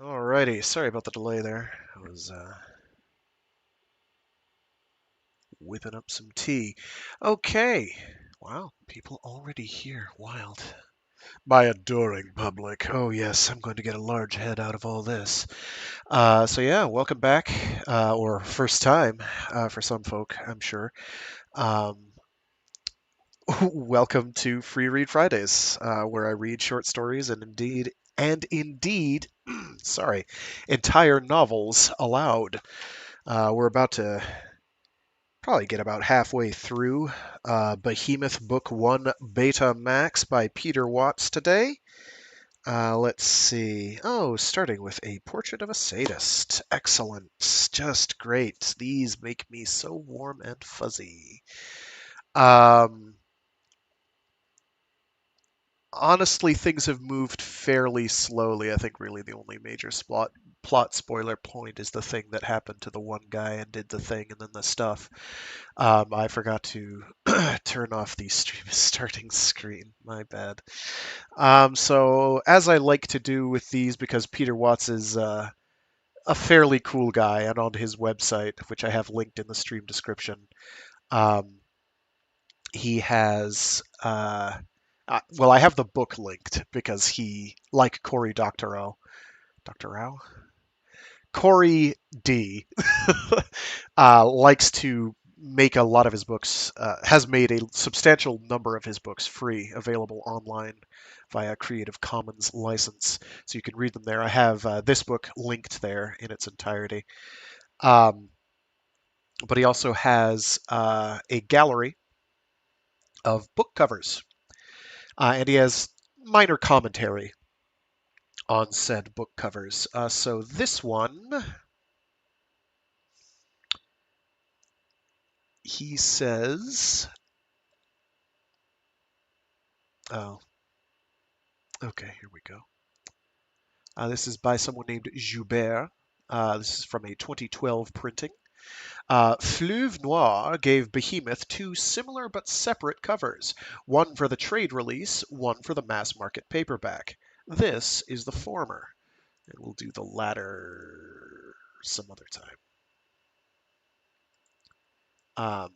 Alrighty, sorry about the delay there. I was whipping up some tea. Okay. Wow, people already here. Wild. My adoring public. Oh yes, I'm going to get a large head out of all this. So yeah, welcome back, or first time for some folk, I'm sure. Um, Welcome to Free Read Fridays, where I read short stories and indeed, sorry, entire novels aloud. We're about to probably get about halfway through Behemoth Book 1 Beta Max by Peter Watts today. Let's see. Oh, starting with A Portrait of a Sadist. Excellent. Just great. These make me so warm and fuzzy. Um, Honestly, things have moved fairly slowly. I think really the only major plot spoiler point is the thing that happened to the one guy and did the thing and then the stuff. I forgot to turn off the stream starting screen. My bad. So, as I like to do with these, because Peter Watts is a fairly cool guy, and on his website, which I have linked in the stream description, um, he has. Well, I have the book linked because he, like Cory Doctorow, Doctorow? Corey D, likes to make a lot of his books, has made a substantial number of his books free, available online via Creative Commons license. So you can read them there. I have this book linked there in its entirety. Um, but he also has a gallery of book covers, and he has minor commentary on said book covers. So this one, he says, oh, okay, here we go. This is by someone named Joubert. This is from a 2012 printing. Fleuve Noir gave Behemoth two similar but separate covers, one for the trade release, one for the mass market paperback. This is the former, and we'll do the latter some other time. Um,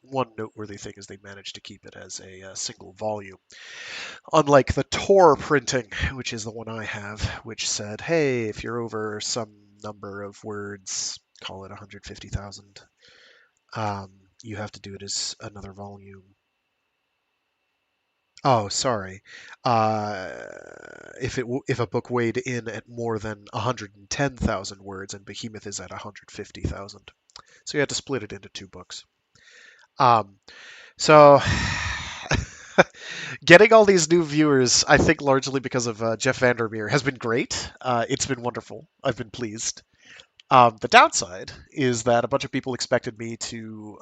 one noteworthy thing is they managed to keep it as a single volume. Unlike the Tor printing, which is the one I have, which said, hey, if you're over some number of words, call it 150,000, um, you have to do it as another volume. Oh, sorry. Uh, if a book weighed in at more than 110,000 words, and Behemoth is at 150,000, so you had to split it into two books. Um, so getting all these new viewers, I think largely because of Jeff Vandermeer, has been great. It's been wonderful. I've been pleased. The downside is that a bunch of people expected me to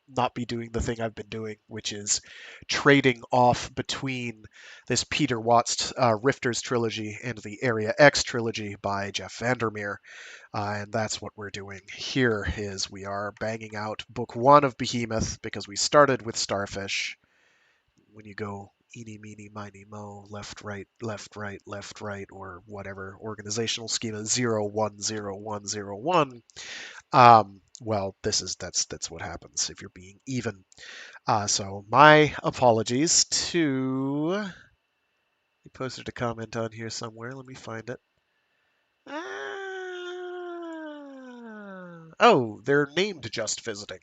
not be doing the thing I've been doing, which is trading off between this Peter Watts Rifters trilogy and the Area X trilogy by Jeff Vandermeer. And that's what we're doing here is we are banging out book one of Behemoth because we started with Starfish. When you go eeny, meeny, miny, mo, left, right, left, right, or whatever organizational schema 010101. Well, that's what happens if you're being even. So my apologies to. He posted a comment on here somewhere. Let me find it. Oh, they're named Just Visiting.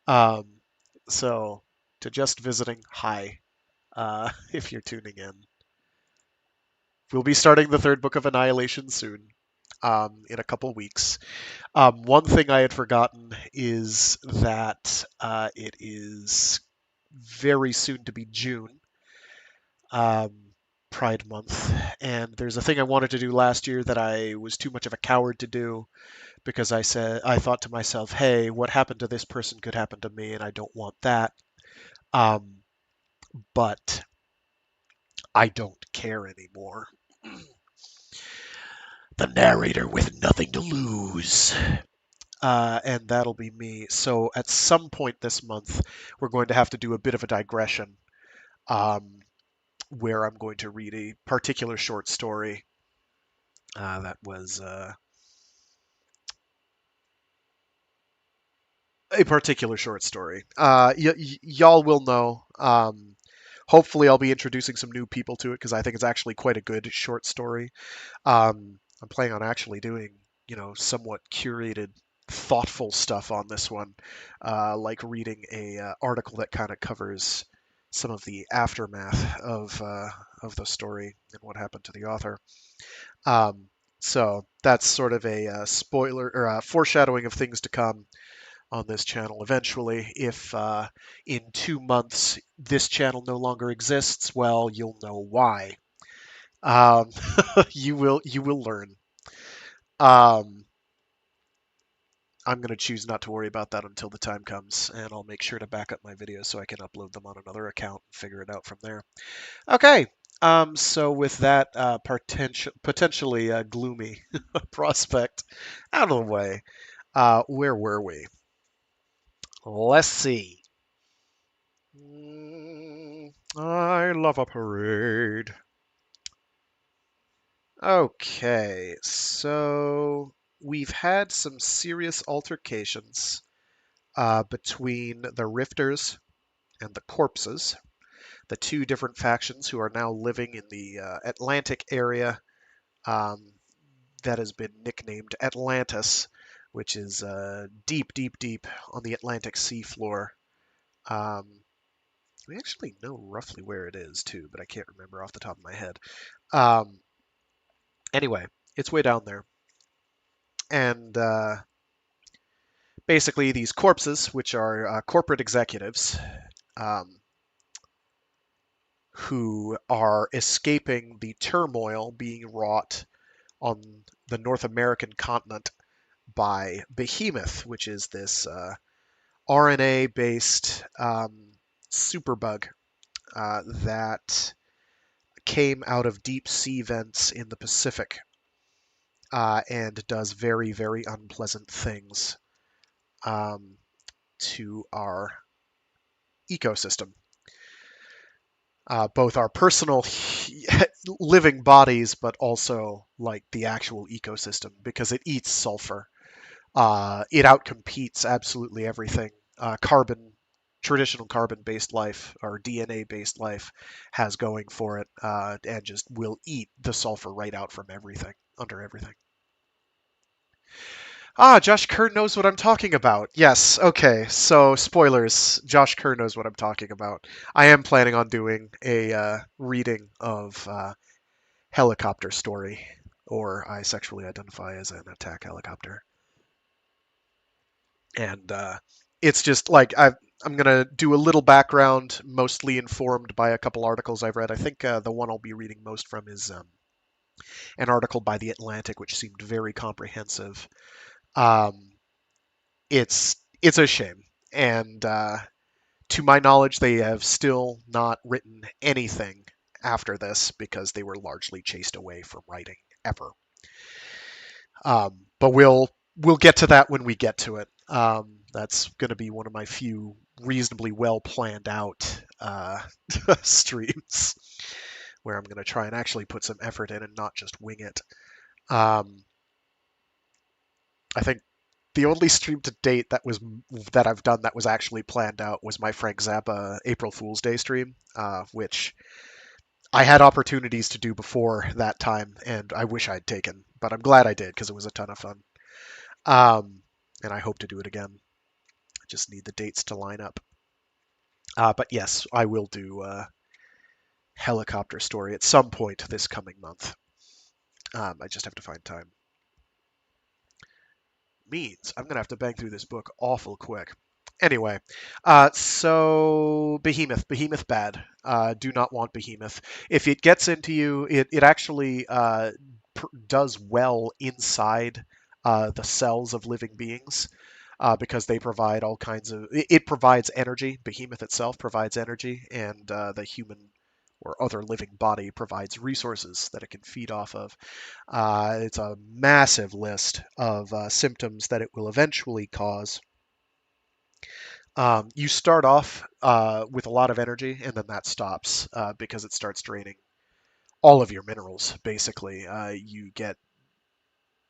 Um, so to Just Visiting, hi. If you're tuning in. We'll be starting the third book of Annihilation soon, in a couple weeks. One thing I had forgotten is that it is very soon to be June, um, Pride Month, and there's a thing I wanted to do last year that I was too much of a coward to do because I thought to myself, hey, what happened to this person could happen to me, and I don't want that. Um, but I don't care anymore. The narrator with nothing to lose. And that'll be me. So at some point this month, we're going to have to do a bit of a digression, um, where I'm going to read a particular short story, That was a particular short story. Y'all will know. Hopefully, I'll be introducing some new people to it because I think it's actually quite a good short story. I'm planning on actually doing, somewhat curated, thoughtful stuff on this one, like reading a article that kind of covers some of the aftermath of the story and what happened to the author. Um, so that's sort of a spoiler or a foreshadowing of things to come on this channel eventually. If in 2 months this channel no longer exists, well, you'll know why. Um, you will learn. Um, I'm going to choose not to worry about that until the time comes, and I'll make sure to back up my videos so I can upload them on another account and figure it out from there. Okay. So with that potentially gloomy prospect out of the way, where were we? Let's see. I love a parade. Okay, so we've had some serious altercations between the Rifters and the Corpses, the two different factions who are now living in the Atlantic area um, that has been nicknamed Atlantis, which is deep, deep, deep on the Atlantic seafloor. Um, we actually know roughly where it is too, but I can't remember off the top of my head. Um, anyway, it's way down there, and basically these corpses, which are corporate executives, um, who are escaping the turmoil being wrought on the North American continent by Behemoth, which is this RNA-based superbug that came out of deep sea vents in the Pacific and does very, very unpleasant things um, to our ecosystem. Both our personal living bodies, but also like the actual ecosystem because it eats sulfur. It outcompetes absolutely everything. Traditional carbon-based life or DNA-based life has going for it, and just will eat the sulfur right out from everything, under everything. Josh Kerr knows what I'm talking about. Yes, okay. So, spoilers. Josh Kerr knows what I'm talking about. I am planning on doing a reading of Helicopter Story, or I sexually identify as an attack helicopter. And it's just like I'm gonna do a little background, mostly informed by a couple articles I've read. I think the one I'll be reading most from is an article by The Atlantic, which seemed very comprehensive. Um, it's a shame, and to my knowledge, they have still not written anything after this because they were largely chased away from writing ever. But we'll get to that when we get to it. That's going to be one of my few reasonably well planned out streams where I'm going to try and actually put some effort in and not just wing it. Um, I think the only stream to date that I've done that was actually planned out was my Frank Zappa April Fool's Day stream, which I had opportunities to do before that time, and I wish I'd taken, but I'm glad I did because it was a ton of fun. Um, and I hope to do it again. I just need the dates to line up. But yes, I will do Helicopter Story at some point this coming month. I just have to find time. Means I'm gonna have to bang through this book awful quick. Anyway, so Behemoth bad. Do not want Behemoth. If it gets into you, it actually does well inside the cells of living beings because they provide all kinds of. It provides energy. Behemoth itself provides energy, and the human or other living body provides resources that it can feed off of. It's a massive list of symptoms that it will eventually cause. You start off with a lot of energy, and then that stops because it starts draining all of your minerals. Basically, you get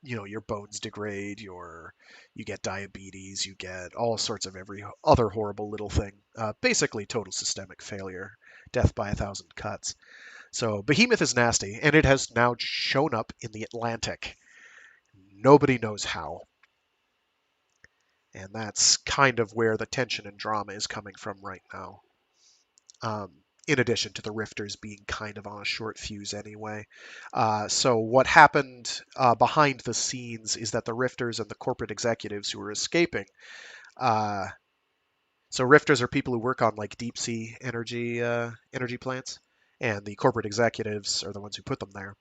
your bones degrade, you get diabetes, you get all sorts of every other horrible little thing. Basically, total systemic failure, death by 1,000 cuts. So Behemoth is nasty, and it has now shown up in the Atlantic. Nobody knows how. And that's kind of where the tension and drama is coming from right now. Um, in addition to the Rifters being kind of on a short fuse anyway. So what happened behind the scenes is that the Rifters and the corporate executives who are escaping. Uh, so Rifters are people who work on like deep sea energy plants, and the corporate executives are the ones who put them there.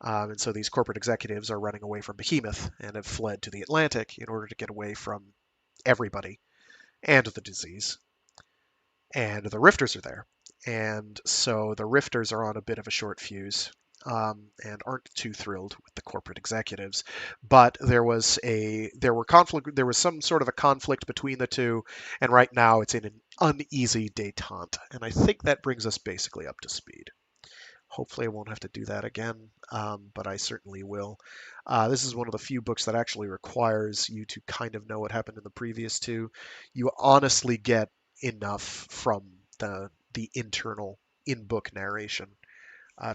And so these corporate executives are running away from Behemoth and have fled to the Atlantic in order to get away from everybody and the disease. And the Rifters are there. And so the Rifters are on a bit of a short fuse, and aren't too thrilled with the corporate executives. But there was some sort of a conflict between the two, and right now it's in an uneasy detente. And I think that brings us basically up to speed. Hopefully, I won't have to do that again, but I certainly will. This is one of the few books that actually requires you to kind of know what happened in the previous two. You honestly get enough from the internal in-book narration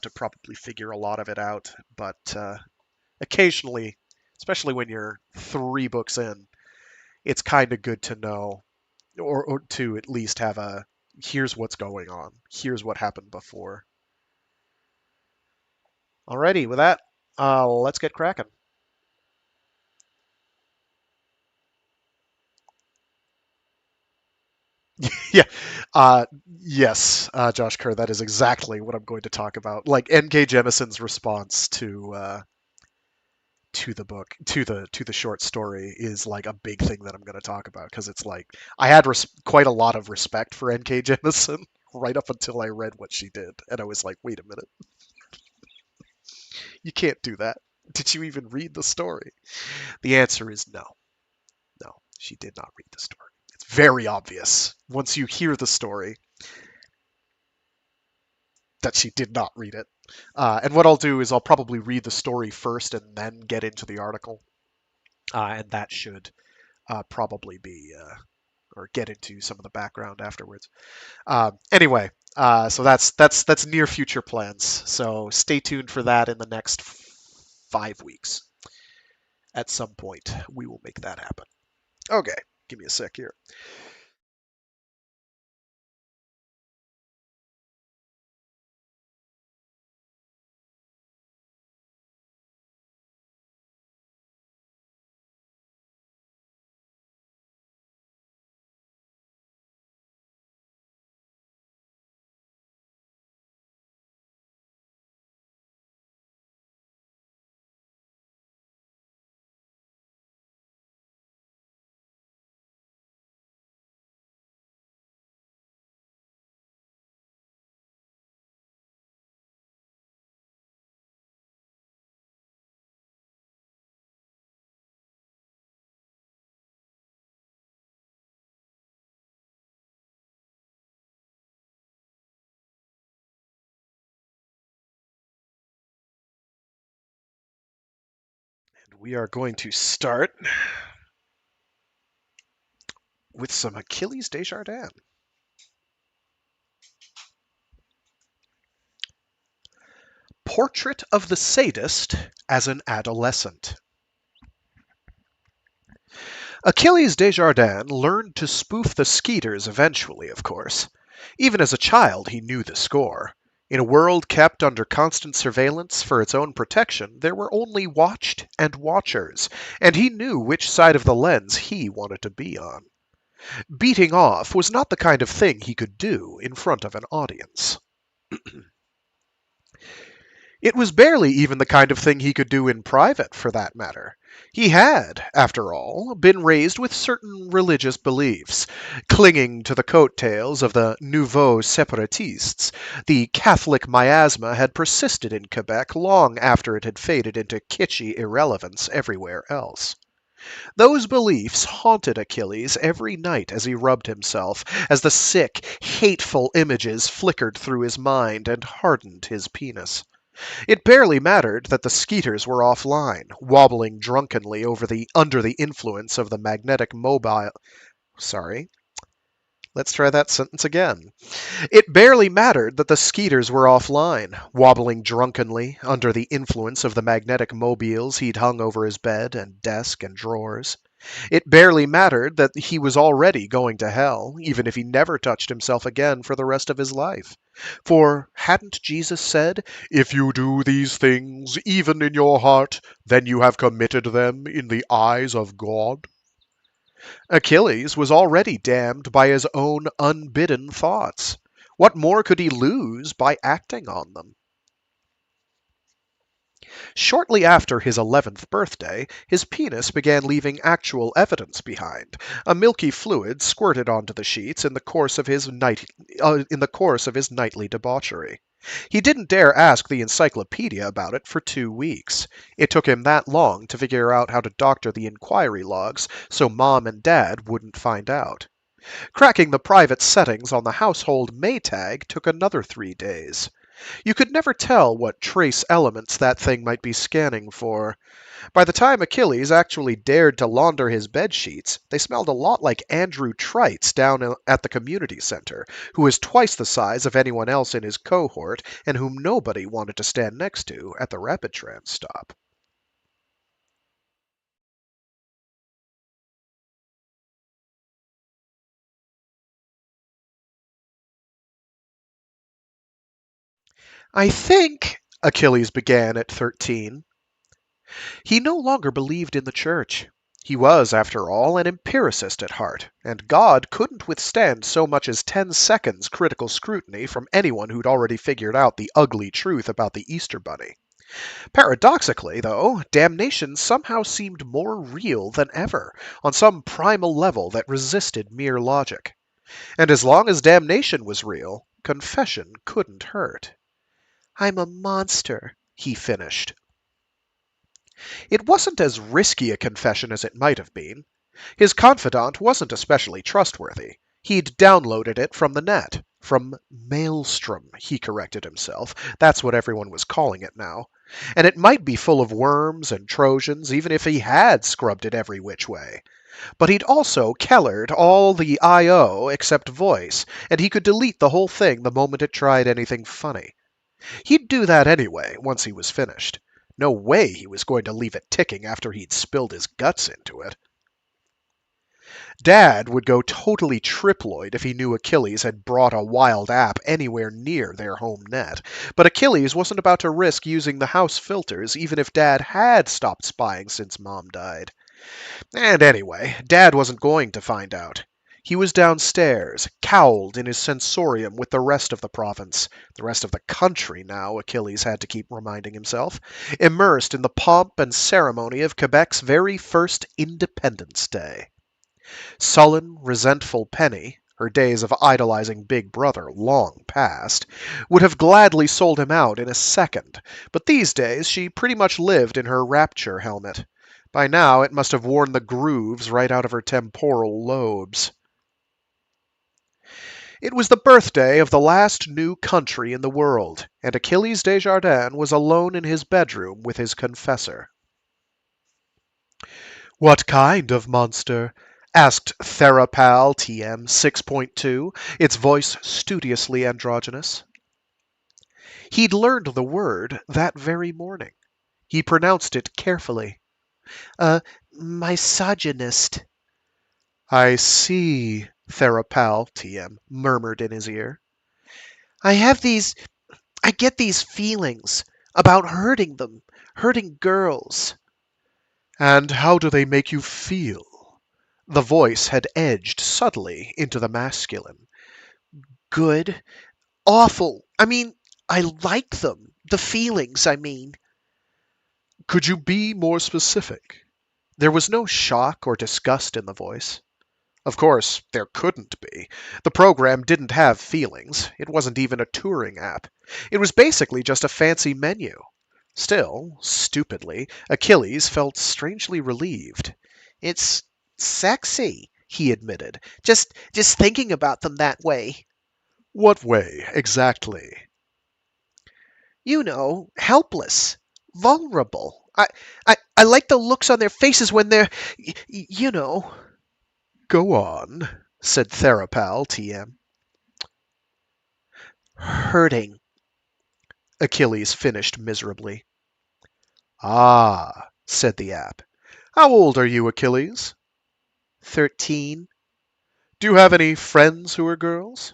to probably figure a lot of it out, but occasionally, especially when you're 3 books in, it's kind of good to know, or to at least have a here's what's going on, here's what happened before. Alrighty, with that, let's get cracking. Yeah, uh, yes, Josh Kerr, that is exactly what I'm going to talk about. Like N.K. Jemison's response to the book, to the short story, is like a big thing that I'm going to talk about because it's like I had quite a lot of respect for N.K. Jemison right up until I read what she did, and I was like, wait a minute, you can't do that. Did you even read the story? The answer is no. No, she did not read the story. It's very obvious once you hear the story that she did not read it. And what I'll do is I'll probably read the story first and then get into the article. And that should probably be, or get into some of the background afterwards. Anyway, so that's near future plans. So stay tuned for that in the next 5 weeks. At some point, we will make that happen. Okay, give me a sec here. We are going to start with some Achilles Desjardins. Portrait of the Sadist as an Adolescent. Achilles Desjardins learned to spoof the Skeeters eventually, of course. Even as a child, he knew the score. In a world kept under constant surveillance for its own protection, there were only watched and watchers, and he knew which side of the lens he wanted to be on. Beating off was not the kind of thing he could do in front of an audience. It was barely even the kind of thing he could do in private, for that matter. He had, after all, been raised with certain religious beliefs. Clinging to the coattails of the nouveaux separatistes, the Catholic miasma had persisted in Quebec long after it had faded into kitschy irrelevance everywhere else. Those beliefs haunted Achilles every night as he rubbed himself, as the sick, hateful images flickered through his mind and hardened his penis. It barely mattered that the skeeters were offline, wobbling drunkenly under the influence of the magnetic mobile. Sorry, let's try that sentence again. It barely mattered that the skeeters were offline, wobbling drunkenly under the influence of the magnetic mobiles he'd hung over his bed and desk and drawers. It barely mattered that he was already going to hell, even if he never touched himself again for the rest of his life. For hadn't Jesus said, "If you do these things, even in your heart, then you have committed them in the eyes of God"? Achilles was already damned by his own unbidden thoughts. What more could he lose by acting on them? Shortly after his 11th birthday, his penis began leaving actual evidence behind. A milky fluid squirted onto the sheets in the course of his nightly debauchery. He didn't dare ask the encyclopedia about it for 2 weeks. It took him that long to figure out how to doctor the inquiry logs so Mom and Dad wouldn't find out. Cracking the private settings on the household Maytag took another 3 days. You could never tell what trace elements that thing might be scanning for. By the time Achilles actually dared to launder his bed sheets, they smelled a lot like Andrew Trites down at the community center, who was twice the size of anyone else in his cohort and whom nobody wanted to stand next to at the rapid trans stop. I think, Achilles began at 13, he no longer believed in the church. He was, after all, an empiricist at heart, and God couldn't withstand so much as 10 seconds critical scrutiny from anyone who'd already figured out the ugly truth about the Easter Bunny. Paradoxically, though, damnation somehow seemed more real than ever, on some primal level that resisted mere logic. And as long as damnation was real, confession couldn't hurt. "I'm a monster," he finished. It wasn't as risky a confession as it might have been. His confidant wasn't especially trustworthy. He'd downloaded it from the net. From Maelstrom, he corrected himself. That's what everyone was calling it now. And it might be full of worms and Trojans, even if he had scrubbed it every which way. But he'd also Kellered all the I.O. except voice, and he could delete the whole thing the moment it tried anything funny. He'd do that anyway, once he was finished. No way he was going to leave it ticking after he'd spilled his guts into it. Dad would go totally triploid if he knew Achilles had brought a wild app anywhere near their home net, but Achilles wasn't about to risk using the house filters even if Dad had stopped spying since Mom died. And anyway, Dad wasn't going to find out. He was downstairs, cowled in his sensorium with the rest of the province, the rest of the country now, Achilles had to keep reminding himself, immersed in the pomp and ceremony of Quebec's very first Independence Day. Sullen, resentful Penny, her days of idolizing Big Brother long past, would have gladly sold him out in a second, but these days she pretty much lived in her rapture helmet. By now it must have worn the grooves right out of her temporal lobes. It was the birthday of the last new country in the world, and Achilles Desjardins was alone in his bedroom with his confessor. "What kind of monster?" asked Therapal TM 6.2, its voice studiously androgynous. He'd learned the word that very morning. He pronounced it carefully. "A misogynist." "I see," Therapal TM murmured in his ear. I get these feelings about hurting them, hurting girls." "And how do they make you feel?" The voice had edged subtly into the masculine. "Good. Awful. I like them. The feelings, I mean." "Could you be more specific?" There was no shock or disgust in the voice. Of course, there couldn't be. The program didn't have feelings. It wasn't even a touring app. It was basically just a fancy menu. Still, stupidly, Achilles felt strangely relieved. "It's sexy," he admitted. Just thinking about them that way." "What way, exactly?" You know, helpless, vulnerable. I like the looks on their faces when they're, you know, Go on, said Therapal TM. hurting. Achilles finished miserably. Ah, said the app. How old are you, Achilles? 13. Do you have any friends who are girls?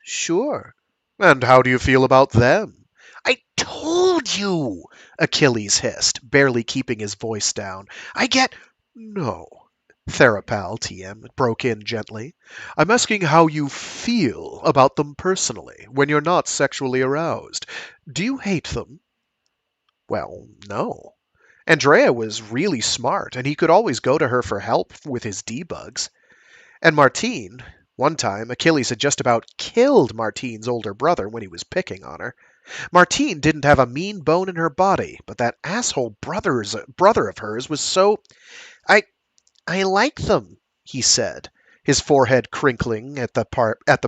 Sure. And how do you feel about them? I told you, Achilles hissed, barely keeping his voice down. I get. No, Therapal TM broke in gently. I'm asking how you feel about them personally, when you're not sexually aroused. Do you hate them? Well, no. Andrea was really smart, and he could always go to her for help with his debugs. And Martine, one time, Achilles had just about killed Martine's older brother when he was picking on her. Martine didn't have a mean bone in her body, but that asshole brother of hers was so. I I like them, he said, his forehead crinkling at the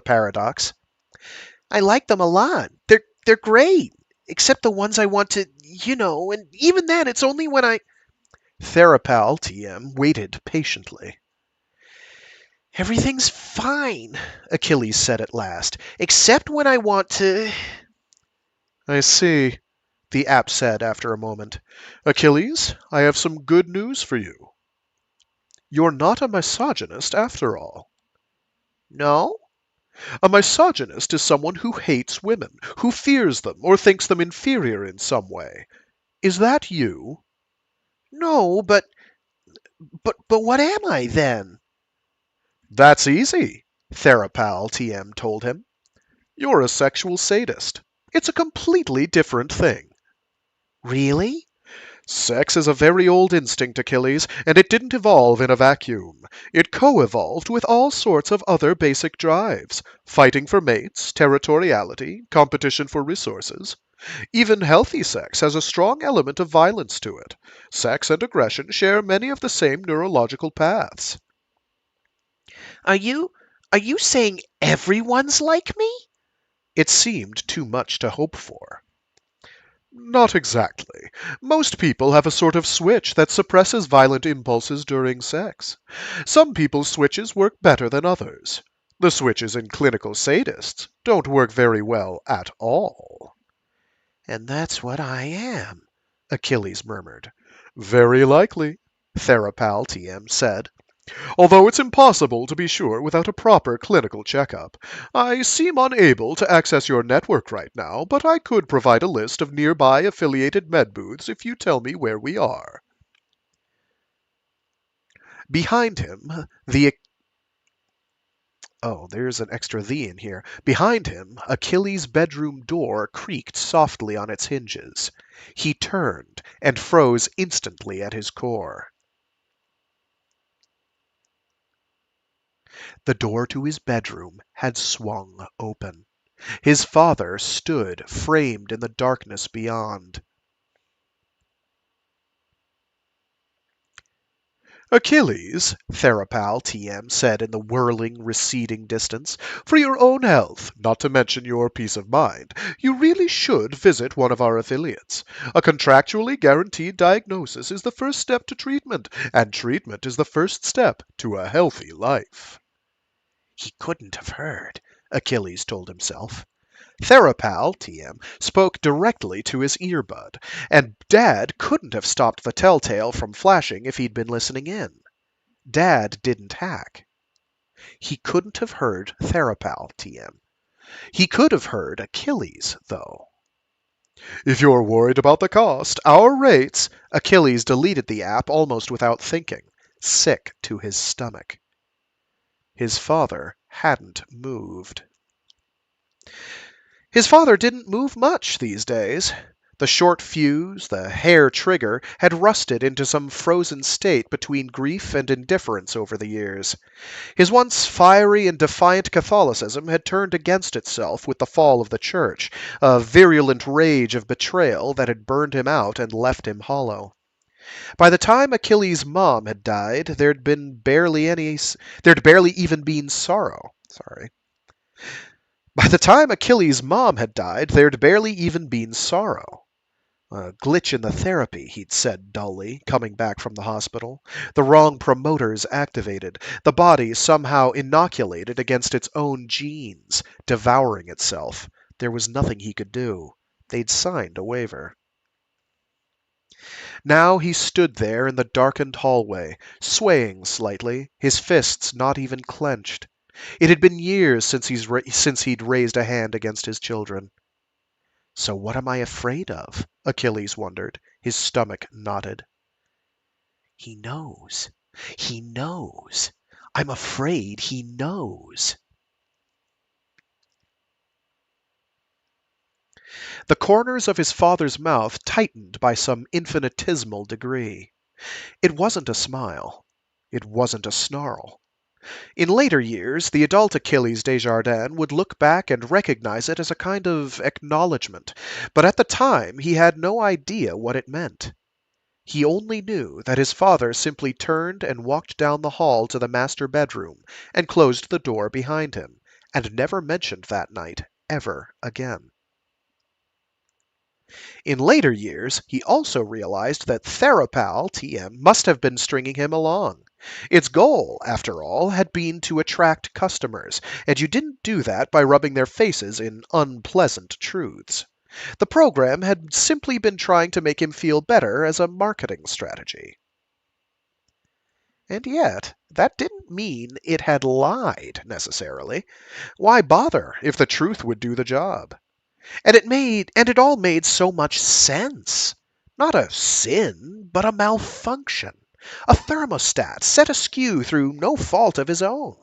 paradox. I like them a lot. They're great. Except the ones I want to, and even then it's only when I. Therapal TM waited patiently. Everything's fine, Achilles said at last, except when I want to. I see, the app said after a moment. Achilles, I have some good news for you. You're not a misogynist after all. No? A misogynist is someone who hates women, who fears them, or thinks them inferior in some way. Is that you? No, but what am I then? That's easy, Therapal TM told him. You're a sexual sadist. It's a completely different thing. Really? Sex is a very old instinct, Achilles, and it didn't evolve in a vacuum. It co-evolved with all sorts of other basic drives. Fighting for mates, territoriality, competition for resources. Even healthy sex has a strong element of violence to it. Sex and aggression share many of the same neurological paths. Are you are you saying everyone's like me? It seemed too much to hope for. Not exactly. Most people have a sort of switch that suppresses violent impulses during sex. Some people's switches work better than others. The switches in clinical sadists don't work very well at all. And that's what I am, Achilles murmured. Very likely, Therapal TM said. Although it's impossible to be sure without a proper clinical checkup. I seem unable to access your network right now, but I could provide a list of nearby affiliated med booths if you tell me where we are. Behind him, there's an extra "the" in here. Behind him, Achilles' bedroom door creaked softly on its hinges. He turned and froze instantly at his core. The door to his bedroom had swung open. His father stood framed in the darkness beyond. Achilles, Therapal TM said in the whirling, receding distance, for your own health, not to mention your peace of mind, you really should visit one of our affiliates. A contractually guaranteed diagnosis is the first step to treatment, and treatment is the first step to a healthy life. He couldn't have heard, Achilles told himself. Therapal, TM, spoke directly to his earbud, and Dad couldn't have stopped the telltale from flashing if he'd been listening in. Dad didn't hack. He couldn't have heard Therapal, TM. He could have heard Achilles, though. If you're worried about the cost, our rates. Achilles deleted the app almost without thinking, sick to his stomach. His father hadn't moved. His father didn't move much these days. The short fuse, the hair trigger, had rusted into some frozen state between grief and indifference over the years. His once fiery and defiant Catholicism had turned against itself with the fall of the Church, a virulent rage of betrayal that had burned him out and left him hollow. By the time Achilles' mom had died, there'd barely even been sorrow. Sorry. By the time Achilles' mom had died, there'd barely even been sorrow. A glitch in the therapy, he'd said dully, coming back from the hospital. The wrong promoters activated. The body somehow inoculated against its own genes, devouring itself. There was nothing he could do. They'd signed a waiver. Now he stood there in the darkened hallway, swaying slightly, his fists not even clenched. It had been years since he'd raised a hand against his children. So what am I afraid of? Achilles wondered. His stomach knotted. He knows. He knows. I'm afraid he knows. The corners of his father's mouth tightened by some infinitesimal degree. It wasn't a smile. It wasn't a snarl. In later years, the adult Achilles Desjardins would look back and recognize it as a kind of acknowledgment, but at the time he had no idea what it meant. He only knew that his father simply turned and walked down the hall to the master bedroom and closed the door behind him, and never mentioned that night ever again. In later years, he also realized that Therapal TM must have been stringing him along. Its goal, after all, had been to attract customers, and you didn't do that by rubbing their faces in unpleasant truths. The program had simply been trying to make him feel better as a marketing strategy. And yet, that didn't mean it had lied, necessarily. Why bother if the truth would do the job? And it all made so much sense. Not a sin, but a malfunction. A thermostat set askew through no fault of his own.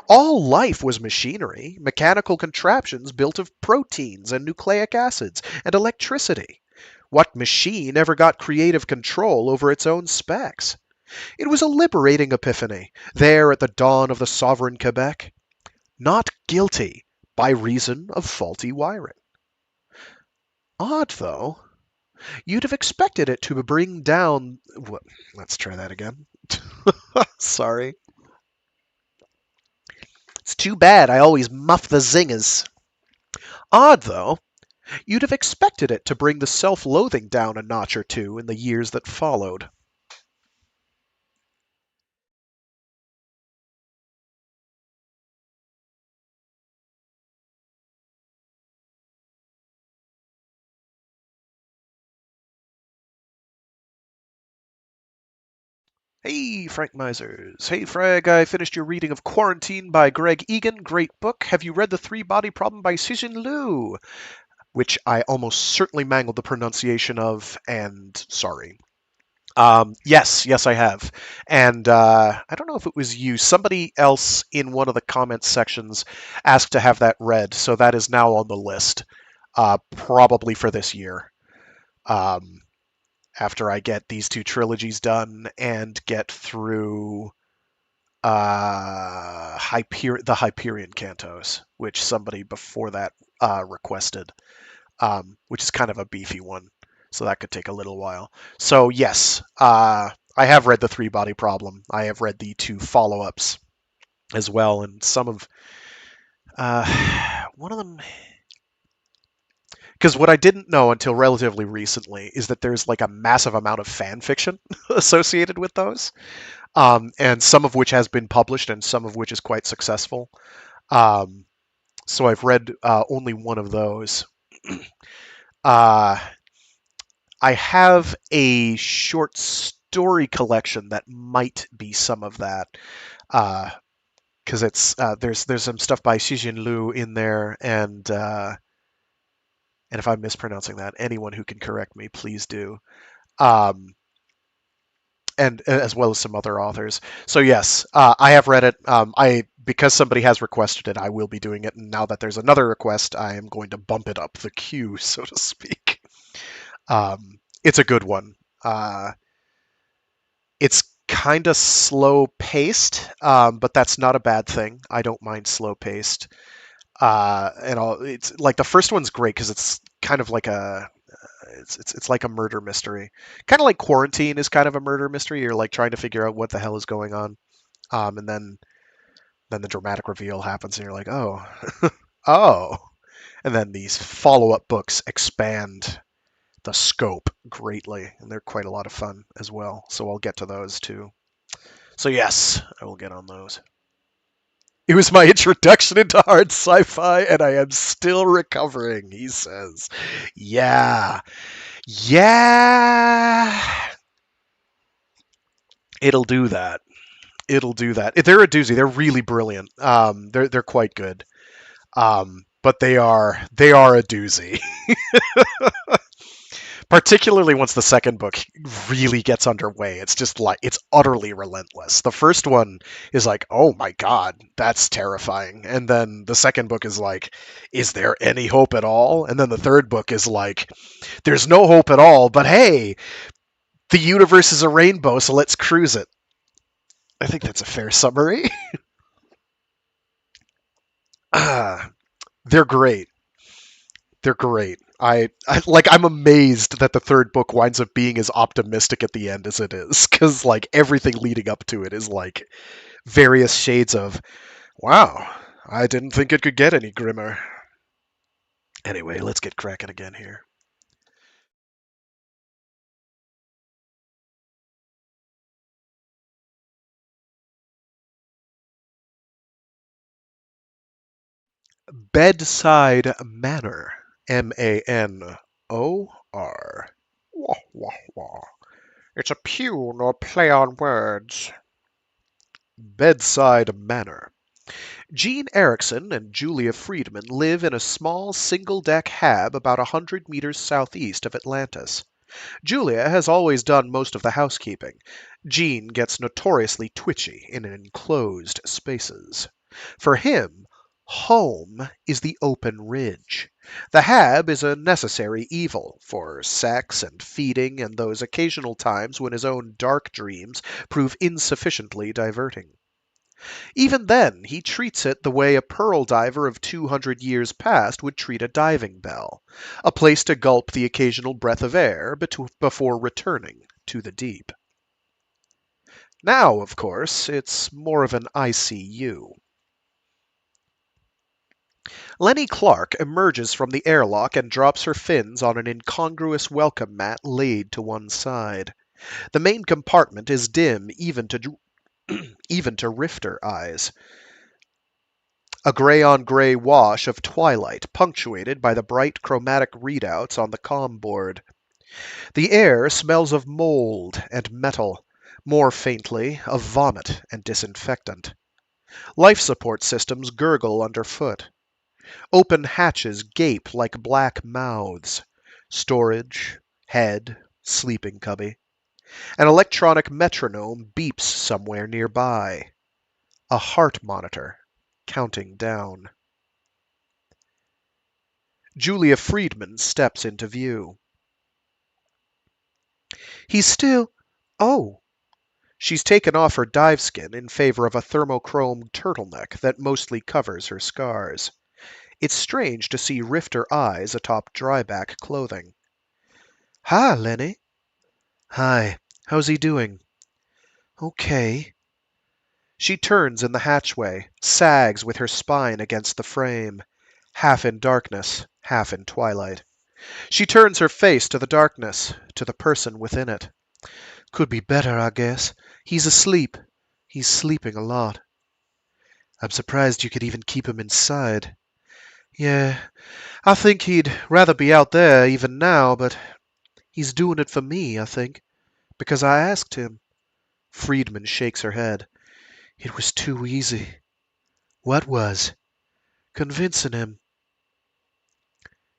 All life was machinery, mechanical contraptions built of proteins and nucleic acids and electricity. What machine ever got creative control over its own specs? It was a liberating epiphany, there at the dawn of the sovereign Quebec. Not guilty by reason of faulty wiring. Odd, though. You'd have expected it to bring down. Let's try that again. Sorry. It's too bad I always muff the zingers. Odd, though. You'd have expected it to bring the self loathing down a notch or two in the years that followed. Hey, Frank Misers. Hey, Frag, I finished your reading of Quarantine by Greg Egan. Great book. Have you read The Three Body Problem by Cixin Liu? Which I almost certainly mangled the pronunciation of, and sorry. Yes, I have. And I don't know if it was you. Somebody else in one of the comments sections asked to have that read, so that is now on the list, probably for this year. Um, After I get these two trilogies done and get through the Hyperion Cantos, which somebody before that requested, which is kind of a beefy one. So that could take a little while. So yes, I have read the Three Body Problem. I have read the two follow-ups as well, and some of one of them. Because what I didn't know until relatively recently is that there's like a massive amount of fan fiction associated with those, and some of which has been published and some of which is quite successful. Um, so I've read only one of those. Uh, I have a short story collection that might be some of that, because there's some stuff by Xijin Liu in there, and if I'm mispronouncing that, anyone who can correct me, please do. Um, and as well as some other authors. So yes, I have read it. I because somebody has requested it, I will be doing it. And now that there's another request, I am going to bump it up the queue, so to speak. It's a good one. It's kind of slow paced, but that's not a bad thing. I don't mind slow paced. It's like the first one's great because it's kind of like it's like a murder mystery, kind of like Quarantine is kind of a murder mystery. You're like trying to figure out what the hell is going on, and then the dramatic reveal happens, and you're like, oh, Oh, and then these follow-up books expand the scope greatly, and they're quite a lot of fun as well. So I'll get to those too. So yes, I will get on those. It was my introduction into hard sci-fi, and I am still recovering, he says. Yeah. Yeah. It'll do that. It'll do that. They're a doozy. They're really brilliant. They're quite good. But they are a doozy. Particularly once the second book really gets underway. It's just like it's utterly relentless. The first one is like, "Oh my god, that's terrifying." And then the second book is like, "Is there any hope at all?" And then the third book is like, "There's no hope at all, but hey, the universe is a rainbow, so let's cruise it." I think that's a fair summary. They're great. They're great. I'm amazed that the third book winds up being as optimistic at the end as it is, because like everything leading up to it is like various shades of wow. I didn't think it could get any grimmer. Anyway, let's get cracking again here. Bedside Manor. Manor. Wah, wah, wah. It's a pun or play on words. Bedside Manor. Gene Erickson and Julia Friedman live in a small single-deck hab about 100 meters southeast of Atlantis. Julia has always done most of the housekeeping. Gene gets notoriously twitchy in enclosed spaces. For him, home is the open ridge. The hab is a necessary evil for sex and feeding and those occasional times when his own dark dreams prove insufficiently diverting. Even then, he treats it the way a pearl diver of 200 years past would treat a diving bell, a place to gulp the occasional breath of air before returning to the deep. Now, of course, it's more of an ICU. Lenny Clark emerges from the airlock and drops her fins on an incongruous welcome mat laid to one side. The main compartment is dim even to rifter eyes. A gray-on-gray wash of twilight, punctuated by the bright chromatic readouts on the comm board. The air smells of mold and metal, more faintly of vomit and disinfectant. Life support systems gurgle underfoot. Open hatches gape like black mouths. Storage, head, sleeping cubby. An electronic metronome beeps somewhere nearby. A heart monitor, counting down. Julia Friedman steps into view. He's still. Oh! She's taken off her dive skin in favor of a thermochrome turtleneck that mostly covers her scars. It's strange to see rifter eyes atop dryback clothing. Hi, Lenny. Hi. How's he doing? Okay. She turns in the hatchway, sags with her spine against the frame, half in darkness, half in twilight. She turns her face to the darkness, to the person within it. Could be better, I guess. He's asleep. He's sleeping a lot. I'm surprised you could even keep him inside. Yeah, I think he'd rather be out there even now, but he's doing it for me, I think, because I asked him. Friedman shakes her head. It was too easy. What was? Convincing him.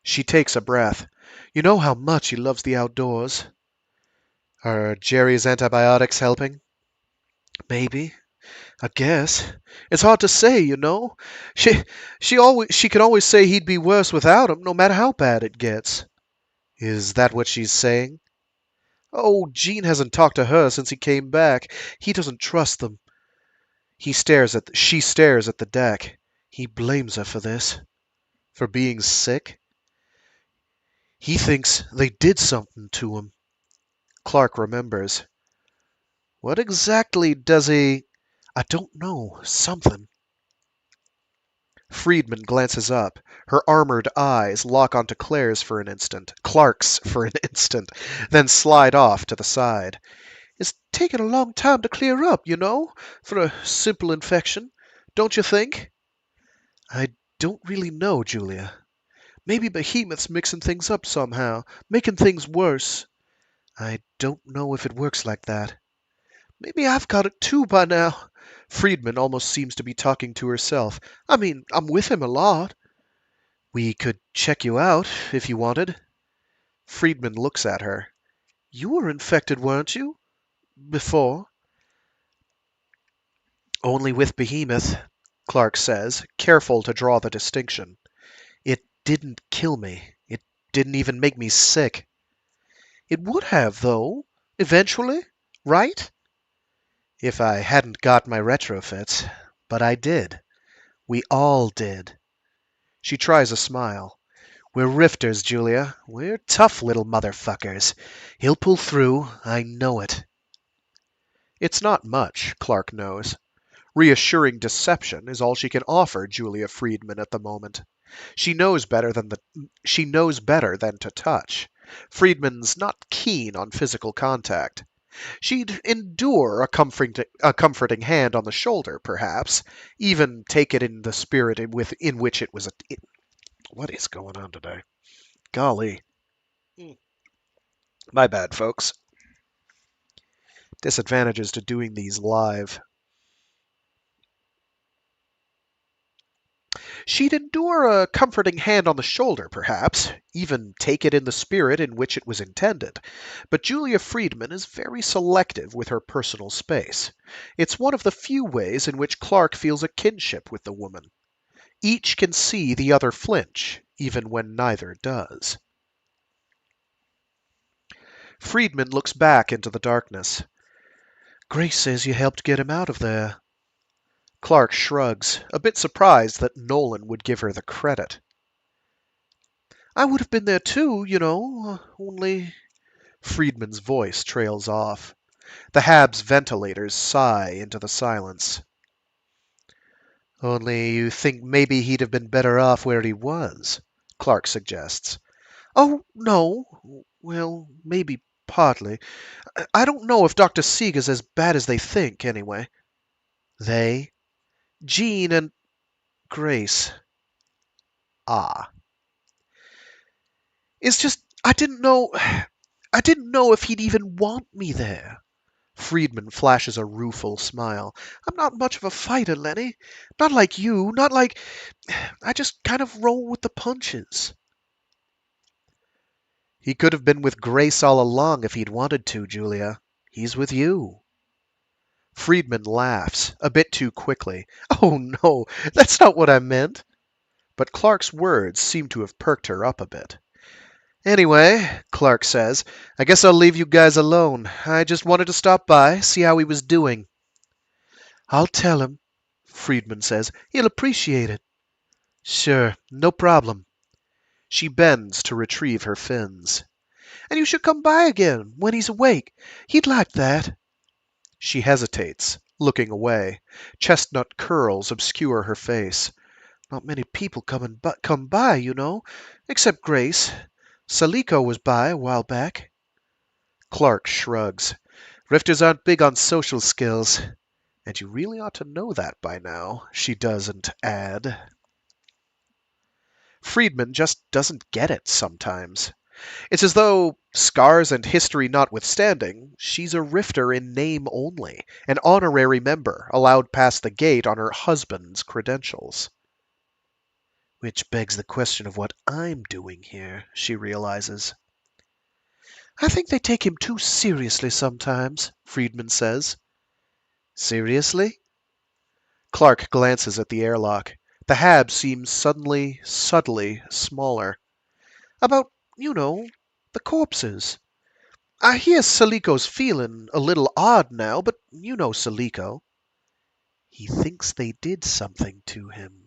She takes a breath. You know how much he loves the outdoors. Are Jerry's antibiotics helping? Maybe. I guess. It's hard to say, you know. She can always say he'd be worse without him, no matter how bad it gets. Is that what she's saying? Oh, Gene hasn't talked to her since he came back. He doesn't trust them. She stares at the deck. He blames her for this. For being sick? He thinks they did something to him. Clark remembers. What exactly does he... I don't know. Something. Friedman glances up. Her armored eyes lock onto Clark's for an instant, then slide off to the side. It's taken a long time to clear up, for a simple infection, don't you think? I don't really know, Julia. Maybe Behemoth's mixing things up somehow, making things worse. I don't know if it works like that. Maybe I've got it too by now. Friedman almost seems to be talking to herself. I mean, I'm with him a lot. We could check you out if you wanted. Friedman looks at her. You were infected, weren't you? Before? Only with Behemoth, Clark says, careful to draw the distinction. It didn't kill me. It didn't even make me sick. It would have, though, eventually, right? If I hadn't got my retrofits. But I did. We all did. She tries a smile. We're rifters, Julia. We're tough little motherfuckers. He'll pull through. I know it. It's not much, Clark knows. Reassuring deception is all she can offer Julia Friedman at the moment. She knows better than to touch. Friedman's not keen on physical contact. She'd endure a comforting hand on the shoulder, perhaps, even take it in the spirit in which it was. What is going on today? Golly. My bad, folks. Disadvantages to doing these live. She'd endure a comforting hand on the shoulder, perhaps, even take it in the spirit in which it was intended. But Julia Friedman is very selective with her personal space. It's one of the few ways in which Clark feels a kinship with the woman. Each can see the other flinch, even when neither does. Friedman looks back into the darkness. Grace says you helped get him out of there. Clark shrugs, a bit surprised that Nolan would give her the credit. I would have been there too, only... Friedman's voice trails off. The Hab's ventilators sigh into the silence. Only you think maybe he'd have been better off where he was, Clark suggests. Oh, no. Well, maybe partly. I don't know if Dr. Seeger's as bad as they think, anyway. They? Jean and Grace. Ah. It's just, I didn't know if he'd even want me there. Friedman flashes a rueful smile. I'm not much of a fighter, Lenny. Not like you, not like... I just kind of roll with the punches. He could have been with Grace all along if he'd wanted to, Julia. He's with you. Friedman laughs, a bit too quickly. Oh, no, that's not what I meant. But Clark's words seem to have perked her up a bit. Anyway, Clark says, I guess I'll leave you guys alone. I just wanted to stop by, see how he was doing. I'll tell him, Friedman says. He'll appreciate it. Sure, no problem. She bends to retrieve her fins. And you should come by again, when he's awake. He'd like that. She hesitates, looking away. Chestnut curls obscure her face. Not many people come by, except Grace. Saliko was by a while back. Clark shrugs. Rifters aren't big on social skills. And you really ought to know that by now, she doesn't add. Friedman just doesn't get it sometimes. It's as though, scars and history notwithstanding, she's a rifter in name only, an honorary member allowed past the gate on her husband's credentials. Which begs the question of what I'm doing here, she realizes. I think they take him too seriously sometimes, Friedman says. Seriously? Clark glances at the airlock. The Hab seems subtly smaller. About, the corpses. I hear Saliko's feeling a little odd now, but you know Saliko. He thinks they did something to him.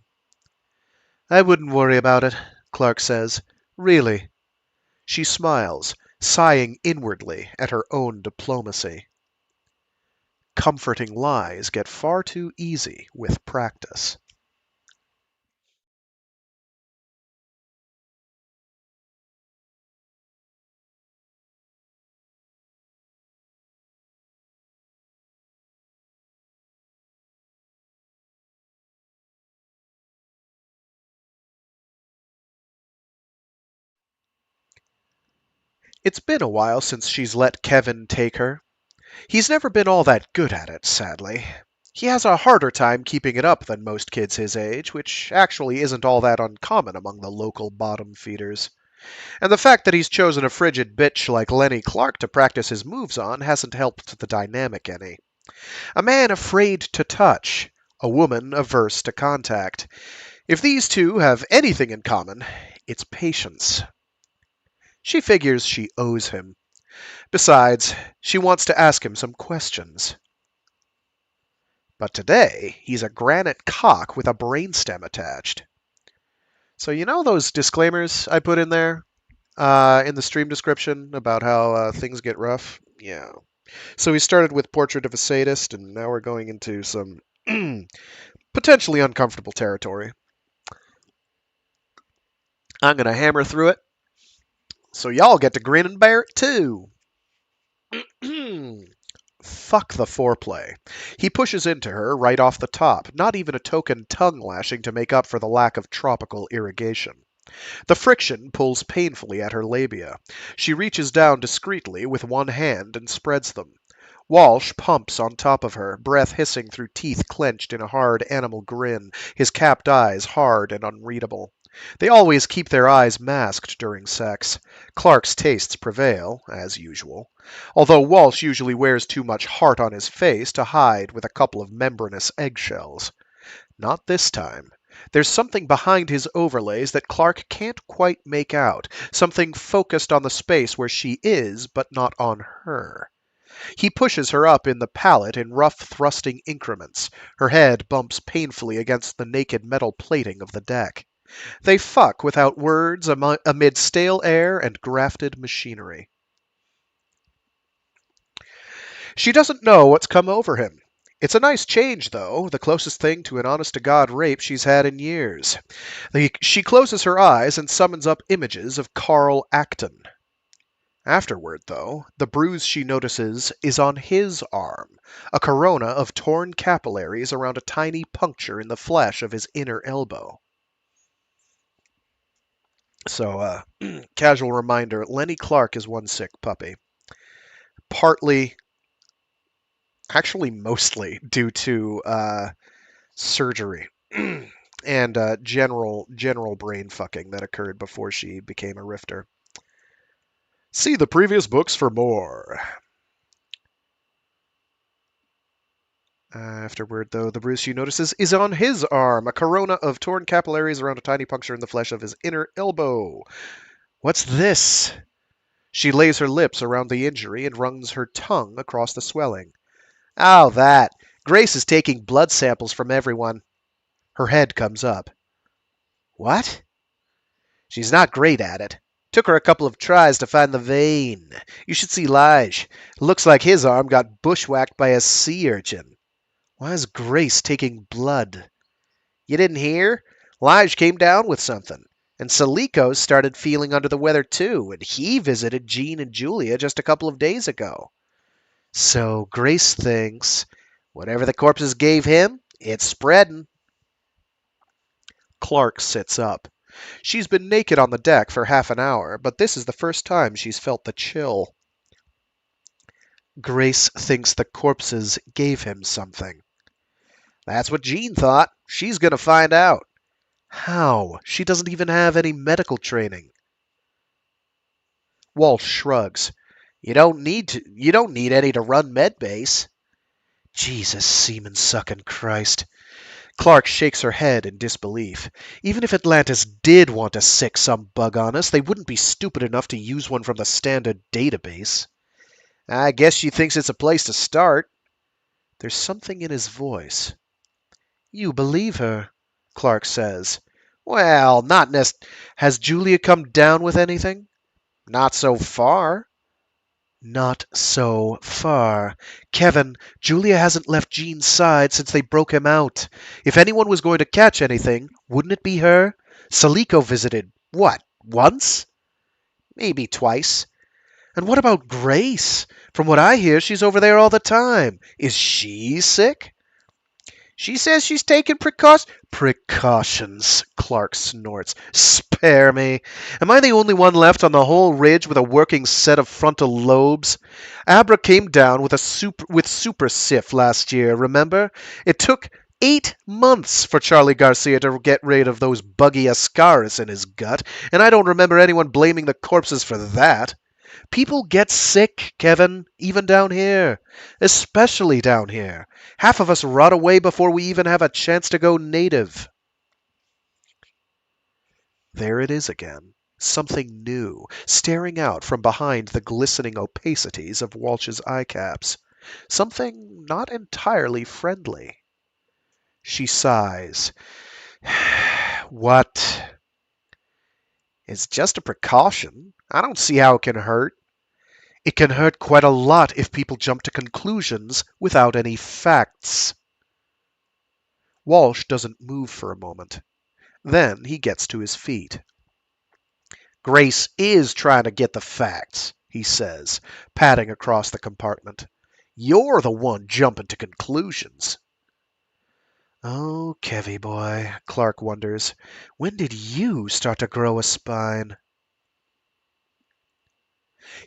I wouldn't worry about it, Clark says. Really. She smiles, sighing inwardly at her own diplomacy. Comforting lies get far too easy with practice. It's been a while since she's let Kevin take her. He's never been all that good at it, sadly. He has a harder time keeping it up than most kids his age, which actually isn't all that uncommon among the local bottom feeders. And the fact that he's chosen a frigid bitch like Lenny Clark to practice his moves on hasn't helped the dynamic any. A man afraid to touch, a woman averse to contact. If these two have anything in common, it's patience. She figures she owes him. Besides, she wants to ask him some questions. But today, he's a granite cock with a brainstem attached. So you know those disclaimers I put in there in the stream description about how things get rough? Yeah. So we started with Portrait of a Sadist, and now we're going into some potentially uncomfortable territory. I'm going to hammer through it, so y'all get to grin and bear it too. Fuck the foreplay. He pushes into her right off the top, not even a token tongue lashing to make up for the lack of tropical irrigation. The friction pulls painfully at her labia. She reaches down discreetly with one hand and spreads them. Walsh pumps on top of her, breath hissing through teeth clenched in a hard animal grin, his capped eyes hard and unreadable. They always keep their eyes masked during sex. Clark's tastes prevail, as usual, although Walsh usually wears too much heart on his face to hide with a couple of membranous eggshells. Not this time. There's something behind his overlays that Clark can't quite make out, something focused on the space where she is, but not on her. He pushes her up in the pallet in rough thrusting increments. Her head bumps painfully against the naked metal plating of the deck. They fuck without words amid stale air and grafted machinery. She doesn't know what's come over him. It's a nice change, though, the closest thing to an honest-to-God rape she's had in years. She closes her eyes and summons up images of Carl Acton. Afterward, though, the bruise she notices is on his arm, a corona of torn capillaries around a tiny puncture in the flesh of his inner elbow. So, casual reminder, Lenny Clark is one sick puppy. Partly, actually mostly, due to surgery and general brain fucking that occurred before she became a rifter. See the previous books for more. Afterward, though, the bruise she notices is on his arm, a corona of torn capillaries around a tiny puncture in the flesh of his inner elbow. What's this? She lays her lips around the injury and runs her tongue across the swelling. Oh, that. Grace is taking blood samples from everyone. Her head comes up. What? She's not great at it. Took her a couple of tries to find the vein. You should see Lige. Looks like his arm got bushwhacked by a sea urchin. Why is Grace taking blood? You didn't hear? Lige came down with something. And Salico started feeling under the weather too, and he visited Jean and Julia just a couple of days ago. So Grace thinks, whatever the corpses gave him, it's spreading. Clark sits up. She's been naked on the deck for half an hour, but this is the first time she's felt the chill. Grace thinks the corpses gave him something. That's what Jean thought. She's going to find out. How? She doesn't even have any medical training. Walsh shrugs. You don't need any to run medbase. Jesus, semen-sucking Christ. Clark shakes her head in disbelief. Even if Atlantis did want to sick some bug on us, they wouldn't be stupid enough to use one from the standard database. I guess she thinks it's a place to start. There's something in his voice. You believe her, Clark says. Well, not Has Julia come down with anything? Not so far. Not so far. Kevin, Julia hasn't left Jean's side since they broke him out. If anyone was going to catch anything, wouldn't it be her? Salico visited, what, once? Maybe twice. And what about Grace? From what I hear, she's over there all the time. Is she sick? She says she's taking precautions, Clark snorts. Spare me. Am I the only one left on the whole ridge with a working set of frontal lobes? Abra came down with super Sif last year, remember? It took 8 months for Charlie Garcia to get rid of those buggy ascaris in his gut, and I don't remember anyone blaming the corpses for that. People get sick, Kevin, even down here. Especially down here. Half of us rot away before we even have a chance to go native. There it is again. Something new, staring out from behind the glistening opacities of Walsh's eye caps. Something not entirely friendly. She sighs. What? It's just a precaution. I don't see how it can hurt. It can hurt quite a lot if people jump to conclusions without any facts. Walsh doesn't move for a moment. Then he gets to his feet. Grace is trying to get the facts, he says, padding across the compartment. You're the one jumping to conclusions. Oh, Kevy boy, Clark wonders, when did you start to grow a spine?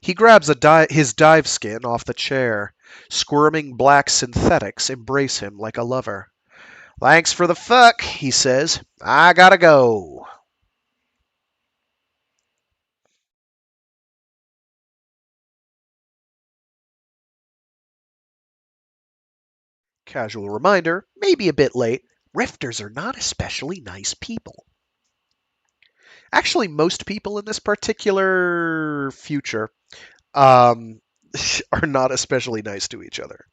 He grabs his dive skin off the chair. Squirming black synthetics embrace him like a lover. Thanks for the fuck, he says. I gotta go. Casual reminder, maybe a bit late. Rifters are not especially nice people. Actually, most people in this particular future um, are not especially nice to each other.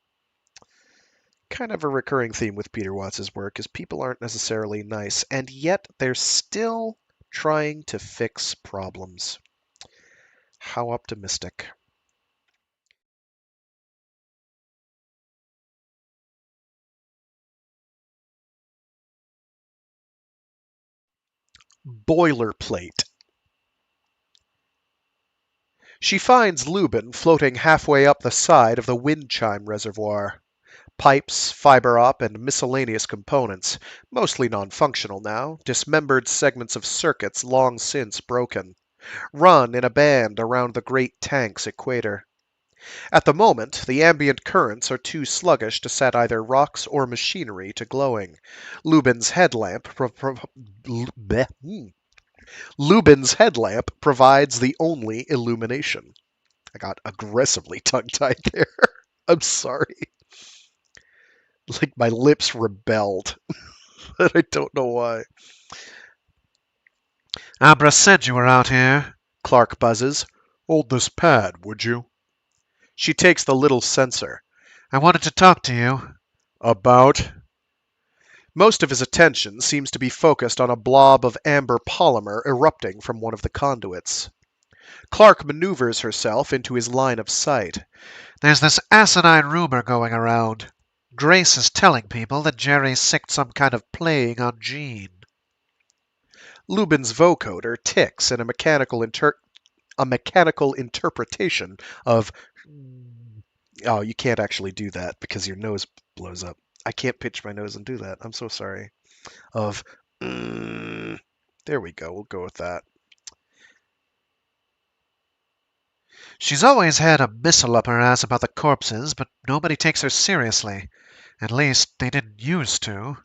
Kind of a recurring theme with Peter Watts's work is people aren't necessarily nice, and yet they're still trying to fix problems. How optimistic. Boilerplate. She finds Lubin floating halfway up the side of the wind chime reservoir. Pipes, fiber op, and miscellaneous components, mostly non-functional now, dismembered segments of circuits long since broken, run in a band around the great tank's equator. At the moment, the ambient currents are too sluggish to set either rocks or machinery to glowing. Lubin's headlamp Lubin's headlamp provides the only illumination. I got aggressively tongue-tied there. I'm sorry. Like my lips rebelled. And I don't know why. Abra said you were out here, Clark buzzes. Hold this pad, would you? She takes the little sensor. I wanted to talk to you. About? Most of his attention seems to be focused on a blob of amber polymer erupting from one of the conduits. Clark maneuvers herself into his line of sight. There's this asinine rumor going around. Grace is telling people that Jerry sicked some kind of plague on Jean. Lubin's vocoder ticks in a mechanical interpretation of. Oh, you can't actually do that because your nose blows up. I can't pitch my nose and do that. I'm so sorry. Of. There we go. We'll go with that. She's always had a missile up her ass about the corpses, but nobody takes her seriously. At least, they didn't used to.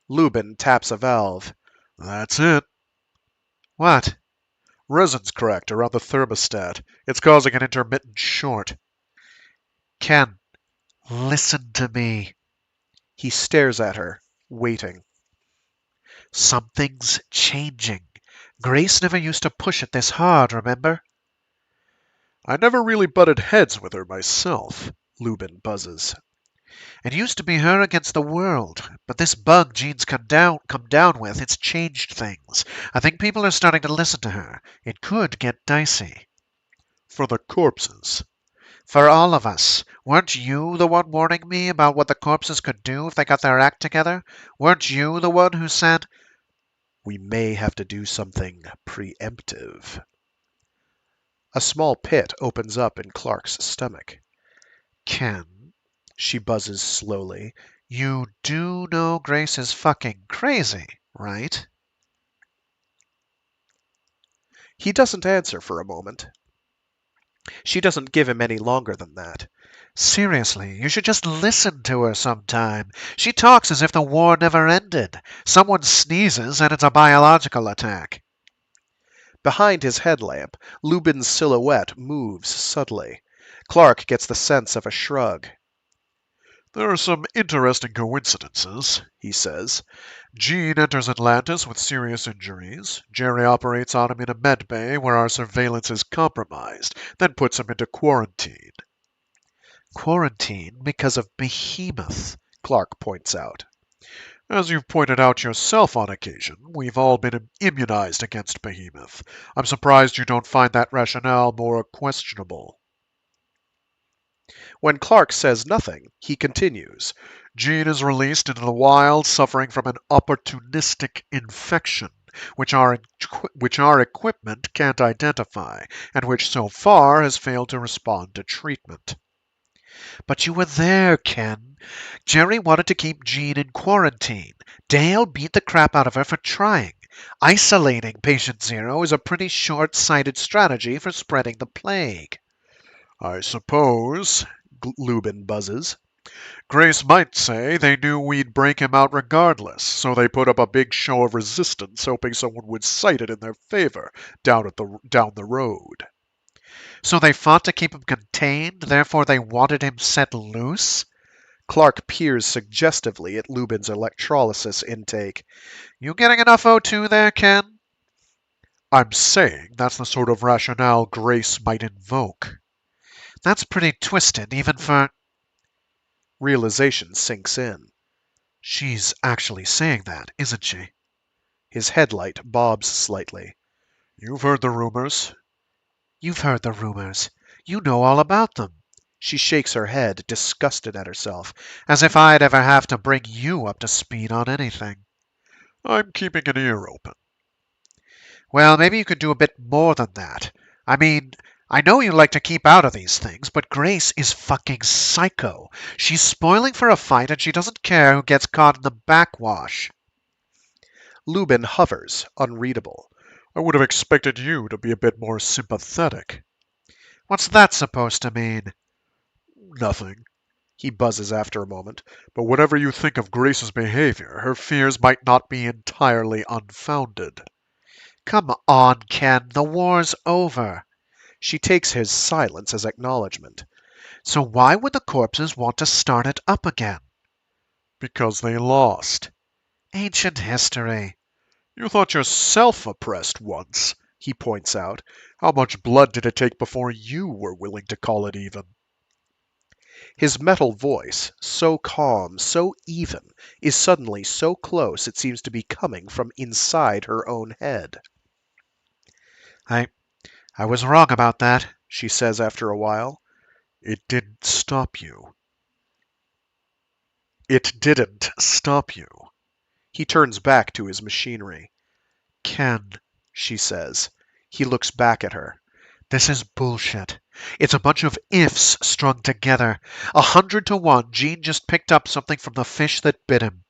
Lubin taps a valve. That's it. What? Resin's cracked around the thermostat. It's causing an intermittent short. Ken, listen to me. He stares at her, waiting. Something's changing. Grace never used to push it this hard, remember? I never really butted heads with her myself, Lubin buzzes. It used to be her against the world, but this bug Jean's come down with, it's changed things. I think people are starting to listen to her. It could get dicey. For the corpses. For all of us. Weren't you the one warning me about what the corpses could do if they got their act together? Weren't you the one who said, we may have to do something preemptive? A small pit opens up in Clark's stomach. Ken, she buzzes slowly, You do know Grace is fucking crazy, right? He doesn't answer for a moment. She doesn't give him any longer than that. Seriously, you should just listen to her sometime. She talks as if the war never ended. Someone sneezes and it's a biological attack. Behind his headlamp, Lubin's silhouette moves subtly. Clark gets the sense of a shrug. There are some interesting coincidences, he says. Gene enters Atlantis with serious injuries. Jerry operates on him in a med bay where our surveillance is compromised, then puts him into quarantine. Quarantine because of Behemoth, Clark points out. as you've pointed out yourself on occasion, we've all been immunized against Behemoth. I'm surprised you don't find that rationale more questionable. When Clark says nothing, he continues. Gene is released into the wild, suffering from an opportunistic infection, which our equipment can't identify, and which so far has failed to respond to treatment. But you were there, Ken. Jerry wanted to keep Jean in quarantine. Dale beat the crap out of her for trying. Isolating Patient Zero is a pretty short-sighted strategy for spreading the plague. I suppose, Lubin buzzes. Grace might say they knew we'd break him out regardless, so they put up a big show of resistance, hoping someone would cite it in their favor down the road. So they fought to keep him contained, therefore they wanted him set loose? Clark peers suggestively at Lubin's electrolysis intake. You getting enough O2 there, Ken? I'm saying that's the sort of rationale Grace might invoke. That's pretty twisted, even for... Realization sinks in. She's actually saying that, isn't she? His headlight bobs slightly. You've heard the rumors. You've heard the rumors. You know all about them. She shakes her head, disgusted at herself. As if I'd ever have to bring you up to speed on anything. I'm keeping an ear open. Well, maybe you could do a bit more than that. I mean, I know you like to keep out of these things, but Grace is fucking psycho. She's spoiling for a fight and she doesn't care who gets caught in the backwash. Lubin hovers, unreadable. I would have expected you to be a bit more sympathetic. What's that supposed to mean? Nothing. He buzzes after a moment. But whatever you think of Grace's behavior, her fears might not be entirely unfounded. Come on, Ken. The war's over. She takes his silence as acknowledgement. So why would the corpses want to start it up again? Because they lost. Ancient history. You thought yourself oppressed once, he points out. How much blood did it take before you were willing to call it even? His metal voice, so calm, so even, is suddenly so close it seems to be coming from inside her own head. I was wrong about that, she says after a while. It didn't stop you. It didn't stop you. He turns back to his machinery. Ken, she says. He looks back at her. This is bullshit. It's a bunch of ifs strung together. 100 to 1, Gene just picked up something from the fish that bit him.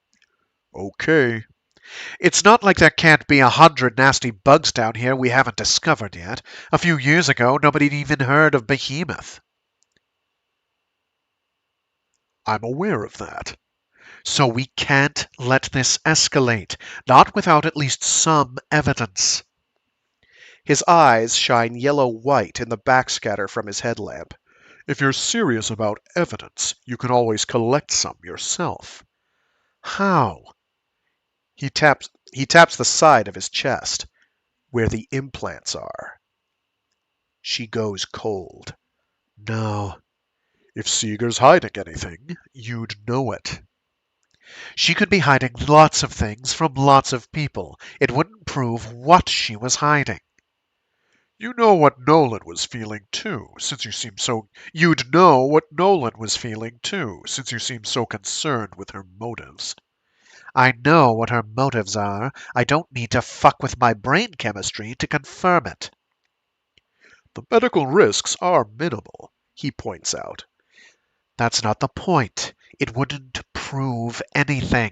Okay. It's not like there can't be 100 nasty bugs down here we haven't discovered yet. A few years ago, nobody'd even heard of Behemoth. I'm aware of that. So we can't let this escalate, not without at least some evidence. His eyes shine yellow-white in the backscatter from his headlamp. If you're serious about evidence, you can always collect some yourself. How? He taps the side of his chest, where the implants are. She goes cold. No. If Seeger's hiding anything, you'd know it. She could be hiding lots of things from lots of people. It wouldn't prove what she was hiding. You know what Nolan was feeling too, since you seem so... You'd know what Nolan was feeling too, since you seem so concerned with her motives. I know what her motives are. I don't need to fuck with my brain chemistry to confirm it. The medical risks are minimal, he points out. That's not the point. It wouldn't prove anything.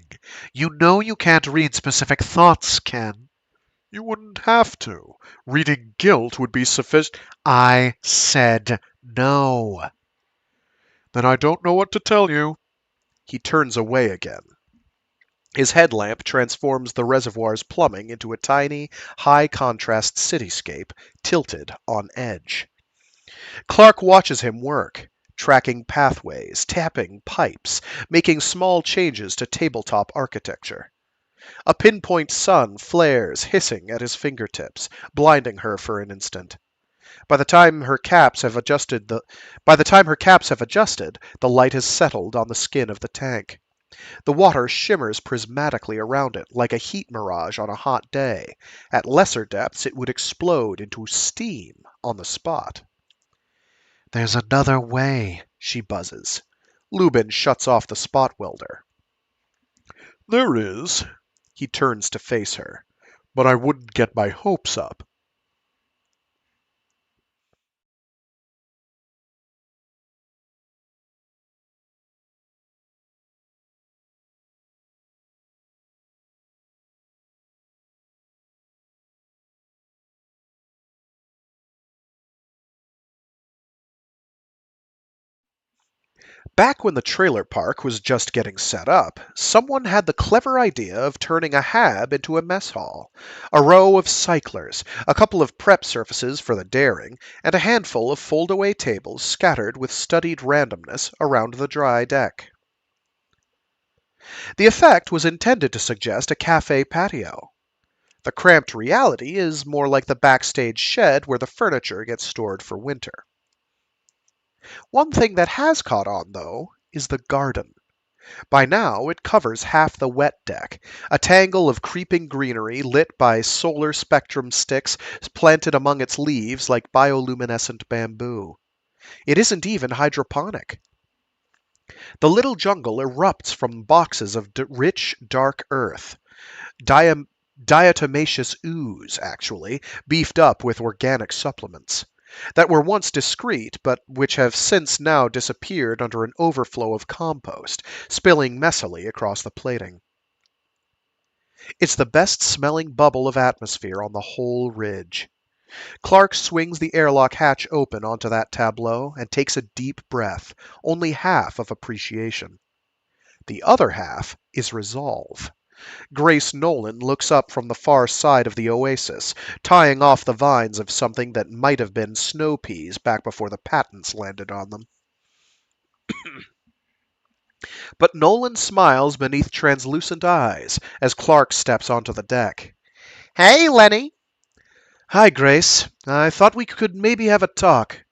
You know you can't read specific thoughts, Ken. You wouldn't have to. Reading guilt would be sufficient. I said no. Then I don't know what to tell you. He turns away again. His headlamp transforms the reservoir's plumbing into a tiny, high-contrast cityscape tilted on edge. Clark watches him work, tracking pathways, tapping pipes, making small changes to tabletop architecture. A pinpoint sun flares hissing at his fingertips, blinding her for an instant. By the time her caps have adjusted, the light has settled on the skin of the tank. The water shimmers prismatically around it, like a heat mirage on a hot day. At lesser depths, it would explode into steam on the spot. There's another way, she buzzes. Lubin shuts off the spot welder. There is. He turns to face her. But I wouldn't get my hopes up. Back when the trailer park was just getting set up, someone had the clever idea of turning a hab into a mess hall. A row of cyclers, a couple of prep surfaces for the daring, and a handful of fold-away tables scattered with studied randomness around the dry deck. The effect was intended to suggest a cafe patio. The cramped reality is more like the backstage shed where the furniture gets stored for winter. One thing that has caught on, though, is the garden. By now, it covers half the wet deck, a tangle of creeping greenery lit by solar spectrum sticks planted among its leaves like bioluminescent bamboo. It isn't even hydroponic. The little jungle erupts from boxes of rich, dark earth, diatomaceous ooze, actually, beefed up with organic supplements that were once discreet, but which have since now disappeared under an overflow of compost, spilling messily across the plating. It's the best smelling bubble of atmosphere on the whole ridge. Clark swings the airlock hatch open onto that tableau and takes a deep breath, only half of appreciation. The other half is resolve. Grace Nolan looks up from the far side of the oasis, tying off the vines of something that might have been snow peas back before the patents landed on them. But Nolan smiles beneath translucent eyes as Clark steps onto the deck. "Hey, Lenny!" "Hi, Grace. I thought we could maybe have a talk."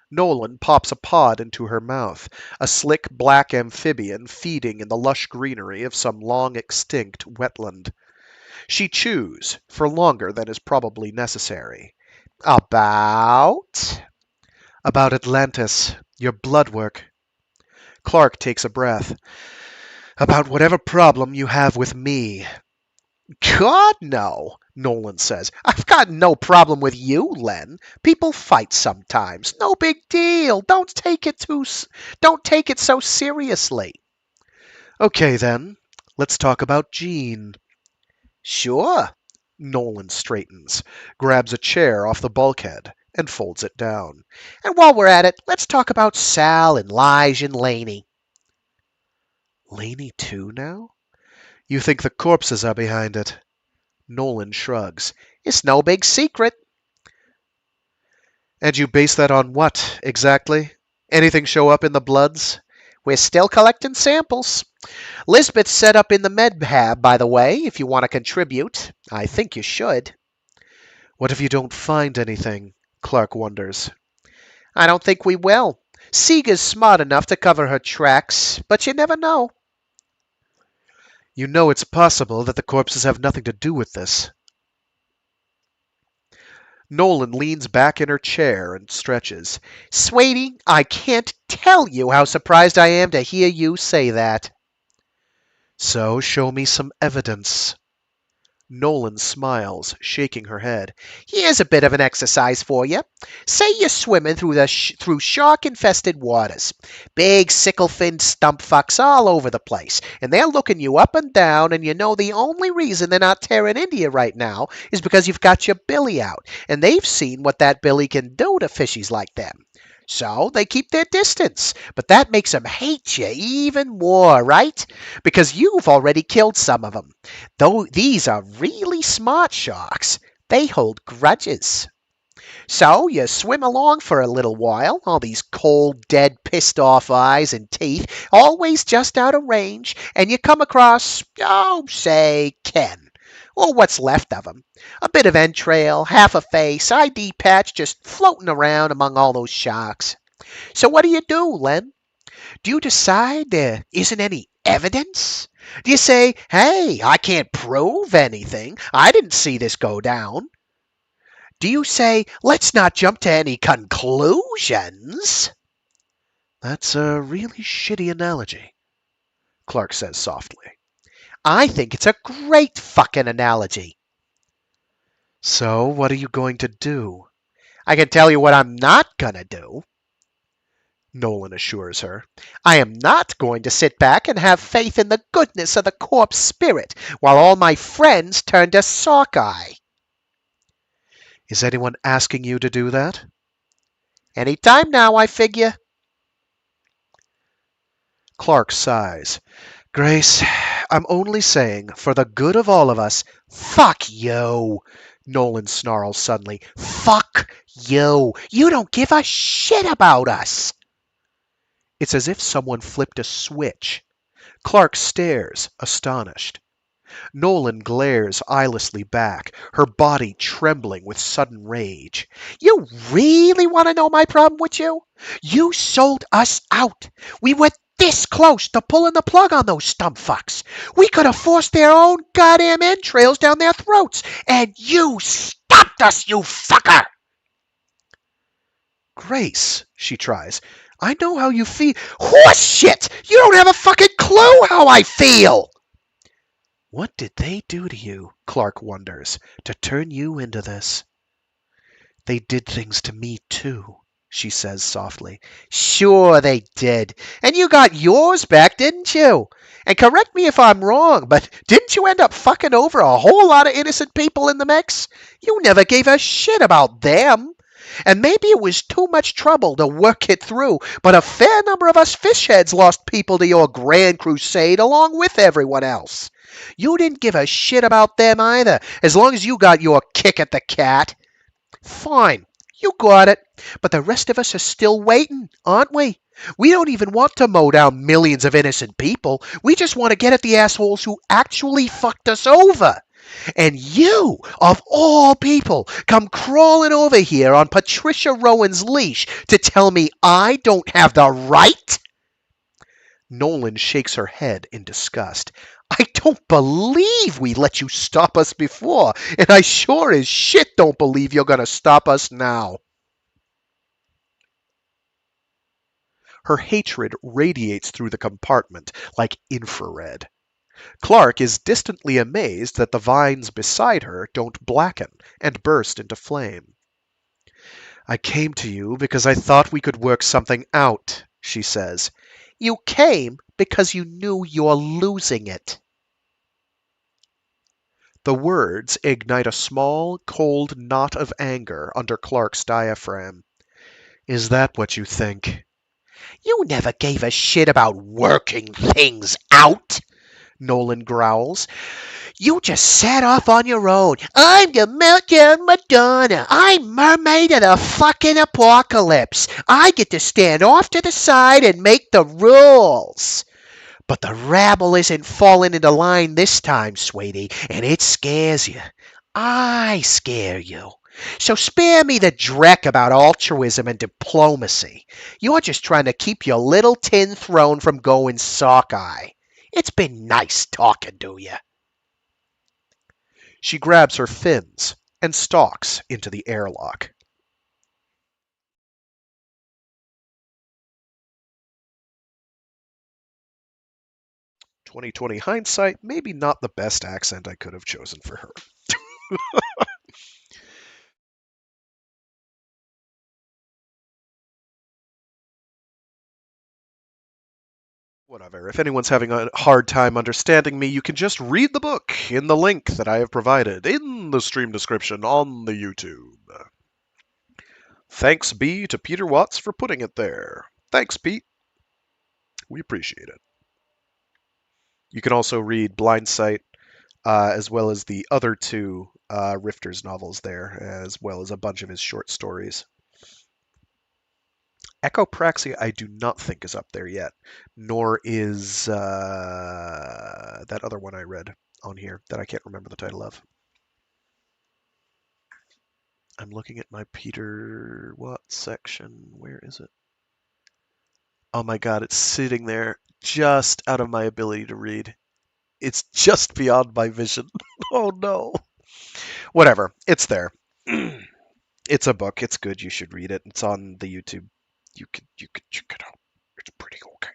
Nolan pops a pod into her mouth, a slick black amphibian feeding in the lush greenery of some long-extinct wetland. She chews, for longer than is probably necessary. "About?" "About Atlantis. Your blood work." Clark takes a breath. "About whatever problem you have with me." "God, no," Nolan says. "I've got no problem with you, Len. People fight sometimes. No big deal. Don't take it so seriously." Okay, then. Let's talk about Jean. "Sure." Nolan straightens, grabs a chair off the bulkhead, and folds it down. "And while we're at it, let's talk about Sal and Lige and Laney." Laney too now? You think the corpses are behind it? Nolan shrugs. "It's no big secret." And you base that on what, exactly? Anything show up in the bloods? "We're still collecting samples. Lisbeth's set up in the med hab, by the way, if you want to contribute. I think you should." What if you don't find anything? Clark wonders. "I don't think we will. Seeger's smart enough to cover her tracks, but you never know." You know it's possible that the corpses have nothing to do with this. Nolan leans back in her chair and stretches. "Sweetie, I can't tell you how surprised I am to hear you say that." So show me some evidence. Nolan smiles, shaking her head. Here's a bit of an exercise for you. Say you're swimming through shark-infested waters. Big sickle-finned stump fucks all over the place, and they're looking you up and down, and you know the only reason they're not tearing into you right now is because you've got your billy out, and they've seen what that billy can do to fishies like them. So they keep their distance, but that makes them hate you even more, right? Because you've already killed some of them. Though these are really smart sharks, they hold grudges. So you swim along for a little while, all these cold, dead, pissed off eyes and teeth, always just out of range, and you come across, oh, say, Ken. Or what's left of him. A bit of entrail, half a face, ID patch just floating around among all those sharks. So what do, Len? Do you decide there isn't any evidence? Do you say, hey, I can't prove anything. I didn't see this go down? Do you say, let's not jump to any conclusions? That's a really shitty analogy, Clark says softly. I think it's a great fucking analogy. So, what are you going to do? I can tell you what I'm not gonna do, Nolan assures her. I am not going to sit back and have faith in the goodness of the corpse spirit while all my friends turn to sockeye. Is anyone asking you to do that? Any time now, I figure. Clark sighs. Grace, I'm only saying, for the good of all of us, fuck you, Nolan snarls suddenly. Fuck you. You don't give a shit about us. It's as if someone flipped a switch. Clark stares, astonished. Nolan glares eyelessly back, her body trembling with sudden rage. You really want to know my problem with you? You sold us out. We were this close to pulling the plug on those stump fucks. We could have forced their own goddamn entrails down their throats, and you stopped us, you fucker! Grace, she tries. I know how you feel. Horse shit! You don't have a fucking clue how I feel! What did they do to you, Clark wonders, to turn you into this? They did things to me too, she says softly. Sure they did. And you got yours back, didn't you? And correct me if I'm wrong, but didn't you end up fucking over a whole lot of innocent people in the mix? You never gave a shit about them. And maybe it was too much trouble to work it through, but a fair number of us fishheads lost people to your grand crusade along with everyone else. You didn't give a shit about them either, as long as you got your kick at the cat. Fine, you got it, but the rest of us are still waiting, aren't we? We don't even want to mow down millions of innocent people. We just want to get at the assholes who actually fucked us over. And you, of all people, come crawling over here on Patricia Rowan's leash to tell me I don't have the right? Nolan shakes her head in disgust. I don't believe we let you stop us before, and I sure as shit don't believe you're going to stop us now. Her hatred radiates through the compartment like infrared. Clark is distantly amazed that the vines beside her don't blacken and burst into flame. I came to you because I thought we could work something out, she says. You came because you knew you're losing it. The words ignite a small, cold knot of anger under Clark's diaphragm. Is that what you think? You never gave a shit about working things out, Nolan growls. You just sat off on your own. I'm the meltdown Madonna. I'm mermaid of the fucking apocalypse. I get to stand off to the side and make the rules. But the rabble isn't falling into line this time, sweetie, and it scares you. I scare you. So spare me the dreck about altruism and diplomacy. You're just trying to keep your little tin throne from going sockeye. It's been nice talking to you. She grabs her fins and stalks into the airlock. 2020 hindsight, maybe not the best accent I could have chosen for her. Whatever. If anyone's having a hard time understanding me, you can just read the book in the link that I have provided in the stream description on the YouTube. Thanks be to Peter Watts for putting it there. Thanks, Pete. We appreciate it. You can also read Blindsight as well as the other two Rifters novels there, as well as a bunch of his short stories. Echopraxia, I do not think is up there yet, nor is that other one I read on here that I can't remember the title of. I'm looking at my Peter Watts section. Where is it? Oh my god, it's sitting there just out of my ability to read. It's just beyond my vision. Oh no. Whatever. It's there. It's a book. It's good. You should read it. It's on the YouTube. You could check it out. It's pretty okay.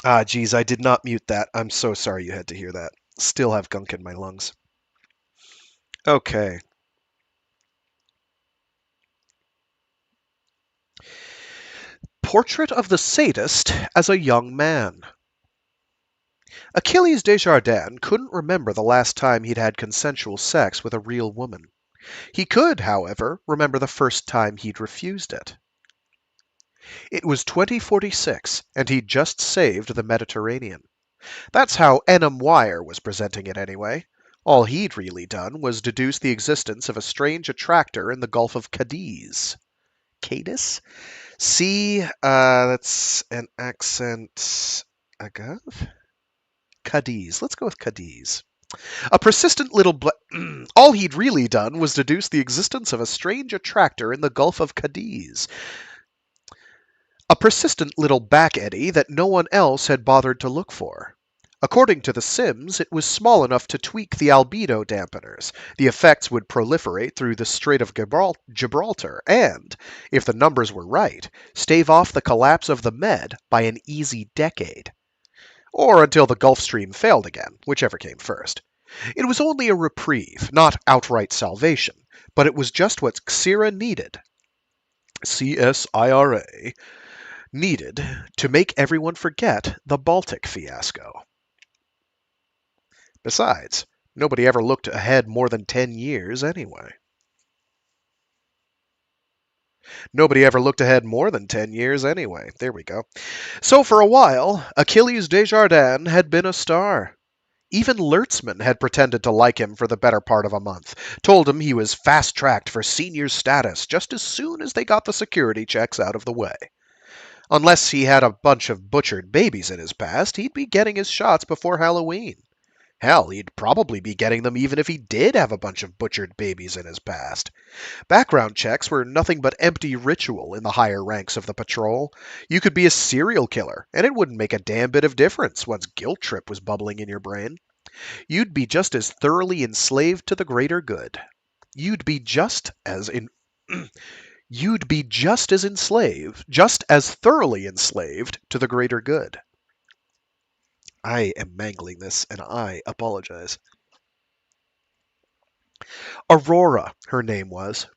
Ah, geez, I did not mute that. I'm so sorry you had to hear that. Still have gunk in my lungs. Okay. Portrait of the Sadist as a Young Man. Achilles Desjardins couldn't remember the last time he'd had consensual sex with a real woman. He could, however, remember the first time he'd refused it. It was 2046, and he'd just saved the Mediterranean. That's how N.M. Wire was presenting it anyway. All he'd really done was deduce the existence of a strange attractor in the Gulf of Cadiz. Cadiz? That's an accent. Agave? Cadiz. Let's go with Cadiz. A persistent little all he'd really done was deduce the existence of a strange attractor in the Gulf of Cadiz. A persistent little back eddy that no one else had bothered to look for. According to the Sims, it was small enough to tweak the albedo dampeners. The effects would proliferate through the Strait of Gibraltar and, if the numbers were right, stave off the collapse of the Med by an easy decade. Or until the Gulf Stream failed again, whichever came first. It was only a reprieve, not outright salvation, but it was just what Xira needed. CSIRA needed to make everyone forget the Baltic fiasco. Besides, nobody ever looked ahead more than 10 years anyway. Nobody ever looked ahead more than 10 years anyway. There we go. So for a while, Achilles Desjardins had been a star. Even Lertzman had pretended to like him for the better part of a month, told him he was fast-tracked for senior status just as soon as they got the security checks out of the way. Unless he had a bunch of butchered babies in his past, he'd be getting his shots before Halloween. Hell, he'd probably be getting them even if he did have a bunch of butchered babies in his past. Background checks were nothing but empty ritual in the higher ranks of the patrol. You could be a serial killer, and it wouldn't make a damn bit of difference once guilt trip was bubbling in your brain. You'd be just as thoroughly enslaved to the greater good. You'd be just as You'd be just as thoroughly enslaved to the greater good. I am mangling this, and I apologize. Aurora, her name was.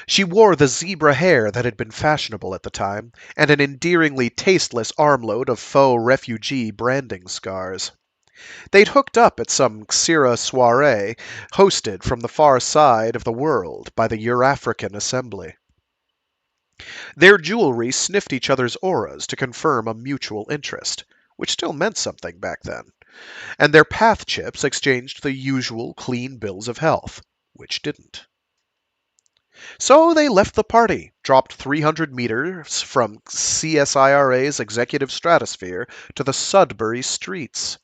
She wore the zebra hair that had been fashionable at the time, and an endearingly tasteless armload of faux refugee branding scars. They'd hooked up at some Xira soiree hosted from the far side of the world by the Eurafrican Assembly. Their jewelry sniffed each other's auras to confirm a mutual interest, which still meant something back then, and their path chips exchanged the usual clean bills of health, which didn't. So they left the party, dropped 300 meters from CSIRA's executive stratosphere to the Sudbury streets.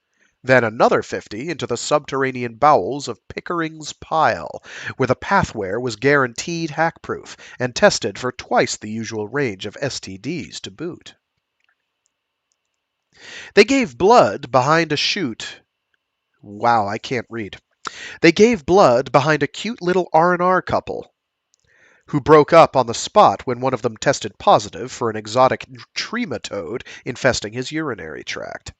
Then another 50 into the subterranean bowels of Pickering's Pile, where the pathware was guaranteed hack-proof and tested for twice the usual range of STDs to boot. They gave blood behind a chute. Wow, I can't read. They gave blood behind a cute little R&R couple. who broke up on the spot when one of them tested positive for an exotic trematode infesting his urinary tract.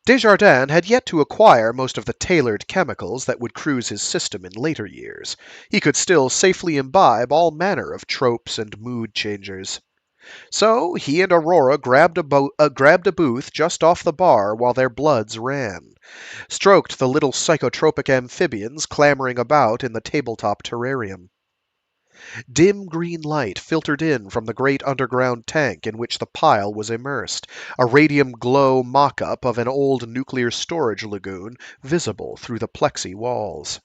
Desjardins had yet to acquire most of the tailored chemicals that would cruise his system in later years. He could still safely imbibe all manner of tropes and mood changers. So he and Aurora grabbed a booth just off the bar while their bloods ran, stroked the little psychotropic amphibians clambering about in the tabletop terrarium. Dim green light filtered in from the great underground tank in which the pile was immersed, a radium glow mock-up of an old nuclear storage lagoon visible through the plexi walls.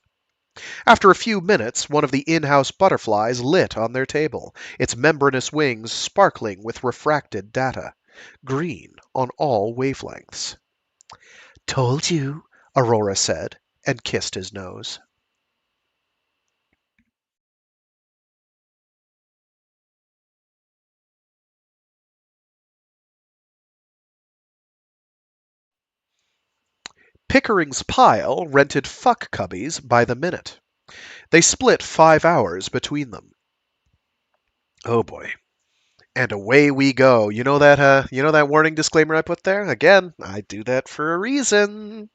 After a few minutes, one of the in-house butterflies lit on their table, its membranous wings sparkling with refracted data, green on all wavelengths. "Told you," Aurora said, and kissed his nose. Pickering's pile rented fuck cubbies by the minute. They split 5 hours between them. Oh boy. And away we go. You know that warning disclaimer I put there? Again, I do that for a reason.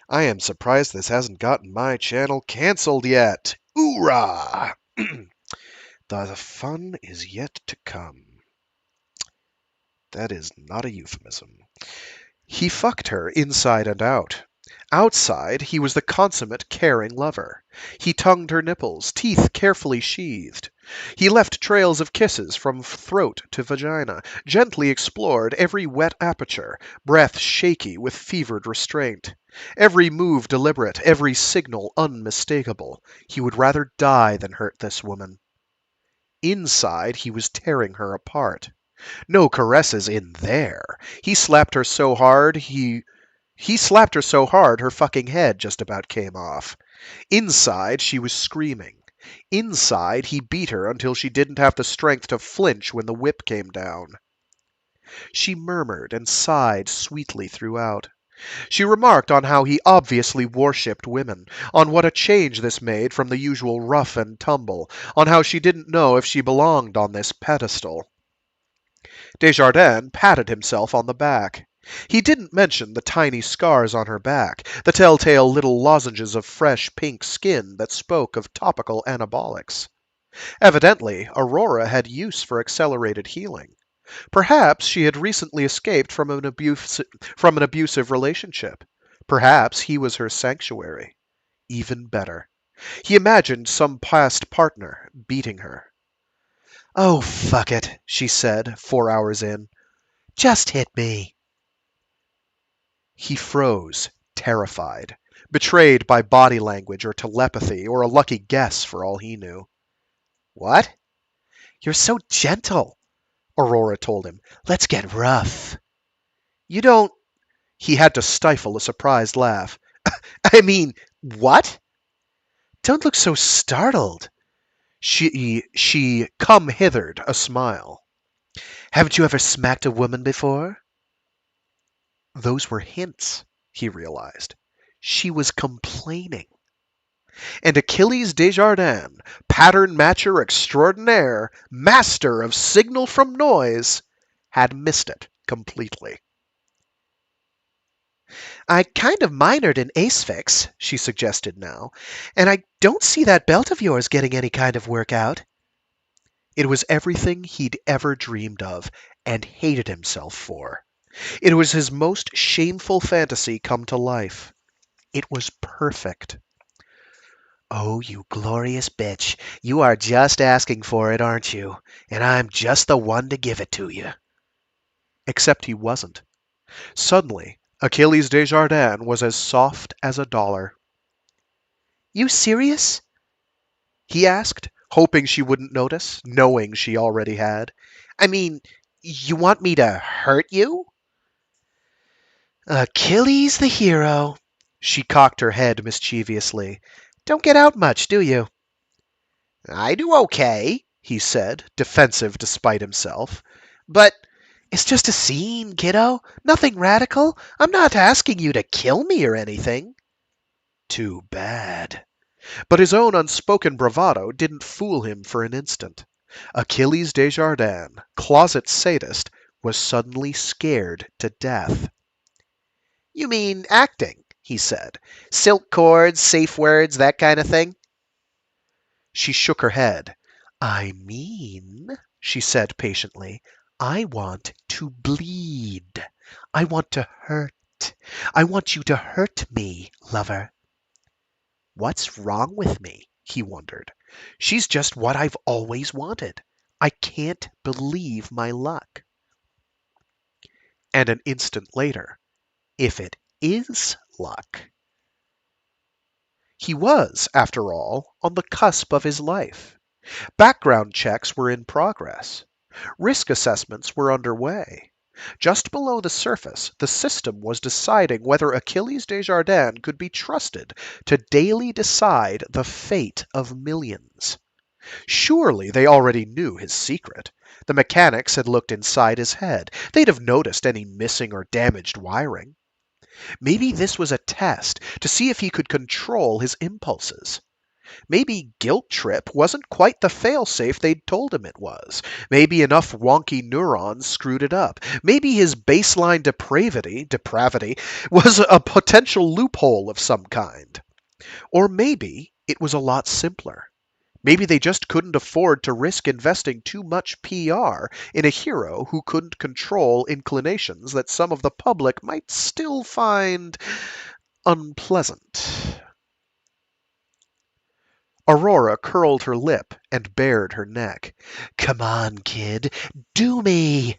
I am surprised this hasn't gotten my channel canceled yet. Oorah! The fun is yet to come. That is not a euphemism. He fucked her inside and out. Outside, he was the consummate caring lover. He tongued her nipples, teeth carefully sheathed. He left trails of kisses from throat to vagina, gently explored every wet aperture, breath shaky with fevered restraint. Every move deliberate, every signal unmistakable. He would rather die than hurt this woman. Inside, he was tearing her apart. No caresses in there. He slapped her so hard her fucking head just about came off. Inside, she was screaming. Inside, he beat her until she didn't have the strength to flinch when the whip came down. She murmured and sighed sweetly throughout. She remarked on how he obviously worshipped women, on what a change this made from the usual rough and tumble, on how she didn't know if she belonged on this pedestal. Desjardins patted himself on the back. He didn't mention the tiny scars on her back, the telltale little lozenges of fresh pink skin that spoke of topical anabolics. Evidently, Aurora had use for accelerated healing. Perhaps she had recently escaped from an abusive relationship. Perhaps he was her sanctuary. Even better. He imagined some past partner beating her. "Oh, fuck it," she said, 4 hours in. "Just hit me." He froze, terrified, betrayed by body language or telepathy or a lucky guess for all he knew. "What?" "You're so gentle," Aurora told him. "Let's get rough." "You don't—" He had to stifle a surprised laugh. "I mean, what?" "Don't look so startled." She come hithered a smile. "Haven't you ever smacked a woman before?" Those were hints, he realized. She was complaining. And Achilles Desjardins, pattern matcher extraordinaire, master of signal from noise, had missed it completely. "I kind of minored in asphyx," she suggested now, "and I don't see that belt of yours getting any kind of workout." It was everything he'd ever dreamed of and hated himself for. It was his most shameful fantasy come to life. It was perfect. "Oh, you glorious bitch. You are just asking for it, aren't you? And I'm just the one to give it to you." Except he wasn't. Suddenly, Achilles Desjardins was as soft as a dollar. "You serious?" he asked, hoping she wouldn't notice, knowing she already had. "I mean, you want me to hurt you?" "Achilles the hero." She cocked her head mischievously. "Don't get out much, do you?" "I do okay," he said, defensive despite himself. "But it's just a scene, kiddo. Nothing radical. I'm not asking you to kill me or anything." "Too bad." But his own unspoken bravado didn't fool him for an instant. Achilles Desjardins, closet sadist, was suddenly scared to death. You mean acting, he said. Silk cords, safe words, that kind of thing? She shook her head. I mean, she said patiently, I want to bleed. I want to hurt. I want you to hurt me, lover. What's wrong with me? He wondered. She's just what I've always wanted. I can't believe my luck. And an instant later, if it is luck. He was, after all, on the cusp of his life. Background checks were in progress. Risk assessments were underway. Just below the surface, the system was deciding whether Achilles Desjardins could be trusted to daily decide the fate of millions. Surely they already knew his secret. The mechanics had looked inside his head. They'd have noticed any missing or damaged wiring. Maybe this was a test to see if he could control his impulses. Maybe Guilt Trip wasn't quite the failsafe they'd told him it was. Maybe enough wonky neurons screwed it up. Maybe his baseline depravity, was a potential loophole of some kind. Or maybe it was a lot simpler. Maybe they just couldn't afford to risk investing too much PR in a hero who couldn't control inclinations that some of the public might still find unpleasant. Aurora curled her lip and bared her neck. Come on, kid, do me!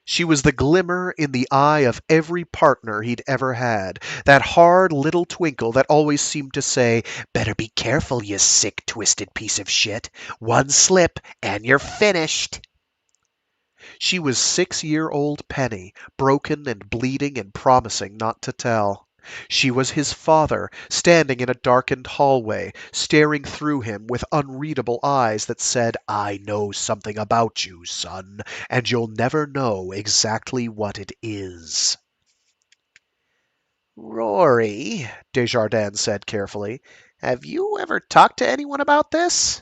She was the glimmer in the eye of every partner he'd ever had, that hard little twinkle that always seemed to say, better be careful, you sick, twisted piece of shit. One slip, and you're finished. She was 6-year-old Penny, broken and bleeding and promising not to tell. She was his father, standing in a darkened hallway, staring through him with unreadable eyes that said, I know something about you, son, and you'll never know exactly what it is. Rory, Desjardins said carefully, have you ever talked to anyone about this?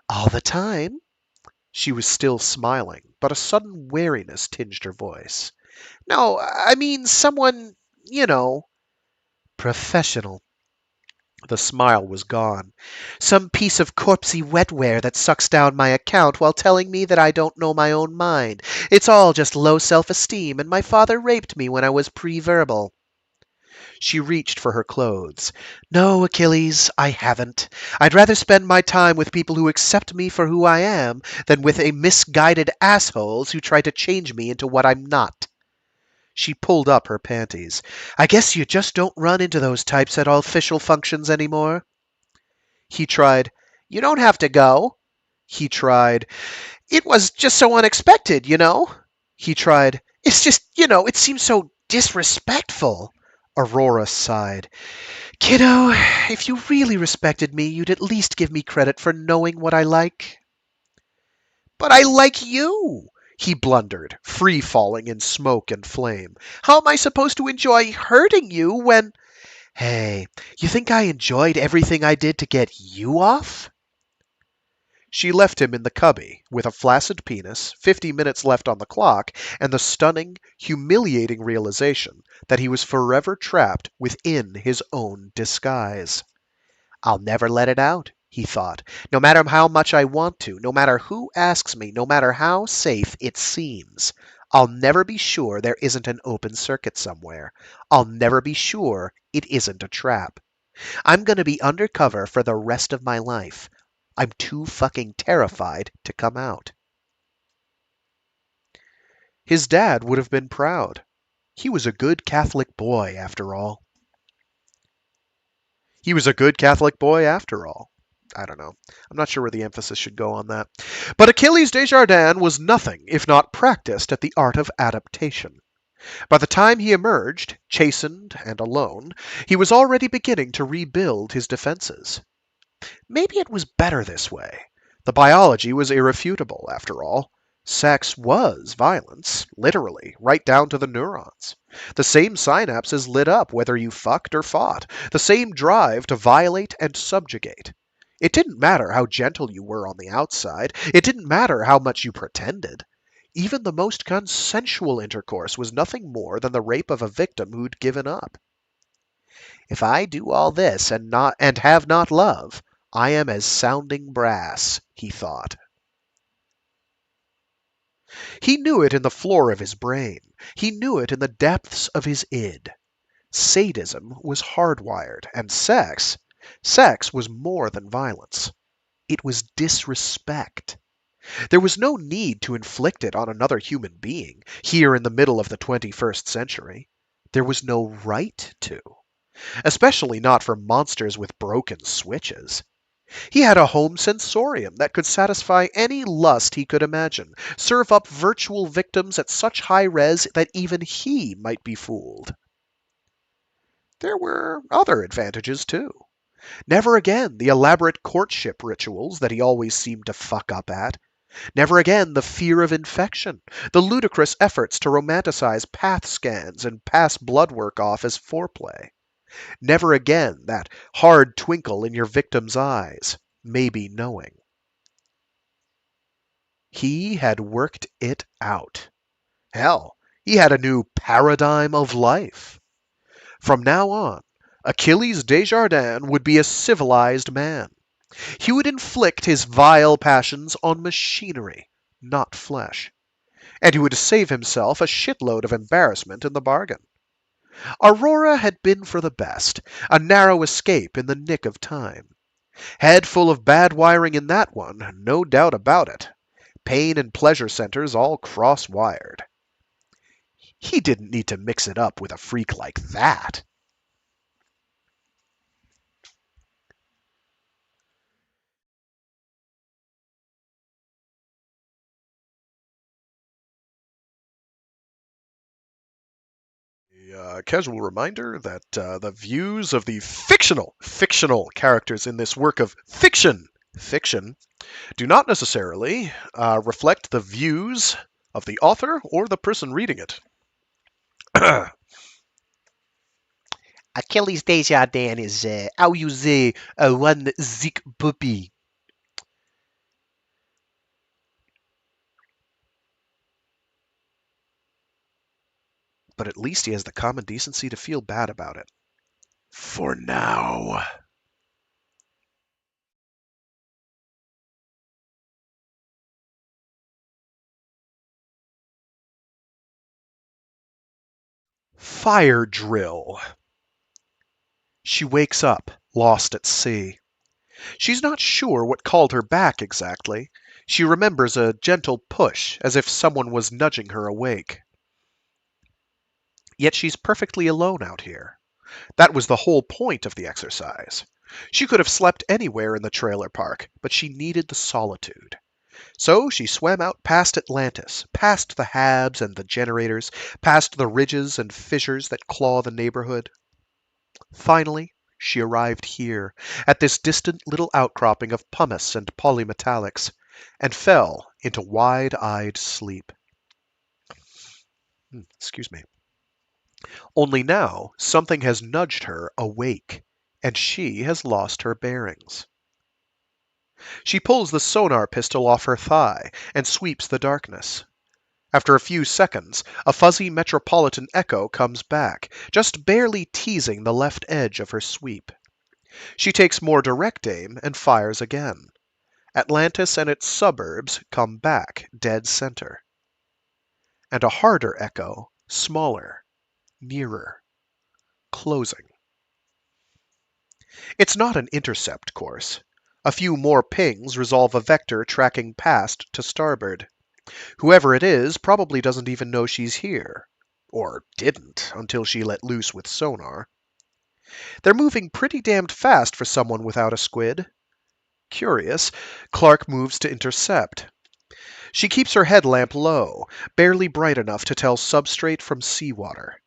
All the time. She was still smiling, but a sudden wariness tinged her voice. No, I mean someone, Professional. The smile was gone. Some piece of corpsey wetware that sucks down my account while telling me that I don't know my own mind. It's all just low self-esteem, and my father raped me when I was pre-verbal. She reached for her clothes. No, Achilles, I haven't. I'd rather spend my time with people who accept me for who I am than with a misguided assholes who try to change me into what I'm not. She pulled up her panties. I guess you just don't run into those types at official functions anymore. He tried. You don't have to go. He tried. It was just so unexpected, He tried. It's just, it seems so disrespectful. Aurora sighed. Kiddo, if you really respected me, you'd at least give me credit for knowing what I like. But I like you, he blundered, free-falling in smoke and flame. How am I supposed to enjoy hurting you when... Hey, you think I enjoyed everything I did to get you off? She left him in the cubby, with a flaccid penis, 50 minutes left on the clock, and the stunning, humiliating realization that he was forever trapped within his own disguise. I'll never let it out, he thought, no matter how much I want to, no matter who asks me, no matter how safe it seems. I'll never be sure there isn't an open circuit somewhere. I'll never be sure it isn't a trap. I'm going to be undercover for the rest of my life. I'm too fucking terrified to come out. His dad would have been proud. He was a good Catholic boy, after all. I don't know. I'm not sure where the emphasis should go on that. But Achilles Desjardins was nothing if not practiced at the art of adaptation. By the time he emerged, chastened and alone, he was already beginning to rebuild his defenses. Maybe it was better this way. The biology was irrefutable, after all. Sex was violence, literally, right down to the neurons. The same synapses lit up whether you fucked or fought, the same drive to violate and subjugate. It didn't matter how gentle you were on the outside, it didn't matter how much you pretended. Even the most consensual intercourse was nothing more than the rape of a victim who'd given up. If I do all this and have not love, I am as sounding brass, he thought. He knew it in the floor of his brain. He knew it in the depths of his id. Sadism was hardwired, and sex was more than violence. It was disrespect. There was no need to inflict it on another human being, here in the middle of the 21st century. There was no right to, especially not for monsters with broken switches. He had a home sensorium that could satisfy any lust he could imagine, serve up virtual victims at such high res that even he might be fooled. There were other advantages, too. Never again the elaborate courtship rituals that he always seemed to fuck up at. Never again the fear of infection, the ludicrous efforts to romanticize path scans and pass blood work off as foreplay. Never again that hard twinkle in your victim's eyes, maybe knowing. He had worked it out. Hell, he had a new paradigm of life. From now on, Achilles Desjardins would be a civilized man. He would inflict his vile passions on machinery, not flesh. And he would save himself a shitload of embarrassment in the bargain. Aurora had been for the best, a narrow escape in the nick of time. Head full of bad wiring in that one, no doubt about it. Pain and pleasure centers all cross-wired. He didn't need to mix it up with a freak like that. A casual reminder that the views of the fictional characters in this work of fiction, do not necessarily reflect the views of the author or the person reading it. Achilles Desjardins is how you say one zick puppy. But at least he has the common decency to feel bad about it. For now. Fire drill. She wakes up, lost at sea. She's not sure what called her back exactly. She remembers a gentle push, as if someone was nudging her awake. Yet she's perfectly alone out here. That was the whole point of the exercise. She could have slept anywhere in the trailer park, but she needed the solitude. So she swam out past Atlantis, past the habs and the generators, past the ridges and fissures that claw the neighborhood. Finally, she arrived here, at this distant little outcropping of pumice and polymetallics, and fell into wide-eyed sleep. Excuse me. Only now something has nudged her awake, and she has lost her bearings. She pulls the sonar pistol off her thigh and sweeps the darkness. After a few seconds, a fuzzy metropolitan echo comes back, just barely teasing the left edge of her sweep. She takes more direct aim and fires again. Atlantis and its suburbs come back dead center. And a harder echo, smaller, nearer, closing. It's not an intercept course. A few more pings resolve a vector tracking past to starboard. Whoever it is probably doesn't even know she's here. Or didn't, until she let loose with sonar. They're moving pretty damned fast for someone without a squid. Curious, Clark moves to intercept. She keeps her headlamp low, barely bright enough to tell substrate from seawater.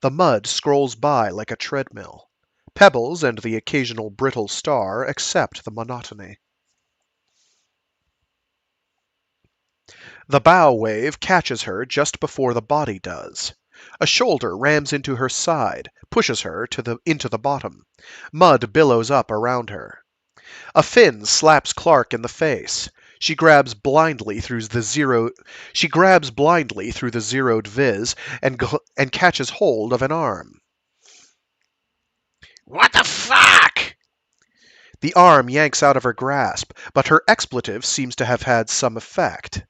The mud scrolls by like a treadmill. Pebbles and the occasional brittle star accept the monotony. The bow wave catches her just before the body does. A shoulder rams into her side, pushes her into the bottom. Mud billows up around her. A fin slaps Clark in the face. She grabs blindly through the zeroed viz and catches hold of an arm. What the fuck? The arm yanks out of her grasp, but her expletive seems to have had some effect.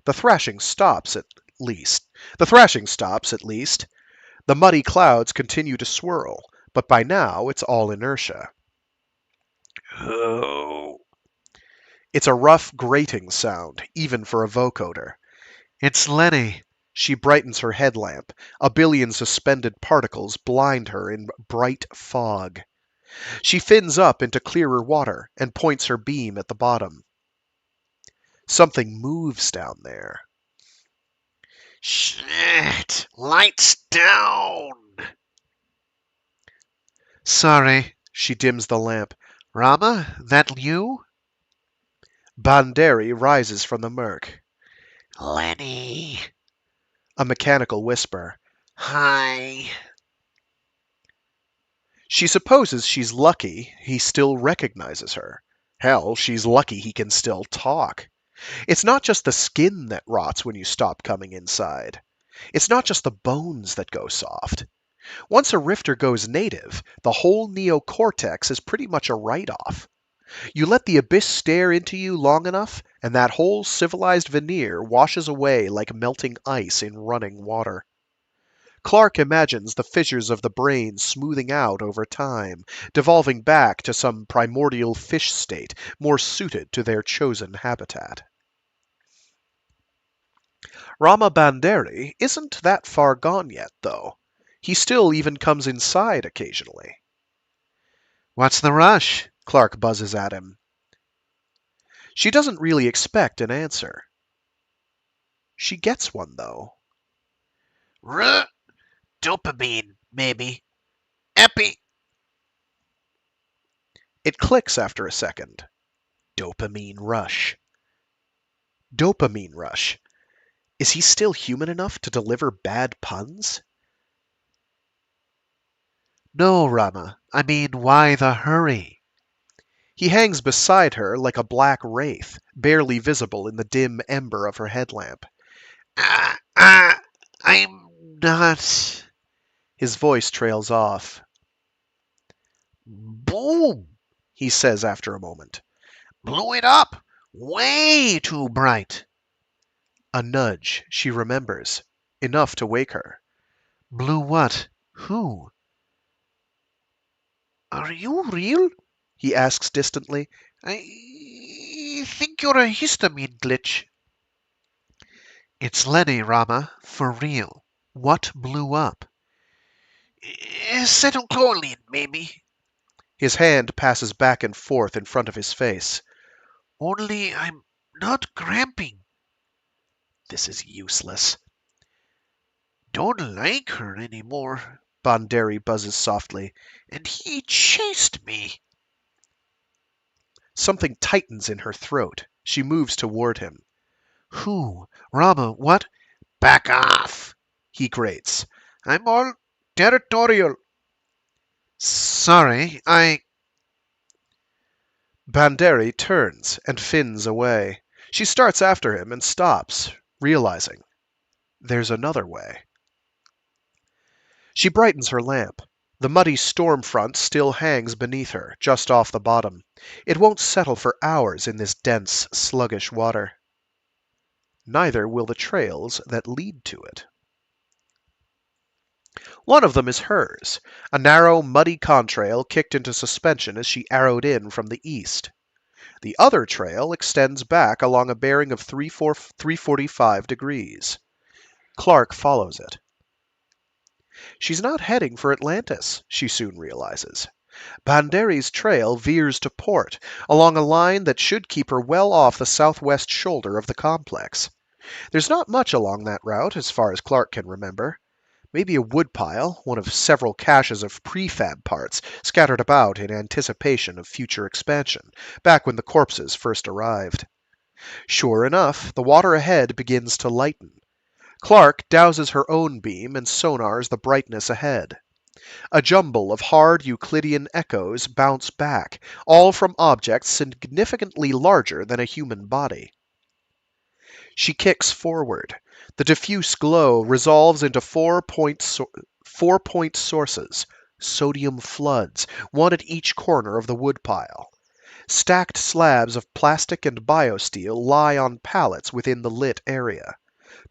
The thrashing stops at least. The muddy clouds continue to swirl, but by now it's all inertia. Oh, It's a rough, grating sound, even for a vocoder. it's Lenny. She brightens her headlamp. A billion suspended particles blind her in bright fog. She fins up into clearer water and points her beam at the bottom. Something moves down there. Shit! Lights down! Sorry. She dims the lamp. Rama, that you? Banderi rises from the murk. Lenny. A mechanical whisper. Hi. She supposes she's lucky he still recognizes her. Hell, she's lucky he can still talk. It's not just the skin that rots when you stop coming inside. It's not just the bones that go soft. Once a rifter goes native, the whole neocortex is pretty much a write-off. You let the abyss stare into you long enough, and that whole civilized veneer washes away like melting ice in running water. Clark imagines the fissures of the brain smoothing out over time, devolving back to some primordial fish state more suited to their chosen habitat. Rama Banderi isn't that far gone yet, though. He still even comes inside occasionally. What's the rush? Clark buzzes at him. She doesn't really expect an answer. She gets one, though. Ruh. Dopamine, maybe. Epi. It clicks after a second. Dopamine rush. Dopamine rush. Is he still human enough to deliver bad puns? No, Rama. I mean, why the hurry? He hangs beside her like a black wraith, barely visible in the dim ember of her headlamp. I'm not. His voice trails off. Boom! He says after a moment. Blew it up! Way too bright. A nudge, she remembers. Enough to wake her. Blew what? Who? Are you real? He asks distantly. I think you're a histamine glitch. It's Lenny, Rama, for real. What blew up? Acetylcholine, maybe. His hand passes back and forth in front of his face. Only I'm not cramping. This is useless. Don't like her anymore. Banderi buzzes softly. And he chased me. Something tightens in her throat. She moves toward him. Who? Rama, what? Back off, He grates. I'm all territorial. Sorry, Banderi turns and fins away. She starts after him and stops, realizing there's another way. She brightens her lamp. The muddy storm front still hangs beneath her, just off the bottom. It won't settle for hours in this dense, sluggish water. Neither will the trails that lead to it. One of them is hers, a narrow, muddy contrail kicked into suspension as she arrowed in from the east. The other trail extends back along a bearing of 345 degrees. Clark follows it. She's not heading for Atlantis, she soon realizes. Banderi's trail veers to port, along a line that should keep her well off the southwest shoulder of the complex. There's not much along that route, as far as Clark can remember. Maybe a woodpile, one of several caches of prefab parts scattered about in anticipation of future expansion, back when the corpses first arrived. Sure enough, the water ahead begins to lighten. Clark douses her own beam and sonars the brightness ahead. A jumble of hard Euclidean echoes bounce back, all from objects significantly larger than a human body. She kicks forward. The diffuse glow resolves into 4-point sources, sodium floods, one at each corner of the woodpile. Stacked slabs of plastic and biosteel lie on pallets within the lit area.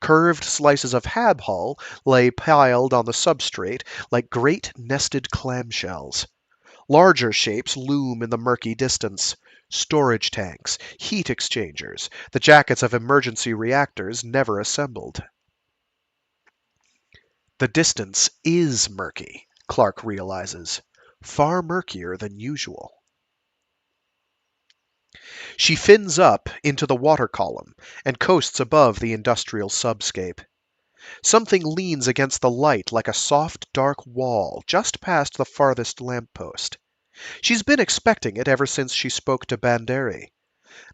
Curved slices of hab hull lay piled on the substrate like great nested clamshells. Larger shapes loom in the murky distance. Storage tanks, heat exchangers, the jackets of emergency reactors never assembled. The distance is murky, Clark realizes. Far murkier than usual. She fins up into the water column and coasts above the industrial subscape. Something leans against the light like a soft, dark wall just past the farthest lamppost. She's been expecting it ever since she spoke to Banderi.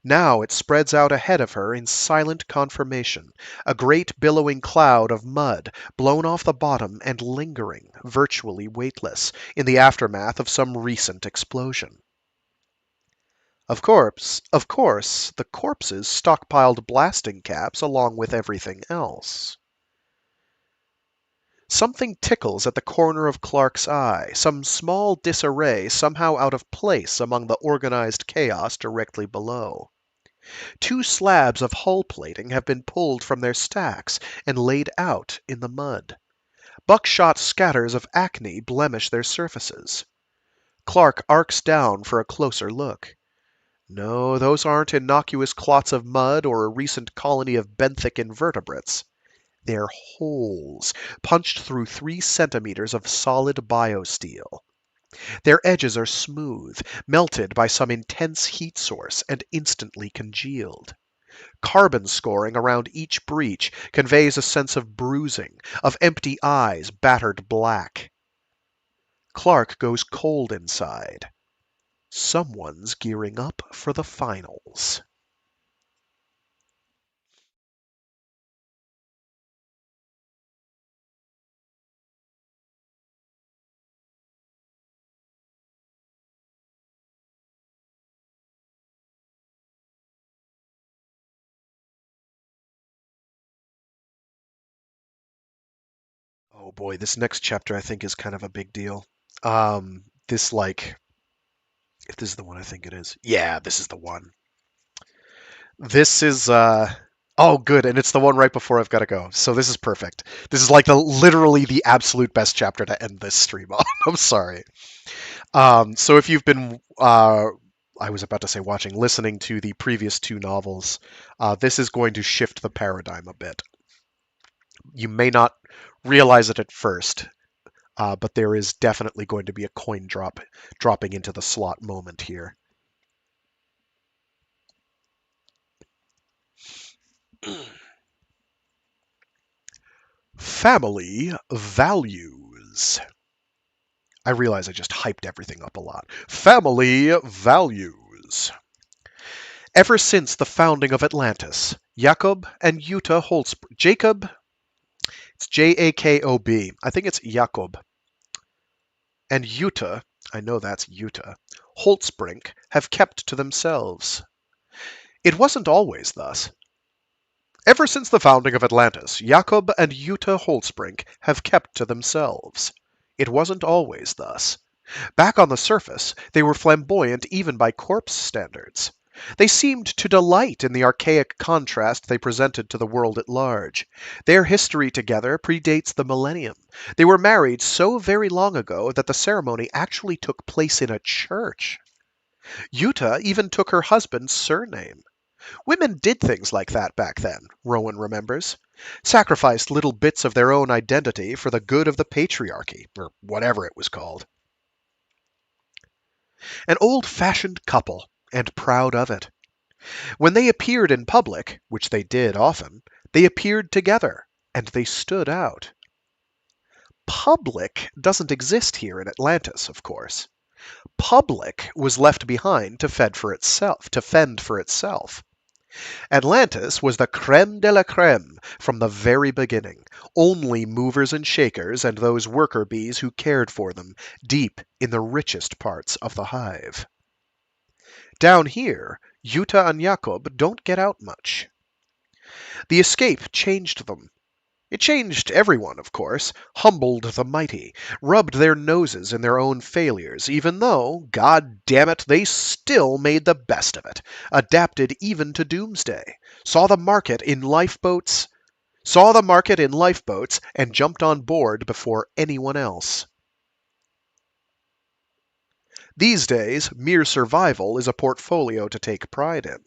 Now it spreads out ahead of her in silent confirmation, a great billowing cloud of mud, blown off the bottom and lingering, virtually weightless, in the aftermath of some recent explosion. Of course, the corpses stockpiled blasting caps along with everything else. Something tickles at the corner of Clark's eye, some small disarray somehow out of place among the organized chaos directly below. Two slabs of hull plating have been pulled from their stacks and laid out in the mud. Buckshot scatters of acne blemish their surfaces. Clark arcs down for a closer look. No, those aren't innocuous clots of mud or a recent colony of benthic invertebrates. They're holes, punched through 3 centimeters of solid biosteel. Their edges are smooth, melted by some intense heat source, and instantly congealed. Carbon scoring around each breach conveys a sense of bruising, of empty eyes battered black. Clark goes cold inside. Someone's gearing up for the finals. Oh boy, this next chapter I think is kind of a big deal. This like, if this is the one I think it is. Yeah, this is the one. This is oh good, and it's the one right before I've got to go. So this is perfect. This is like the literally the absolute best chapter to end this stream on. I'm sorry. So if you've been I was about to say watching, listening to the previous two novels, this is going to shift the paradigm a bit. You may not realize it at first, but there is definitely going to be a coin dropping into the slot moment here. Family values. I realize I just hyped everything up a lot. Family values. Ever since the founding of Atlantis, Jakob and Jutta Holzbrink. Jacob, it's Jakob. I think it's Jakob. And Jutta, I know that's Jutta, Holzbrink have kept to themselves. It wasn't always thus. Ever since the founding of Atlantis, Jakob and Jutta Holzbrink have kept to themselves. It wasn't always thus. Back on the surface, they were flamboyant even by corpse standards. They seemed to delight in the archaic contrast they presented to the world at large. Their history together predates the millennium. They were married so very long ago that the ceremony actually took place in a church. Jutta even took her husband's surname. Women did things like that back then, Rowan remembers. Sacrificed little bits of their own identity for the good of the patriarchy, or whatever it was called. An old-fashioned couple, and proud of it. When they appeared in public, which they did often, they appeared together, and they stood out. Public doesn't exist here in Atlantis, of course. Public was left behind to fend for itself. Atlantis was the creme de la creme from the very beginning, only movers and shakers and those worker bees who cared for them, deep in the richest parts of the hive. Down here, Yuta and Jakob don't get out much. The escape changed them. It changed everyone, of course, humbled the mighty, rubbed their noses in their own failures, even though, god damn it, they still made the best of it, adapted even to doomsday, saw the market in lifeboats, and jumped on board before anyone else. These days, mere survival is a portfolio to take pride in.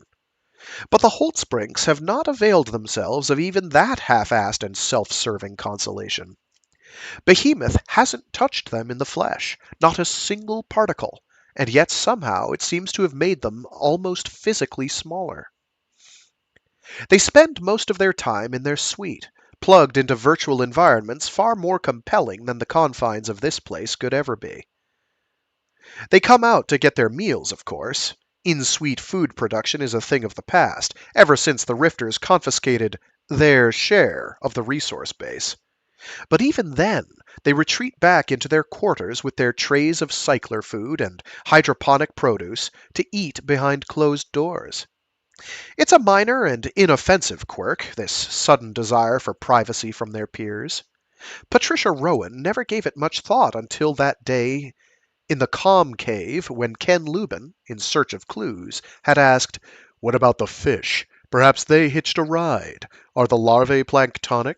But the Holtzbrinks have not availed themselves of even that half-assed and self-serving consolation. Behemoth hasn't touched them in the flesh, not a single particle, and yet somehow it seems to have made them almost physically smaller. They spend most of their time in their suite, plugged into virtual environments far more compelling than the confines of this place could ever be. They come out to get their meals, of course. In-suite food production is a thing of the past, ever since the Rifters confiscated their share of the resource base. But even then, they retreat back into their quarters with their trays of cycler food and hydroponic produce to eat behind closed doors. It's a minor and inoffensive quirk, this sudden desire for privacy from their peers. Patricia Rowan never gave it much thought until that day in the calm cave when Ken Lubin, in search of clues, had asked, "What about the fish? Perhaps they hitched a ride. Are the larvae planktonic?"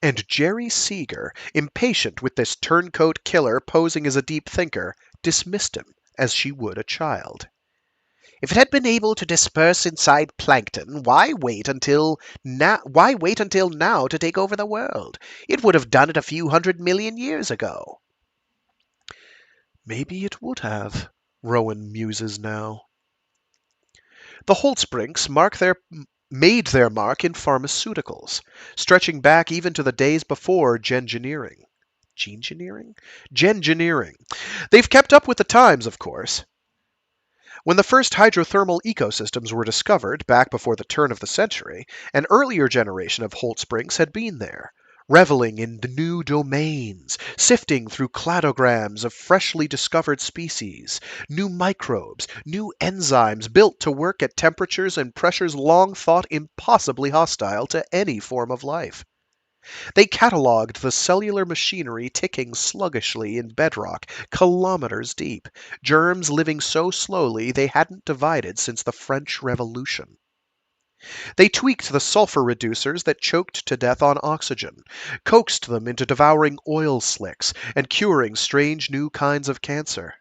And Jerry Seeger, impatient with this turncoat killer posing as a deep thinker, dismissed him as she would a child. If it had been able to disperse inside plankton, why wait until now to take over the world? It would have done it a few 100 million years ago. Maybe it would have, Rowan muses now. The Holtzbrinks made their mark in pharmaceuticals, stretching back even to the days before gengineering. Gengineering? Gengineering. They've kept up with the times, of course. When the first hydrothermal ecosystems were discovered, back before the turn of the century, an earlier generation of Holtzbrinks had been there, reveling in the new domains, sifting through cladograms of freshly discovered species, new microbes, new enzymes built to work at temperatures and pressures long thought impossibly hostile to any form of life. They catalogued the cellular machinery ticking sluggishly in bedrock, kilometers deep, germs living so slowly they hadn't divided since the French Revolution. They tweaked the sulfur reducers that choked to death on oxygen, coaxed them into devouring oil slicks and curing strange new kinds of cancer.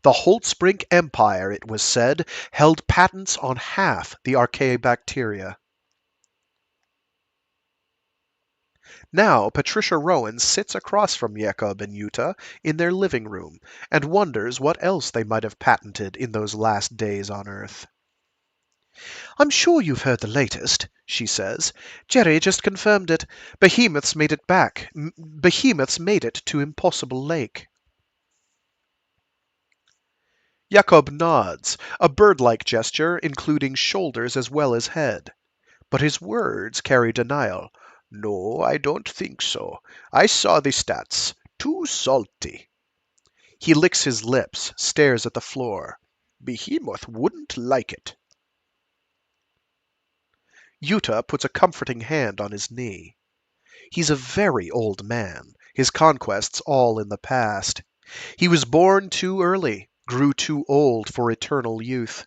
The Holtzbrink Empire, it was said, held patents on half the archaeobacteria. Now Patricia Rowan sits across from Jakob and Yuta in their living room and wonders what else they might have patented in those last days on Earth. "I'm sure you've heard the latest," she says. "Jerry just confirmed it. Behemoth's made it back. Behemoth's made it to Impossible Lake." Jakob nods, a bird-like gesture including shoulders as well as head. But his words carry denial. "No, I don't think so. I saw the stats. Too salty." He licks his lips, stares at the floor. "Behemoth wouldn't like it." Yuta puts a comforting hand on his knee. He's a very old man, his conquests all in the past. He was born too early, grew too old for eternal youth.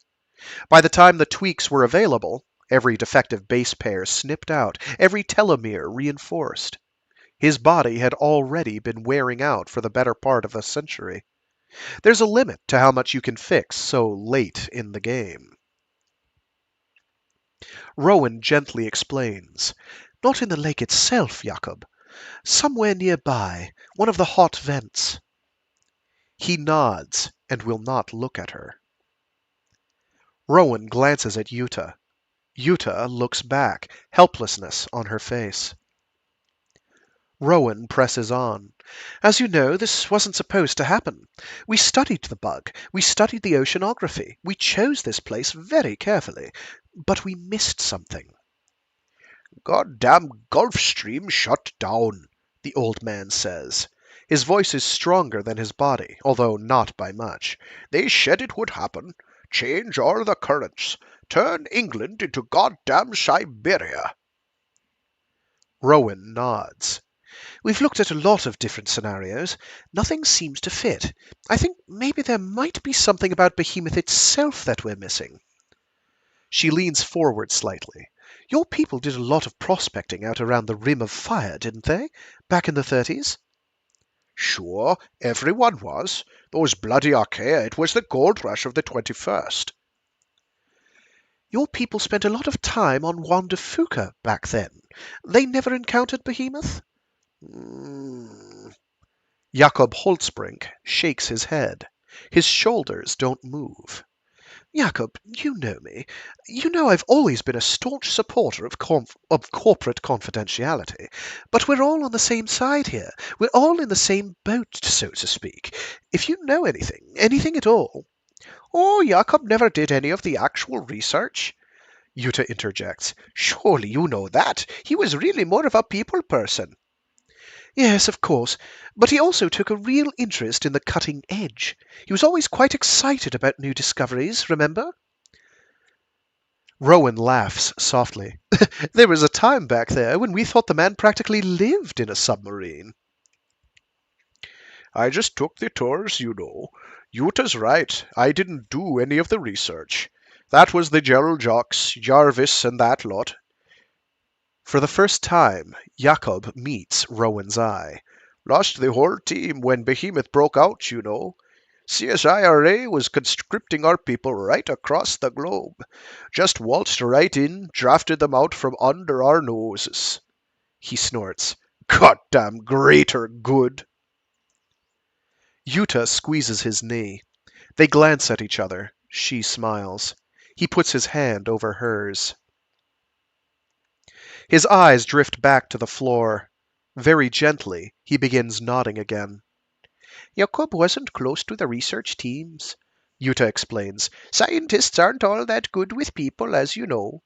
By the time the tweaks were available, every defective base pair snipped out, every telomere reinforced. His body had already been wearing out for the better part of a century. There's a limit to how much you can fix so late in the game. Rowan gently explains. "Not in the lake itself, Jakob. Somewhere nearby, one of the hot vents." He nods and will not look at her. Rowan glances at Yuta. Yuta looks back, helplessness on her face. Rowan presses on. As you know, this wasn't supposed to happen. We studied the bug. We studied the oceanography. We chose this place very carefully. But we missed something. Goddamn Gulf Stream shut down, the old man says. His voice is stronger than his body, although not by much. They said it would happen. Change all the currents. Turn England into goddamn Siberia. Rowan nods. We've looked at a lot of different scenarios. Nothing seems to fit. I think maybe there might be something about Behemoth itself that we're missing. She leans forward slightly. Your people did a lot of prospecting out around the Rim of Fire, didn't they? Back in the 30s? Sure, everyone was. Those bloody Archaea, it was the gold rush of the 21st. Your people spent a lot of time on Juan de Fuca back then. They never encountered Behemoth? Jakob Holtzbrink shakes his head. His shoulders don't move. Jakob, you know me. You know I've always been a staunch supporter of corporate confidentiality. But we're all on the same side here. We're all in the same boat, so to speak. If you know anything at all. Oh, Jakob never did any of the actual research. Yuta interjects. Surely you know that. He was really more of a people person. Yes, of course, but he also took a real interest in the cutting edge. He was always quite excited about new discoveries, remember? Rowan laughs softly. There was a time back there when we thought the man practically lived in a submarine. I just took the tours, you know. Yuta's right. I didn't do any of the research. That was the Gerald Jocks, Jarvis, and that lot. For the first time, Jakob meets Rowan's eye. Lost the whole team when Behemoth broke out, you know. CSIRA was conscripting our people right across the globe. Just waltzed right in, drafted them out from under our noses. He snorts. Goddamn greater good. Yuta squeezes his knee. They glance at each other. She smiles. He puts his hand over hers. His eyes drift back to the floor. Very gently, he begins nodding again. Jakob wasn't close to the research teams, Yuta explains. Scientists aren't all that good with people, as you know.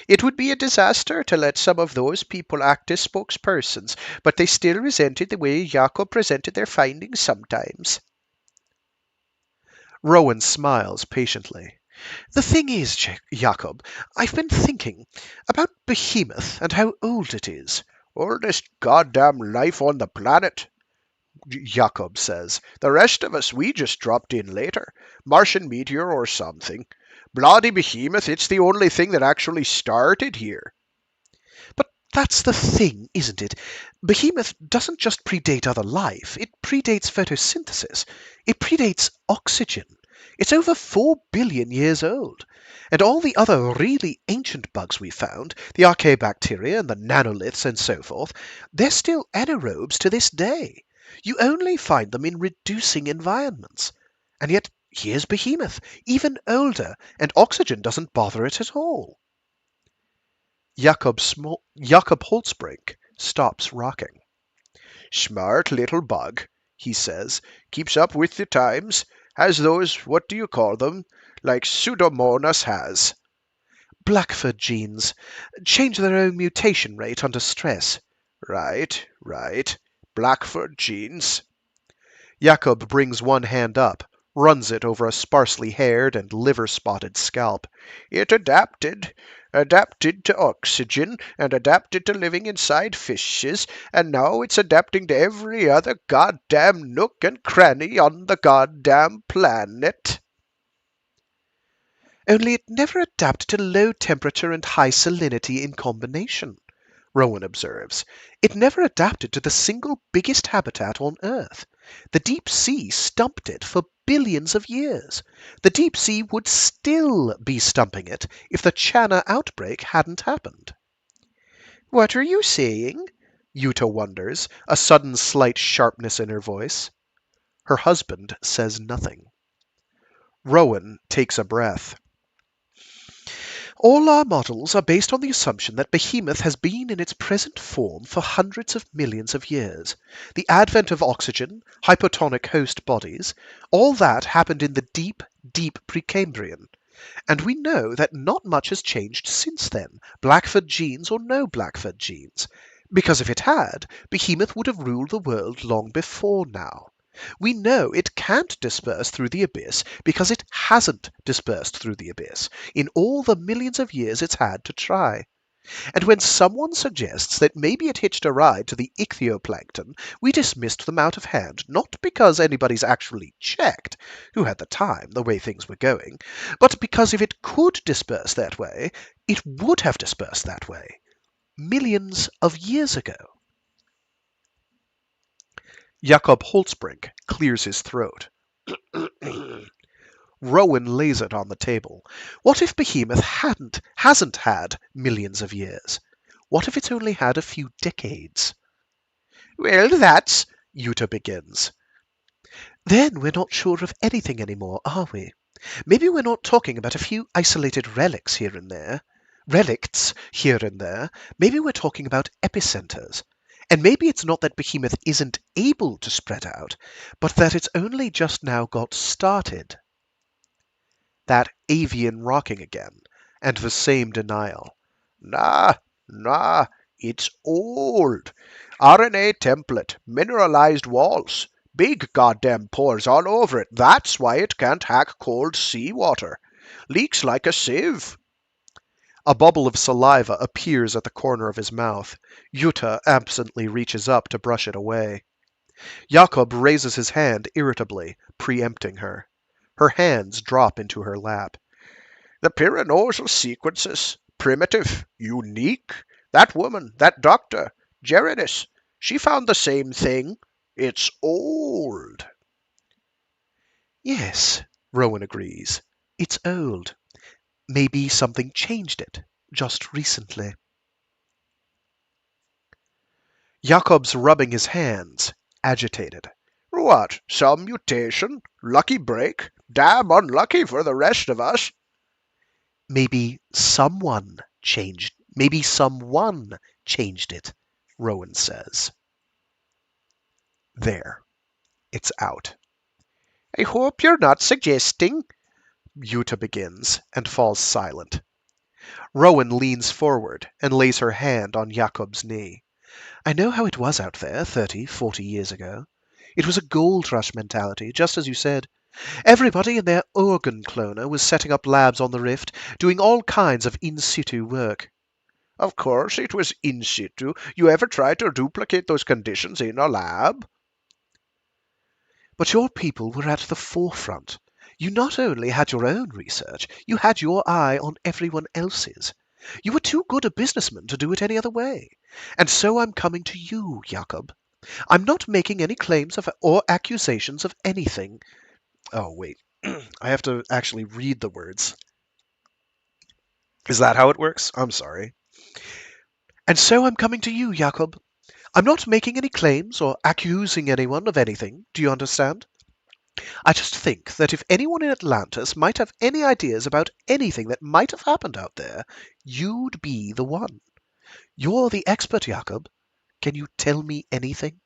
It would be a disaster to let some of those people act as spokespersons, but they still resented the way Jakob presented their findings sometimes. Rowan smiles patiently. The thing is, Jakob, I've been thinking about Behemoth and how old it is. Oldest goddamn life on the planet, Jakob says. The rest of us, we just dropped in later. Martian meteor or something. Bloody Behemoth, it's the only thing that actually started here. But that's the thing, isn't it? Behemoth doesn't just predate other life, it predates photosynthesis. It predates oxygen. It's over 4 billion years old. And all the other really ancient bugs we found, the archaebacteria and the nanoliths and so forth, they're still anaerobes to this day. You only find them in reducing environments. And yet, here's Behemoth, even older, and oxygen doesn't bother it at all. Jakob Holtzbrink stops rocking. Smart little bug, he says. Keeps up with the times. Has those, what do you call them? Like Pseudomonas has. Blackford genes. Change their own mutation rate under stress. Right. Blackford genes. Jakob brings one hand up, runs it over a sparsely haired and liver-spotted scalp. It adapted to oxygen, and adapted to living inside fishes, and now it's adapting to every other goddamn nook and cranny on the goddamn planet. Only it never adapted to low temperature and high salinity in combination, Rowan observes. It never adapted to the single biggest habitat on Earth. The deep sea stumped it for billions of years. The deep sea would still be stumping it if the Chana outbreak hadn't happened. What are you saying? Yuta wonders, a sudden slight sharpness in her voice. Her husband says nothing. Rowan takes a breath. All our models are based on the assumption that Behemoth has been in its present form for hundreds of millions of years. The advent of oxygen, hypotonic host bodies, all that happened in the deep, deep Precambrian. And we know that not much has changed since then, Blackford genes or no Blackford genes. Because if it had, Behemoth would have ruled the world long before now. We know it can't disperse through the abyss because it hasn't dispersed through the abyss in all the millions of years it's had to try. And when someone suggests that maybe it hitched a ride to the ichthyoplankton, we dismissed them out of hand, not because anybody's actually checked, who had the time, the way things were going, but because if it could disperse that way, it would have dispersed that way. Millions of years ago. Jakob Holtzbrink clears his throat. Rowan lays it on the table. What if Behemoth hasn't had millions of years? What if it's only had a few decades? Well, that's... Yuta begins. Then we're not sure of anything anymore, are we? Maybe we're not talking about a few isolated relics here and there. Relicts here and there. Maybe we're talking about epicenters. And maybe it's not that Behemoth isn't able to spread out, but that it's only just now got started. That avian rocking again, and the same denial. Nah, nah, it's old. RNA template, mineralized walls. Big goddamn pores all over it. That's why it can't hack cold seawater. Leaks like a sieve. A bubble of saliva appears at the corner of his mouth. Yuta absently reaches up to brush it away. Jakob raises his hand irritably, preempting her. Her hands drop into her lap. The pyranosal sequences. Primitive. Unique. That woman, that doctor, Geridis, she found the same thing. It's old. Yes, Rowan agrees. It's old. Maybe something changed it, just recently. Jakob's rubbing his hands, agitated. What, some mutation? Lucky break? Damn unlucky for the rest of us. Maybe someone changed. Maybe someone changed it, Rowan says. There. It's out. I hope you're not suggesting... Yuta begins, and falls silent. Rowan leans forward and lays her hand on Jakob's knee. I know how it was out there 30, 40 years ago. It was a gold rush mentality, just as you said. Everybody and their organ cloner was setting up labs on the Rift, doing all kinds of in situ work. Of course it was in situ. You ever try to duplicate those conditions in a lab? But your people were at the forefront. You not only had your own research, you had your eye on everyone else's. You were too good a businessman to do it any other way. And so I'm coming to you, Jakob. I'm not making any claims or accusations of anything. Oh, wait. I have to actually read the words. Is that how it works? I'm sorry. And so I'm coming to you, Jakob. I'm not making any claims or accusing anyone of anything. Do you understand? I just think that if anyone in Atlantis might have any ideas about anything that might have happened out there, you'd be the one. You're the expert, Jakob. Can you tell me anything?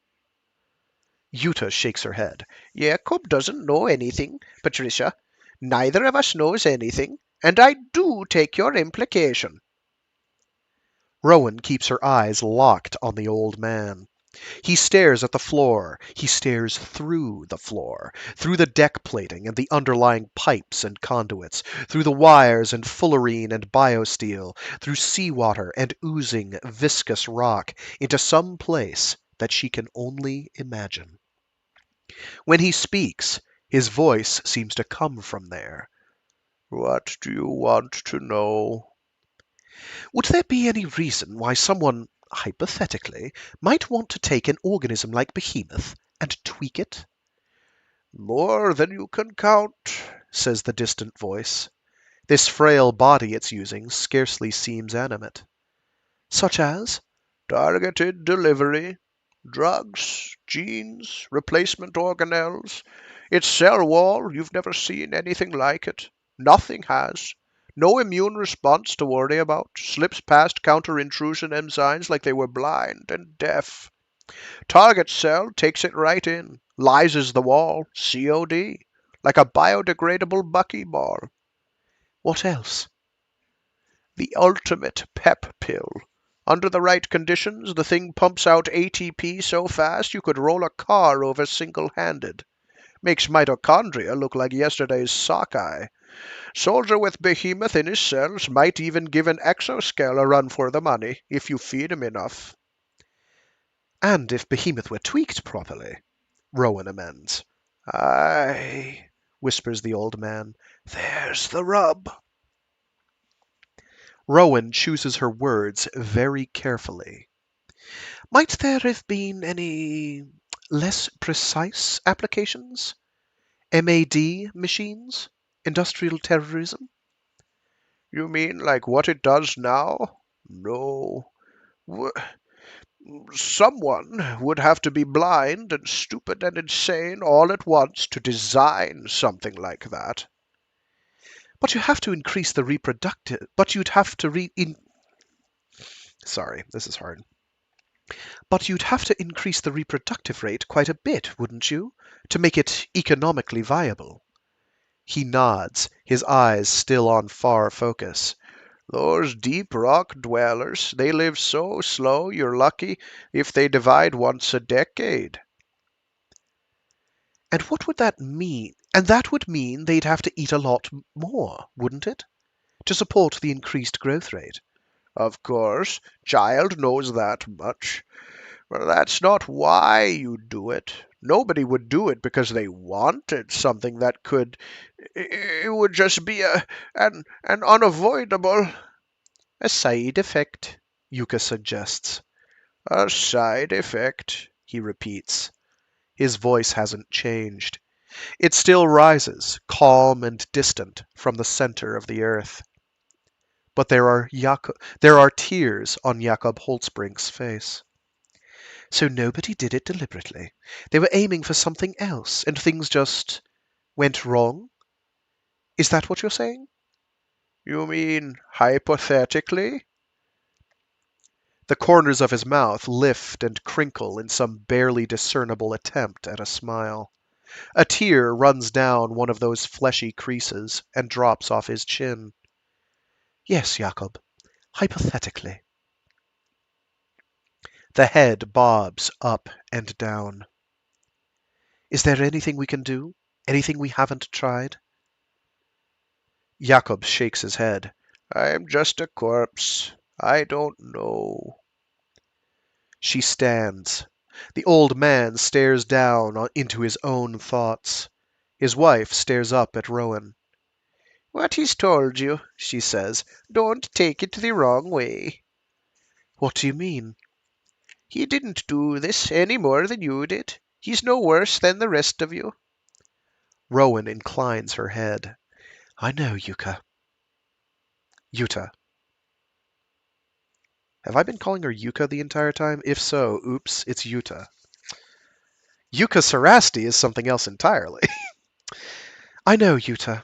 Yuta shakes her head. Jakob doesn't know anything, Patricia. Neither of us knows anything, and I do take your implication. Rowan keeps her eyes locked on the old man. He stares at the floor. He stares through the floor, through the deck plating and the underlying pipes and conduits, through the wires and fullerene and biosteel, through seawater and oozing, viscous rock, into some place that she can only imagine. When he speaks, his voice seems to come from there. What do you want to know? Would there be any reason why someone, hypothetically, might want to take an organism like Behemoth and tweak it? More than you can count, says the distant voice. This frail body it's using scarcely seems animate. Such as? Targeted delivery, drugs, genes, replacement organelles. Its cell wall, you've never seen anything like it. Nothing has. No immune response to worry about. Slips past counter-intrusion enzymes like they were blind and deaf. Target cell takes it right in. Lyses the wall. COD. Like a biodegradable buckyball. What else? The ultimate pep pill. Under the right conditions, the thing pumps out ATP so fast you could roll a car over single-handed. Makes mitochondria look like yesterday's sockeye. Soldier with Behemoth in his cells might even give an exoscale a run for the money, if you feed him enough. And if Behemoth were tweaked properly, Rowan amends. Aye, whispers the old man, there's the rub. Rowan chooses her words very carefully. Might there have been any less precise applications? MAD machines? Industrial terrorism? You mean like what it does now? No. Someone would have to be blind and stupid and insane all at once to design something like that. But you have to increase the reproductive. But you'd have to Sorry, this is hard. But you'd have to increase the reproductive rate quite a bit, wouldn't you, to make it economically viable? He nods, his eyes still on far focus. Those deep rock dwellers, they live so slow you're lucky if they divide once a decade. And what would that mean? And that would mean they'd have to eat a lot more, wouldn't it, to support the increased growth rate? Of course, child knows that much. But that's not why you do it. Nobody would do it because they wanted something that could. It would just be an unavoidable. A side effect, Yuka suggests. A side effect, he repeats. His voice hasn't changed. It still rises, calm and distant, from the center of the earth. But there are tears on Jakob Holtzbrink's face. So nobody did it deliberately. They were aiming for something else, and things just went wrong? Is that what you're saying? You mean hypothetically? The corners of his mouth lift and crinkle in some barely discernible attempt at a smile. A tear runs down one of those fleshy creases and drops off his chin. Yes, Jakob, hypothetically. The head bobs up and down. Is there anything we can do? Anything we haven't tried? Jakob shakes his head. I'm just a corpse. I don't know. She stands. The old man stares down into his own thoughts. His wife stares up at Rowan. What he's told you, she says. Don't take it the wrong way. What do you mean? He didn't do this any more than you did. He's no worse than the rest of you. Rowan inclines her head. I know, Yuka. Yuta. Have I been calling her Yuka the entire time? If so, oops, it's Yuta. Yuka Sarasti is something else entirely. I know, Yuta.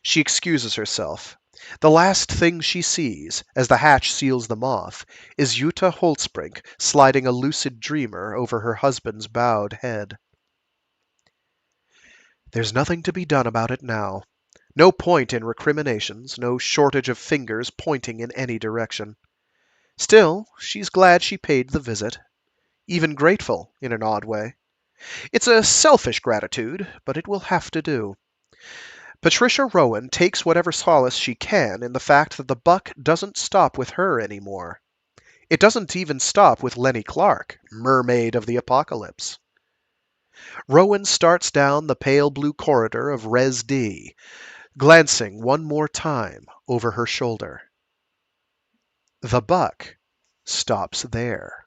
She excuses herself. The last thing she sees, as the hatch seals them off, is Yuta Holtzbrink sliding a lucid dreamer over her husband's bowed head. There's nothing to be done about it now. No point in recriminations, no shortage of fingers pointing in any direction. Still, she's glad she paid the visit. Even grateful, in an odd way. It's a selfish gratitude, but it will have to do. Patricia Rowan takes whatever solace she can in the fact that the buck doesn't stop with her anymore. It doesn't even stop with Lenny Clark, mermaid of the apocalypse. Rowan starts down the pale blue corridor of Res D, glancing one more time over her shoulder. The buck stops there.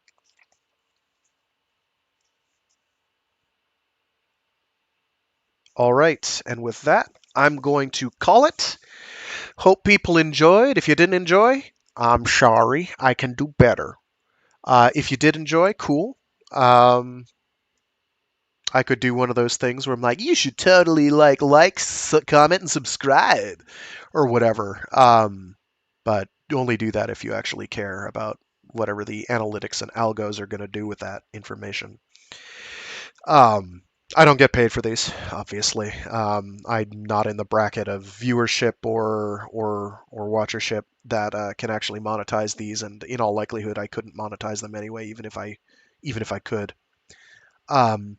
All right, and with that, I'm going to call it. Hope people enjoyed. If you didn't enjoy, I'm sorry. I can do better. If you did enjoy, cool. Um, I could do one of those things where I'm like, you should totally comment, and subscribe, or whatever. But you only do that if you actually care about whatever the analytics and algos are going to do with that information. Um, I don't get paid for these, obviously. I'm not in the bracket of viewership or watchership that can actually monetize these, and in all likelihood, I couldn't monetize them anyway, even if I could. Um,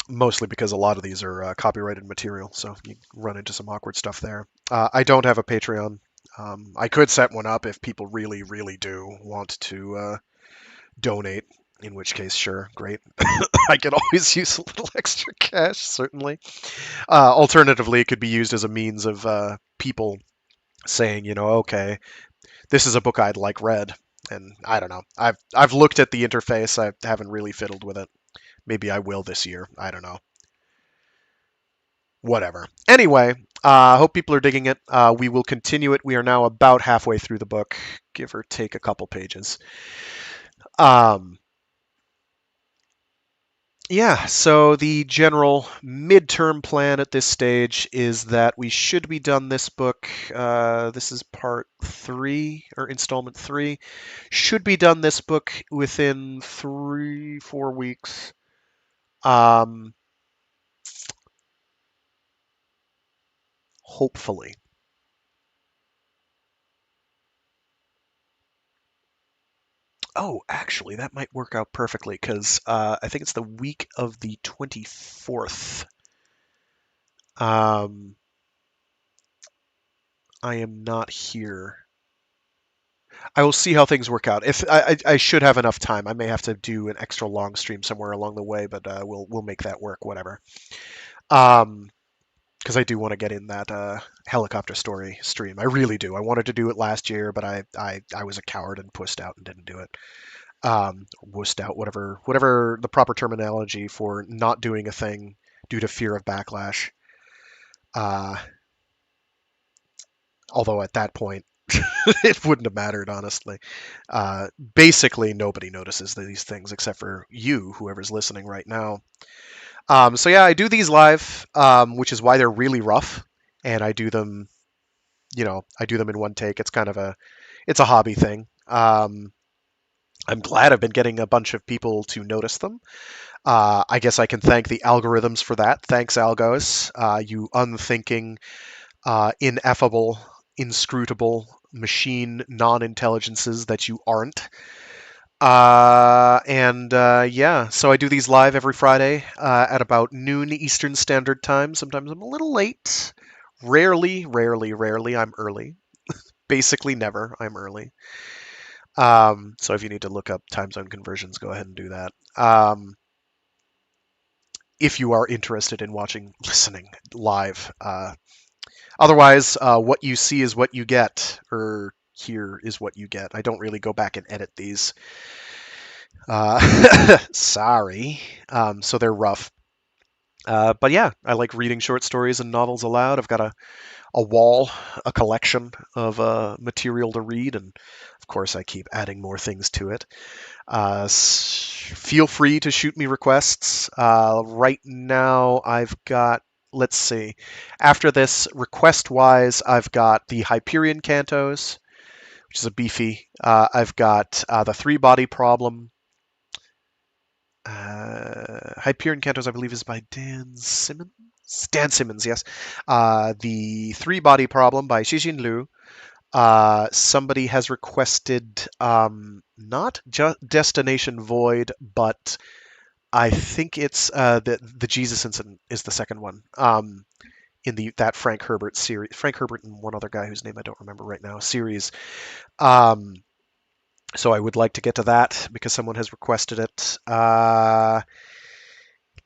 Mostly because a lot of these are copyrighted material, so you run into some awkward stuff there. I don't have a Patreon. I could set one up if people really, really do want to donate, in which case, sure, great. I could always use a little extra cash, certainly. Alternatively, it could be used as a means of people saying, okay, this is a book I'd like read. And I don't know. I've looked at the interface. I haven't really fiddled with it. Maybe I will this year. I don't know. Whatever. Anyway, hope people are digging it. We will continue it. We are now about halfway through the book, give or take a couple pages. Um, yeah, so the general midterm plan at this stage is that we should be done this book. This is part 3 or installment 3. Should be done this book within 3-4 weeks. Um, Hopefully. Oh, actually, that might work out perfectly because I think it's the week of the 24th. Um, I am not here. I will see how things work out. If I should have enough time, I may have to do an extra long stream somewhere along the way, but we'll make that work. Whatever. Um, because I do want to get in that helicopter story stream. I really do. I wanted to do it last year, but I was a coward and pussed out and didn't do it. Wussed out, whatever the proper terminology for not doing a thing due to fear of backlash. Uh, Although at that point, it wouldn't have mattered, honestly. Basically, nobody notices these things except for you, whoever's listening right now. So yeah, I do these live, which is why they're really rough, and I do them in one take. It's kind of it's a hobby thing. I'm glad I've been getting a bunch of people to notice them. I guess I can thank the algorithms for that. Thanks, algos. You unthinking, ineffable, inscrutable machine non-intelligences that you aren't. And yeah, so I do these live every Friday at about noon Eastern Standard Time. Sometimes I'm a little late. Rarely, I'm early. Basically, never. I'm early. So if you need to look up time zone conversions, go ahead and do that. If you are interested in listening live. Otherwise, what you see is what you get, or hear is what you get. I don't really go back and edit these. Sorry. So they're rough. But yeah, I like reading short stories and novels aloud. I've got a wall, a collection of material to read, and of course, I keep adding more things to it. Feel free to shoot me requests. Right now, I've got, let's see, after this, request wise, I've got the Hyperion Cantos, which is a beefy. I've got the Three Body Problem. Hyperion Cantos, I believe, is by Dan Simmons. Dan Simmons, yes. The Three Body Problem by Xixin Liu. Somebody has requested not Destination Void, but I think it's the Jesus Incident is the second one. In that Frank Herbert series, Frank Herbert and one other guy whose name I don't remember right now series. Um, so I would like to get to that because someone has requested it.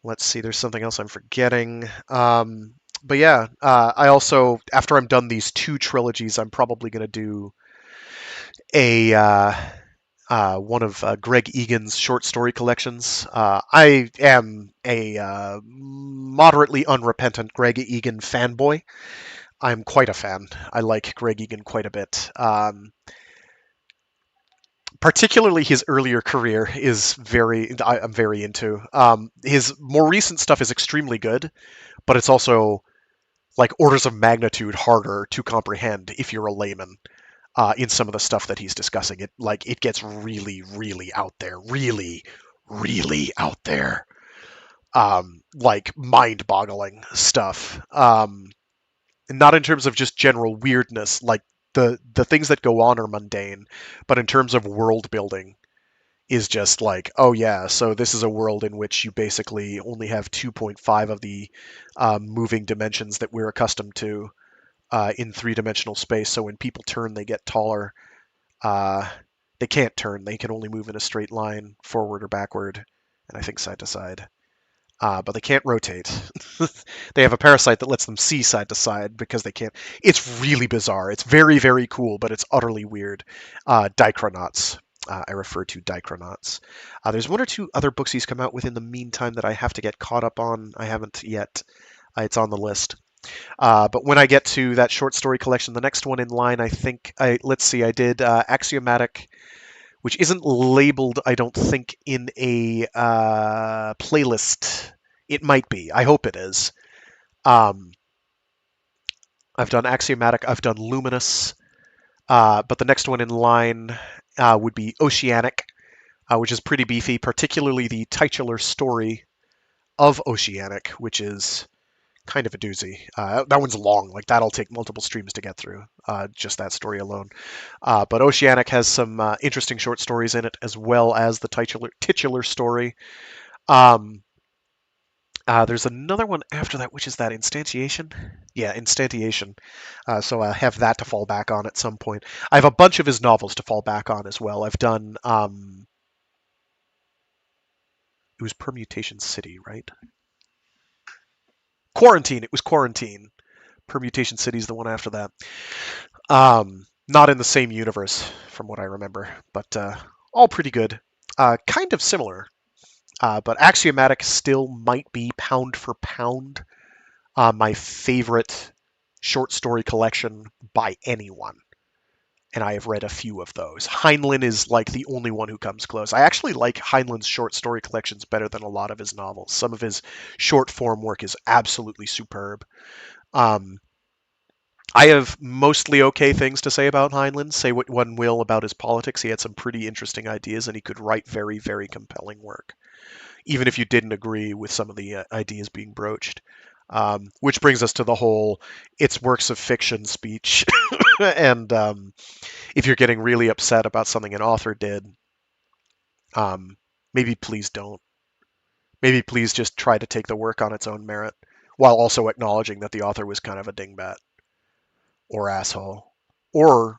Let's see, there's something else I'm forgetting. But yeah, I also, after I'm done these 2 trilogies, I'm probably going to do a one of Greg Egan's short story collections. I am a moderately unrepentant Greg Egan fanboy. I'm quite a fan. I like Greg Egan quite a bit. particularly his earlier career is I'm very into. His more recent stuff is extremely good, but it's also like orders of magnitude harder to comprehend if you're a layman. In some of the stuff that he's discussing, it gets really, really out there, really, really out there, like mind-boggling stuff. Not in terms of just general weirdness, like the things that go on are mundane, but in terms of world building, is just like, oh yeah, so this is a world in which you basically only have 2.5 of the moving dimensions that we're accustomed to in three-dimensional space. So when people turn, they get taller. Uh, they can't turn; they can only move in a straight line, forward or backward, and I think side to side. But they can't rotate. They have a parasite that lets them see side to side because they can't. It's really bizarre. It's very, very cool, but it's utterly weird. Dichronauts. I refer to Dichronauts. There's one or two other books he's come out with in the meantime that I have to get caught up on. I haven't yet. It's on the list. But when I get to that short story collection, the next one in line, I think let's see, I did Axiomatic, which isn't labeled, I don't think, in a playlist. It might be. I hope it is. Um, I've done Axiomatic. I've done Luminous. But the next one in line would be Oceanic, which is pretty beefy, particularly the titular story of Oceanic, which is kind of a doozy. That one's long. Like that'll take multiple streams to get through. Just that story alone. But Oceanic has some interesting short stories in it, as well as the titular story. Um, there's another one after that, which is that Instantiation. Yeah, Instantiation. So I have that to fall back on at some point. I have a bunch of his novels to fall back on as well. I've done. It was Permutation City, right? Quarantine. It was Quarantine. Permutation City is the one after that. Not in the same universe, from what I remember, but all pretty good. Kind of similar, but Axiomatic still might be pound for pound my favorite short story collection by anyone. And I have read a few of those. Heinlein is like the only one who comes close. I actually like Heinlein's short story collections better than a lot of his novels. Some of his short form work is absolutely superb. Um, I have mostly okay things to say about Heinlein. Say what one will about his politics. He had some pretty interesting ideas, and he could write very, very compelling work, even if you didn't agree with some of the ideas being broached. Which brings us to the whole "it's works of fiction" speech. And if you're getting really upset about something an author did, um, maybe please don't. Maybe please just try to take the work on its own merit, while also acknowledging that the author was kind of a dingbat or asshole, or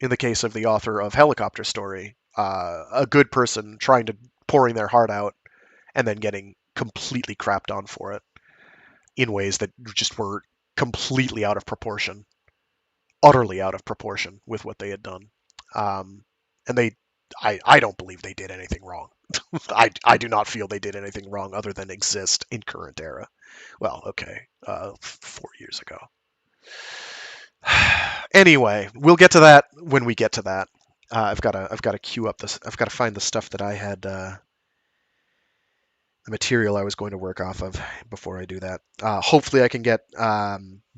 in the case of the author of Helicopter Story, a good person trying to pouring their heart out and then getting completely crapped on for it in ways that just were completely out of proportion, utterly out of proportion with what they had done. Um, and I don't believe they did anything wrong. I do not feel they did anything wrong other than exist in current era. Well, okay, 4 years ago. Anyway, we'll get to that when we get to that. I've got to queue up this. I've got to find the stuff that I had, the material I was going to work off of before I do that. Hopefully, I can get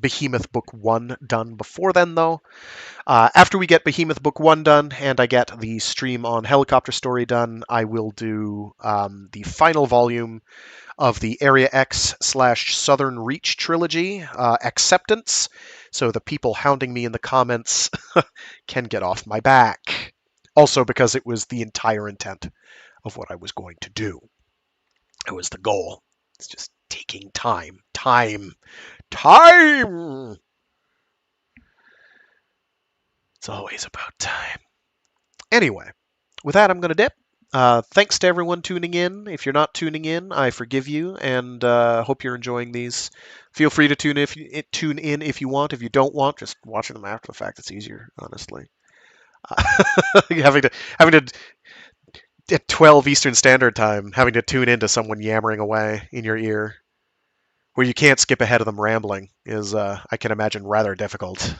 Behemoth Book One done before then, though. After we get Behemoth Book One done, and I get the stream on Helicopter Story done, I will do the final volume of the Area X/Southern Reach trilogy, Acceptance, so the people hounding me in the comments can get off my back. Also, because it was the entire intent of what I was going to do. It was the goal. It's just taking time. Time. Time! It's always about time. Anyway, with that, I'm going to dip. Thanks to everyone tuning in. If you're not tuning in, I forgive you, and hope you're enjoying these. Feel free to tune in if you want. If you don't want, just watching them after the fact. It's easier, honestly. Having to at 12 Eastern Standard Time, having to tune into someone yammering away in your ear, where you can't skip ahead of them rambling, is I can imagine rather difficult.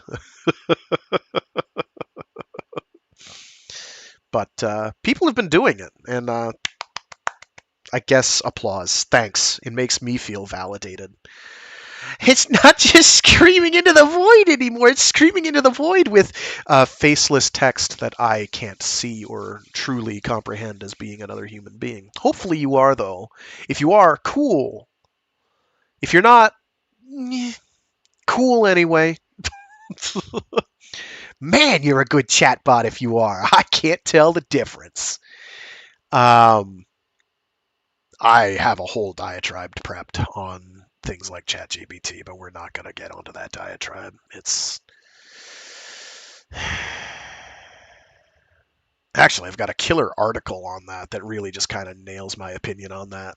But people have been doing it, and I guess applause. Thanks. It makes me feel validated. It's not just screaming into the void anymore. It's screaming into the void with faceless text that I can't see or truly comprehend as being another human being. Hopefully you are, though. If you are, cool. If you're not, cool anyway. Man, you're a good chatbot if you are. I can't tell the difference. Um, I have a whole diatribe prepped on things like ChatGPT, but we're not going to get onto that diatribe. It's actually, I've got a killer article on that really just kind of nails my opinion on that.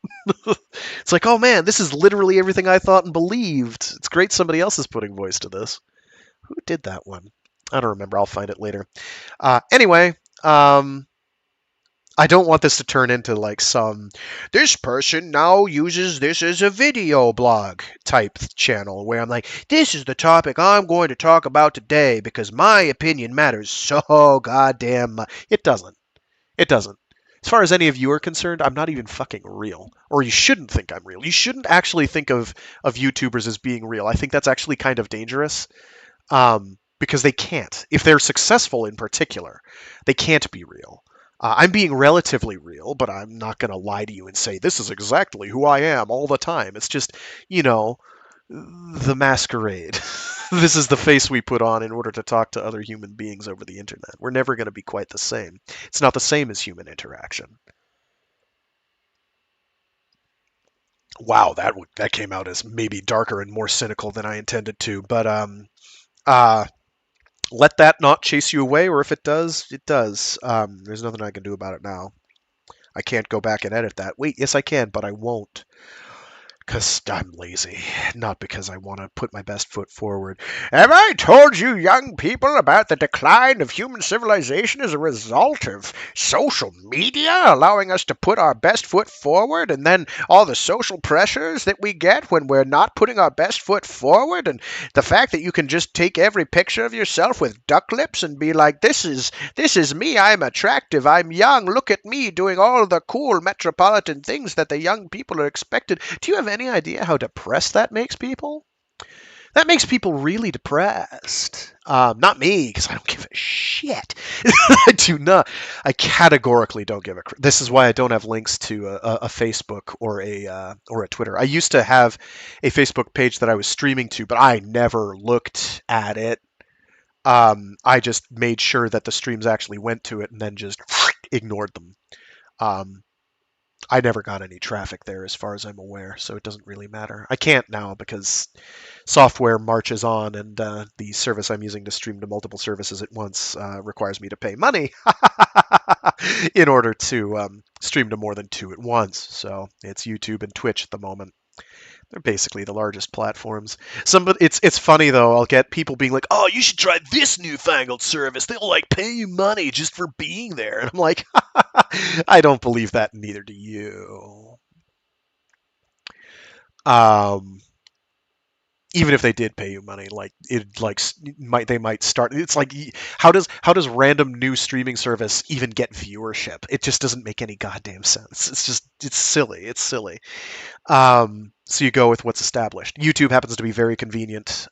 It's like, oh man, this is literally everything I thought and believed. It's great somebody else is putting voice to this. Who did that one? I don't remember. I'll find it later. Anyway, I don't want this to turn into like some this person now uses this as a video blog type channel where I'm like, this is the topic I'm going to talk about today because my opinion matters so goddamn much. It doesn't. It doesn't. As far as any of you are concerned, I'm not even fucking real. Or you shouldn't think I'm real. You shouldn't actually think of YouTubers as being real. I think that's actually kind of dangerous. Because they can't. If they're successful in particular, they can't be real. I'm being relatively real, but I'm not going to lie to you and say this is exactly who I am all the time. It's just, you know, the masquerade. This is the face we put on in order to talk to other human beings over the internet. We're never going to be quite the same. It's not the same as human interaction. Wow, that came out as maybe darker and more cynical than I intended to, but uh let that not chase you away, or if it does, it does. There's nothing I can do about it now. I can't go back and edit that. Wait, yes, I can, but I won't. Because I'm lazy, not because I want to put my best foot forward. Have I told you young people about the decline of human civilization as a result of social media allowing us to put our best foot forward, and then all the social pressures that we get when we're not putting our best foot forward, and the fact that you can just take every picture of yourself with duck lips and be like, this is me, I'm attractive, I'm young, look at me doing all the cool metropolitan things that the young people are expected. Do you have any idea how depressed that makes people? That makes people really depressed. Not me, because I don't give a shit. I do not. I categorically don't give a. This is why I don't have links to a Facebook or a Twitter. I used to have a Facebook page that I was streaming to, but I never looked at it. I just made sure that the streams actually went to it, and then just ignored them. Um, I never got any traffic there as far as I'm aware, so it doesn't really matter. I can't now because software marches on, and the service I'm using to stream to multiple services at once requires me to pay money in order to stream to more than two at once. So it's YouTube and Twitch at the moment. They're basically the largest platforms. It's funny though. I'll get people being like, "Oh, you should try this newfangled service. They'll like pay you money just for being there." And I'm like, I don't believe that. Neither do you. Um, Even if they did pay you money, like it like they might start. It's like how does random new streaming service even get viewership? It just doesn't make any goddamn sense. It's silly. It's silly. So you go with what's established. YouTube happens to be very convenient.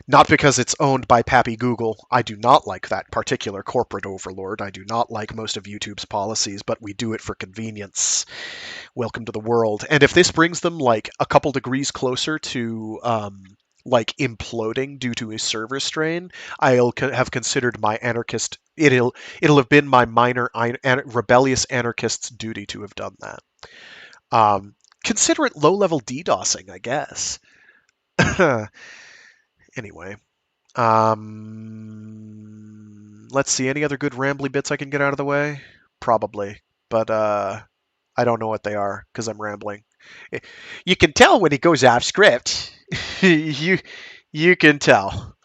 Not because it's owned by Pappy Google. I do not like that particular corporate overlord. I do not like most of YouTube's policies, but we do it for convenience. Welcome to the world. And if this brings them like a couple degrees closer to like imploding due to a server strain, have considered my anarchist. It'll have been my minor rebellious anarchist's duty to have done that. Consider it low-level DDoSing, I guess. Anyway, let's see. Any other good rambly bits I can get out of the way? Probably, but I don't know what they are because I'm rambling. You can tell when he goes off script. You can tell.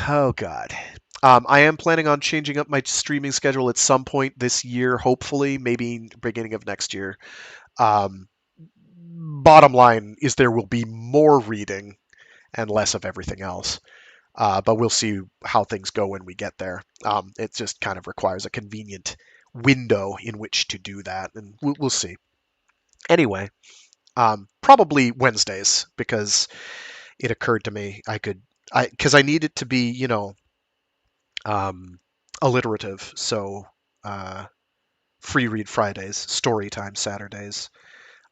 Oh God. I am planning on changing up my streaming schedule at some point this year, hopefully, maybe beginning of next year. Um, Bottom line is there will be more reading and less of everything else. But we'll see how things go when we get there. It just kind of requires a convenient window in which to do that, and we'll see. Anyway, probably Wednesdays because it occurred to me because I need it to be, um, alliterative. So uh, free read Fridays, story time Saturdays.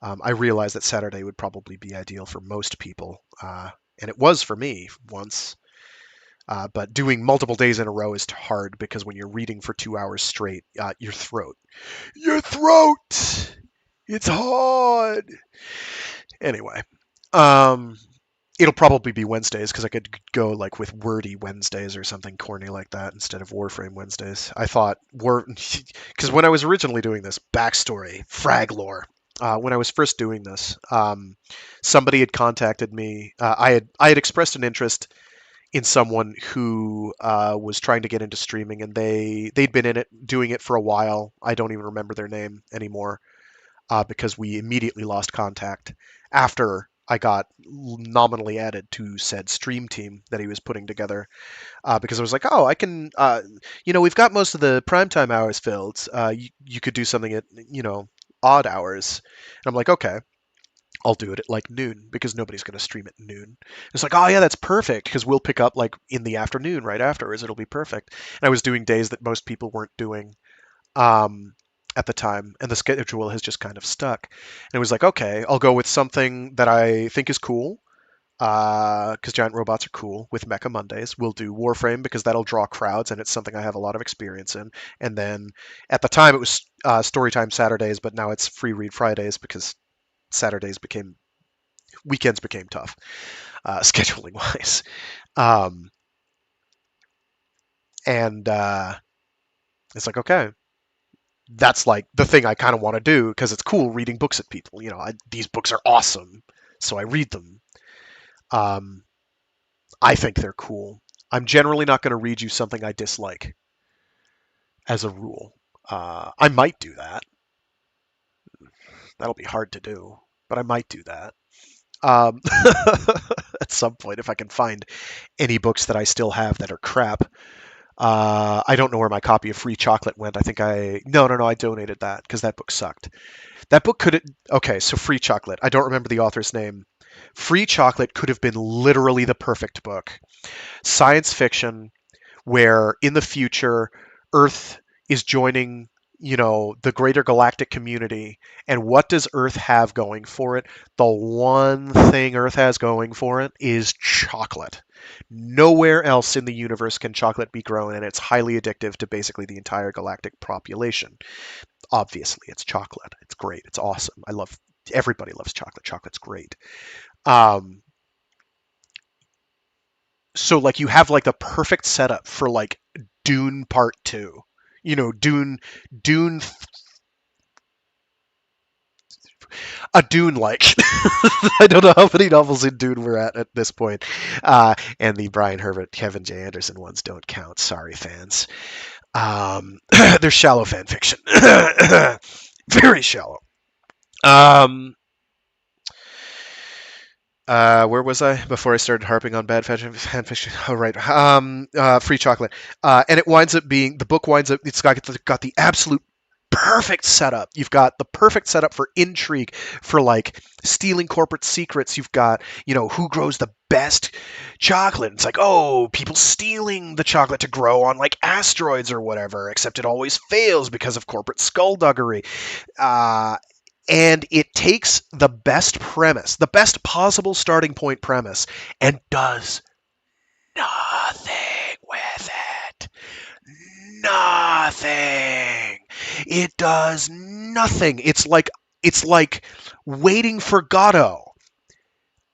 I realized that Saturday would probably be ideal for most people, and it was for me once. But doing multiple days in a row is hard because when you're reading for 2 hours straight, your throat, it's hard. Anyway, um, it'll probably be Wednesdays because I could go like with wordy Wednesdays or something corny like that instead of Warframe Wednesdays. I thought because when I was originally doing this backstory, frag lore. When I was first doing this, somebody had contacted me. I had expressed an interest in someone who was trying to get into streaming, and they'd been in it doing it for a while. I don't even remember their name anymore because we immediately lost contact after I got nominally added to said stream team that he was putting together. Because I was like, oh, I can, we've got most of the primetime hours filled. You could do something at, odd hours. And I'm like, okay. I'll do it at like noon because nobody's going to stream at noon. It's like, oh yeah, that's perfect because we'll pick up like in the afternoon right afterwards. It'll be perfect. And I was doing days that most people weren't doing um, at the time, and the schedule has just kind of stuck. And it was like, okay, I'll go with something that I think is cool because giant robots are cool with Mecha Mondays. We'll do Warframe because that'll draw crowds, and it's something I have a lot of experience in. And then at the time it was Storytime Saturdays, but now it's Free Read Fridays because weekends became tough scheduling wise. Um, and it's like, okay, that's like the thing I kind of want to do because it's cool reading books at people. These books are awesome, so I read them. Um, I think they're cool. I'm generally not going to read you something I dislike as a rule. I might do that. That'll be hard to do, but I might do that. Um, at some point, if I can find any books that I still have that are crap. I don't know where my copy of Free Chocolate went. I think no, I donated that because that book sucked. That book okay, so Free Chocolate. I don't remember the author's name. Free Chocolate could have been literally the perfect book. Science fiction where in the future Earth is joining, the greater galactic community. And what does Earth have going for it? The one thing Earth has going for it is chocolate. Nowhere else in the universe can chocolate be grown, and it's highly addictive to basically the entire galactic population. Obviously, it's chocolate. It's great. It's awesome. Everybody loves chocolate. Chocolate's great. Um, so like you have like the perfect setup for like Dune Part 2. Dune a Dune like. I don't know how many novels in Dune we're at this point. And the Brian Herbert, Kevin J. Anderson ones don't count. Sorry, fans. They're shallow fan fiction. Very shallow. Um, where was I before I started harping on bad fan fiction? Oh, right. Free Chocolate. And it winds up being the book winds up. It's got the absolute perfect setup. You've got the perfect setup for intrigue, for like stealing corporate secrets. You've got, who grows the best chocolate. It's like, oh, people stealing the chocolate to grow on like asteroids or whatever, except it always fails because of corporate skullduggery. And it takes the best premise, the best possible starting point premise, and does nothing with it. Nothing. It does nothing. It's like waiting for Godot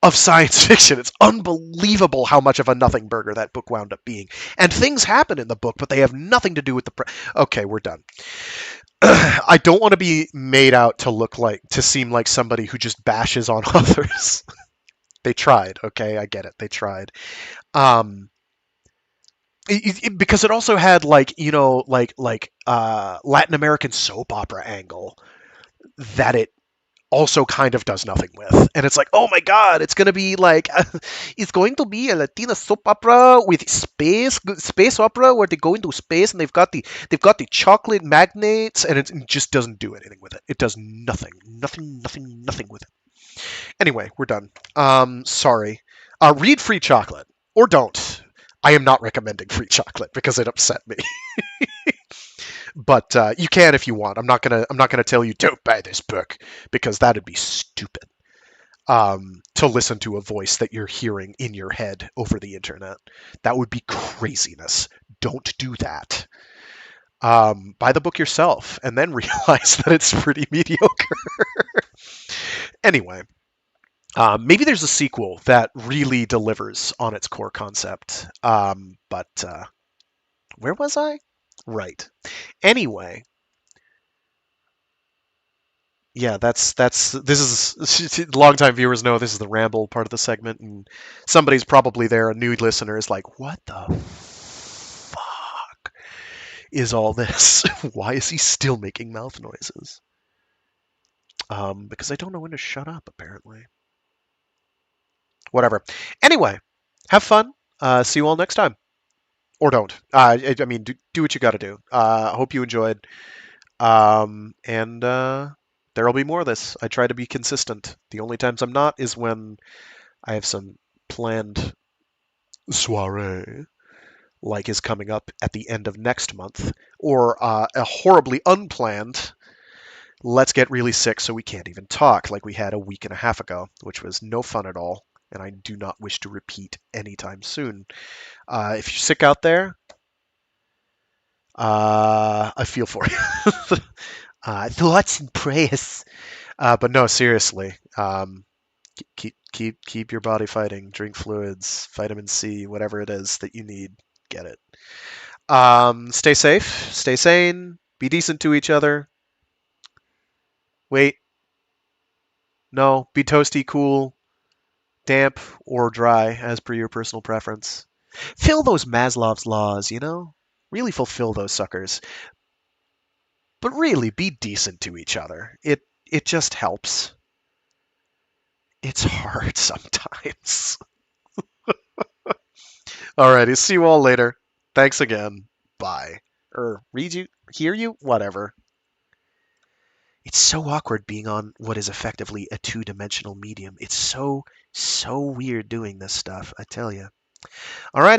of science fiction. It's unbelievable how much of a nothing burger that book wound up being. And things happen in the book, but they have nothing to do with okay, we're done. I don't want to be made out to seem like somebody who just bashes on authors. They tried, okay? I get it. They tried. Um, because it also had Latin American soap opera angle that it also kind of does nothing with. And it's like, oh my god, it's gonna be like, it's going to be a Latina soap opera with space opera where they go into space and they've got the chocolate magnates, and it just doesn't do anything with it. It does nothing, nothing with it. Anyway, we're done. Sorry. Read Free Chocolate or don't. I am not recommending Free Chocolate because it upset me. But you can if you want. I'm not gonna tell you don't buy this book because that'd be stupid. To listen to a voice that you're hearing in your head over the internet, that would be craziness. Don't do that. Buy the book yourself and then realize that it's pretty mediocre. Anyway, maybe there's a sequel that really delivers on its core concept. But where was I? Right. Anyway, yeah, that's this is longtime viewers know this is the ramble part of the segment, and somebody's probably there, a new listener is like, "What the fuck is all this? Why is he still making mouth noises?" Because I don't know when to shut up, apparently. Whatever. Anyway, have fun. See you all next time, or don't. I mean, do what you got to do. I hope you enjoyed. And there'll be more of this. I try to be consistent. The only times I'm not is when I have some planned soiree, like is coming up at the end of next month, or a horribly unplanned let's get really sick so we can't even talk, like we had a week and a half ago, which was no fun at all, and I do not wish to repeat anytime soon. If you're sick out there, I feel for you. Thoughts and prayers. But no, seriously, keep your body fighting. Drink fluids, vitamin C, whatever it is that you need, get it. Stay safe, stay sane, be decent to each other. Wait, no, be toasty, cool, damp, or dry, as per your personal preference. Fill those Maslow's laws, you know? Really fulfill those suckers. But really, be decent to each other. It just helps. It's hard sometimes. Alrighty, see you all later. Thanks again. Bye. Read you, hear you, whatever. It's so awkward being on what is effectively a two-dimensional medium. It's so weird doing this stuff, I tell you. Alrighty.